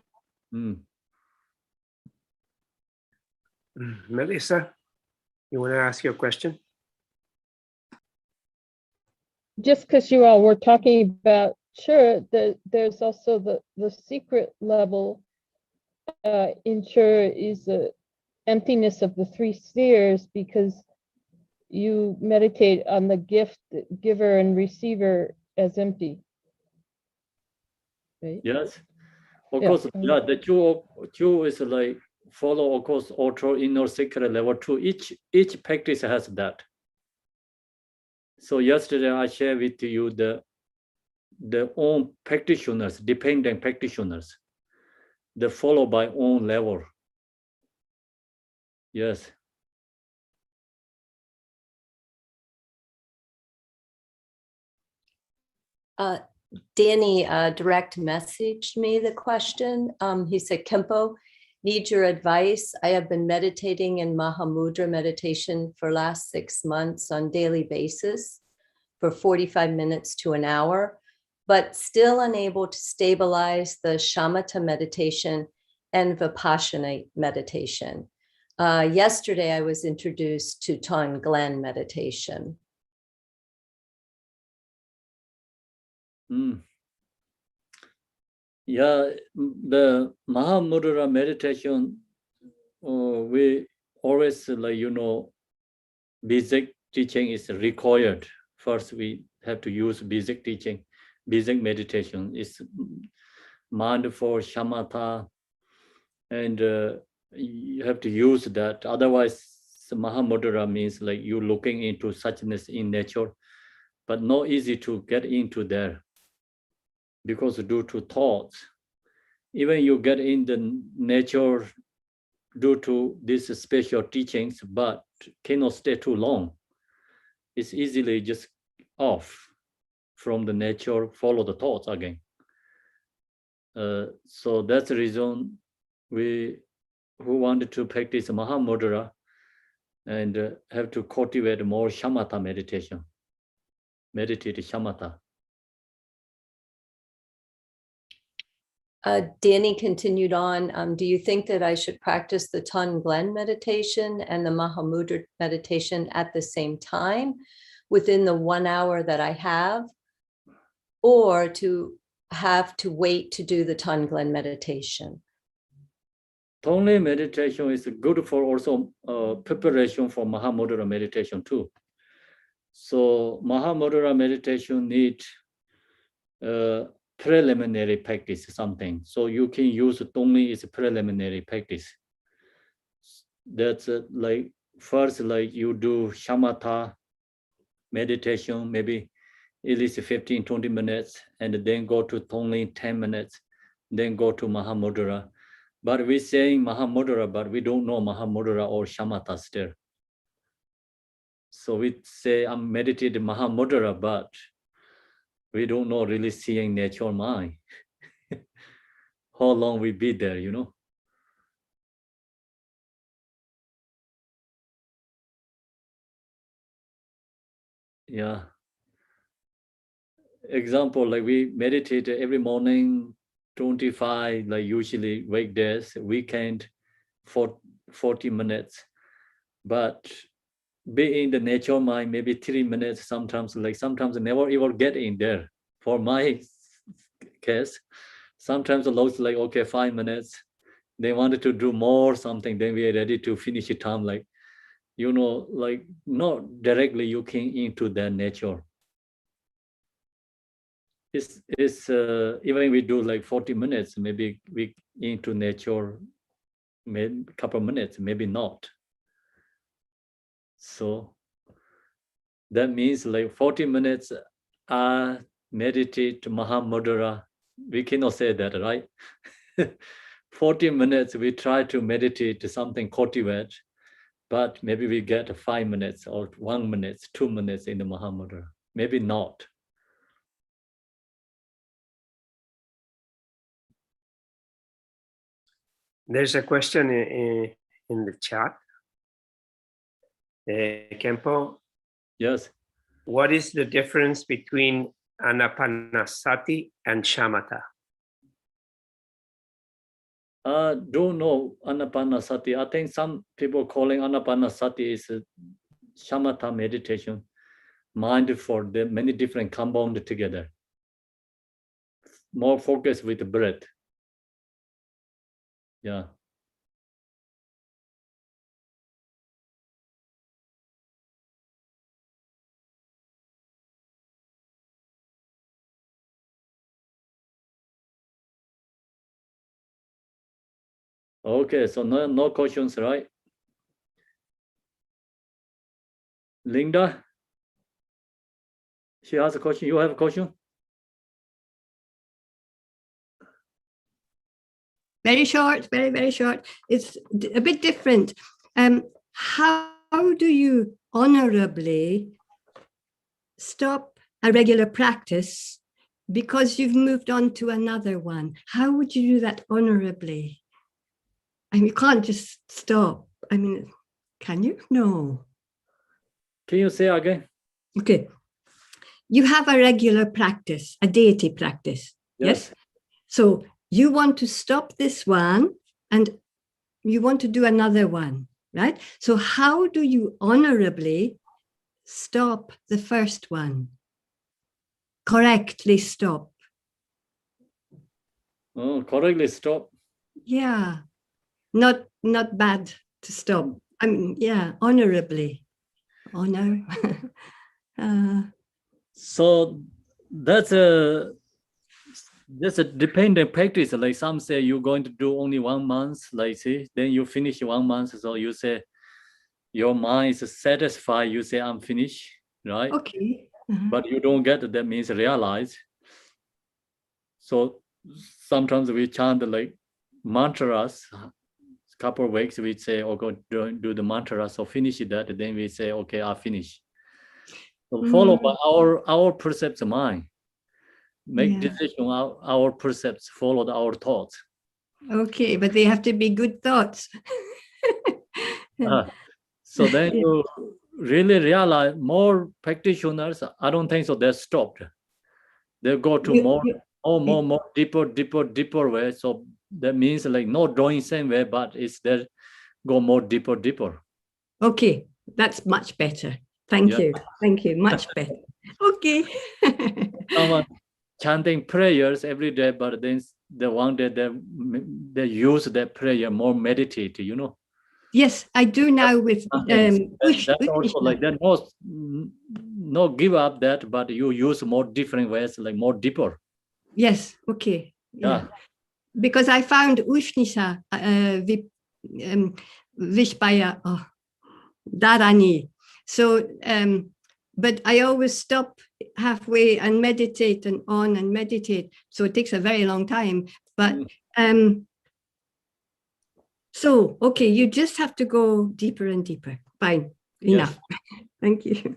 Melissa, you want to ask your question? Just because you all were talking about, sure, there's also the secret level in sure is the emptiness of the three spheres, because you meditate on the gift, giver and receiver as empty. Right? Yes, of course. Yeah, the Chu is like follow, of course, outer inner secret level 2. Each practice has that. So yesterday I shared with you the own practitioners, dependent practitioners, they follow by own level. Yes. Danny direct messaged me the question. He said, Kempo, need your advice. I have been meditating in Mahamudra meditation for last 6 months on daily basis for 45 minutes to an hour, but still unable to stabilize the shamatha meditation and vipassana meditation. Yesterday, I was introduced to Tonglen meditation. Yeah, the Mahamudra meditation we always basic teaching is required. First, we have to use basic teaching. Basic meditation is mindful shamatha, and you have to use that. Otherwise, Mahamudra means like you looking into suchness in nature, but not easy to get into there because due to thoughts. Even you get in the nature due to these special teachings, but cannot stay too long. It's easily just off from the nature, follow the thoughts again. So that's the reason we who wanted to practice Mahamudra and have to cultivate more shamatha meditation. Meditate shamatha. Danny continued on. Do you think that I should practice the Ton Glen meditation and the Mahamudra meditation at the same time within the 1 hour that I have, or to have to wait to do the Ton Glen meditation? Tonglen meditation is good for also preparation for Mahamudra meditation too. So Mahamudra meditation need preliminary practice something. So you can use Tonglen as a preliminary practice. That's like first like you do shamatha meditation, maybe at least 15-20 minutes, and then go to Tonglen 10 minutes, then go to Mahamudra. But we're saying Mahamudra, but we don't know Mahamudra or shamatha still. So we say I'm meditating Mahamudra, but we don't know really seeing nature mind. How long we be there, you know? Yeah. Example, like we meditate every morning, 25, like usually weekdays, weekend, for 40 minutes. But be in the nature mind, maybe 3 minutes, sometimes never even get in there. For my case, sometimes the looks like, okay, 5 minutes. They wanted to do more something, then we are ready to finish it time, like, you know, like not directly you can into the nature. It's even we do like 40 minutes, maybe we into nature, maybe a couple of minutes, maybe not. So that means like 40 minutes meditate Mahamudra. We cannot say that, right? 40 minutes we try to meditate something cultivate, but maybe we get 5 minutes or 1 minute, 2 minutes in the Mahamudra. Maybe not. There's a question in the chat. Kempo, Yes. what is the difference between anapanasati and shamatha? Don't know anapanasati. I think some people calling anapanasati is a shamatha meditation, mind for the many different compound together. More focus with the breath. Yeah. Okay, so no questions, right? Linda? She has a question. You have a question? Very short, very short. It's a bit different. How do you honorably stop a regular practice because you've moved on to another one? How would you do that honorably? I mean, you can't just stop. I mean, can you? No. Can you say again? Okay. You have a regular practice, a deity practice. Yes? So you want to stop this one and you want to do another one, right? So how do you honorably stop the first one? Correctly stop. Oh, correctly stop. Yeah. Not not bad to stop. I mean, yeah, honorably. Honor. So that's a dependent practice. Like some say you're going to do only 1 month, like see, then you finish 1 month. So you say your mind is satisfied. You say I'm finished, right? Okay. But you don't get it, that means realize. So sometimes we chant like mantras. Couple of weeks we say, oh, go do the mantra. So finish that. Then we say, okay, I finish. So follow by our percepts mind. Make decision our percepts, follow our thoughts. Okay, but they have to be good thoughts. So then you really realize more practitioners, I don't think so, they're stopped. They go to more deeper way. So that means like not drawing same way, but it's there go more deeper. Okay, that's much better. Thank you. Thank you. Much better. Okay. Someone chanting prayers every day, but then the one day they use that prayer more meditate, you know. Yes, I do now with that's also like that. No give up that, but you use more different ways, like more deeper. Yes. Okay. Yeah. Because I found Ushnisa Vishpaya Dharani. So, but I always stop halfway and meditate and on and meditate. So it takes a very long time. But so, okay, you just have to go deeper and deeper. Fine, enough. Yes. Thank you.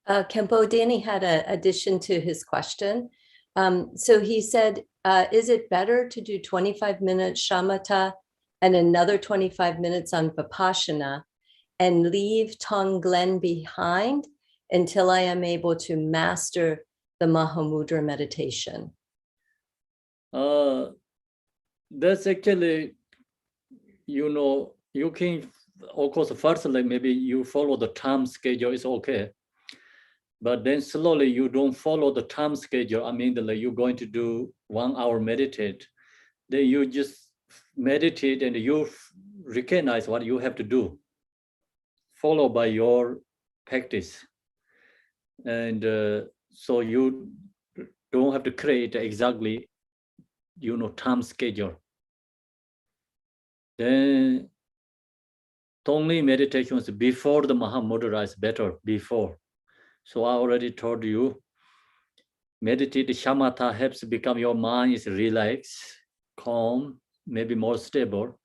Khenpo, Danny had an addition to his question. So he said, is it better to do 25 minutes shamatha and another 25 minutes on vipassana and leave Tonglen behind until I am able to master the Mahamudra meditation? That's actually, you know, you can, of course, first, like maybe you follow the time schedule, it's okay. But then slowly you don't follow the time schedule. I mean, like you're going to do 1 hour meditate. Then you just meditate and you recognize what you have to do. Follow by your practice. And so you don't have to create exactly, you know, time schedule. Then only meditations before the Mahamudra is better, before. So I already told you, meditate shamatha helps become your mind is relaxed, calm, maybe more stable.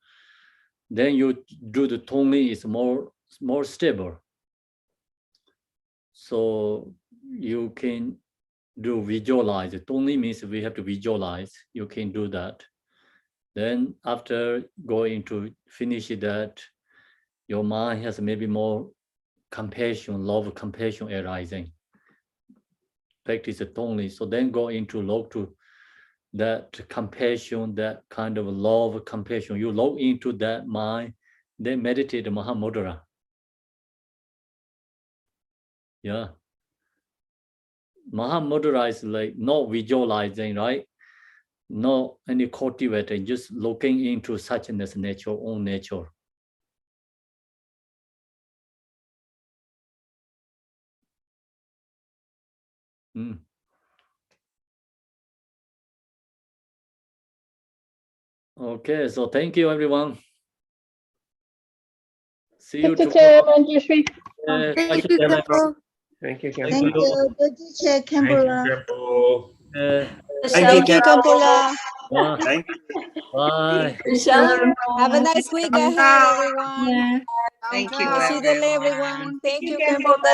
Then you do the tonglen is more stable. So you can do visualize. Tonglen means we have to visualize. You can do that. Then after going to finish that, your mind has maybe more compassion, love, compassion arising. Practice it only. So then go into log to that compassion, that kind of love, compassion. You log into that mind, then meditate the Mahamudra. Yeah. Mahamudra is like not visualizing, right? No any cultivating, just looking into suchness, nature, own nature. Okay, so thank you, everyone. See you tomorrow. Thank you, Thank you, Khenpo. Thank you, good teacher, Kambula. Thank you, Kambula. Thank you. Bye. Have a nice week ahead, everyone. Yeah. Thank you, everyone. Thank you, Kambula.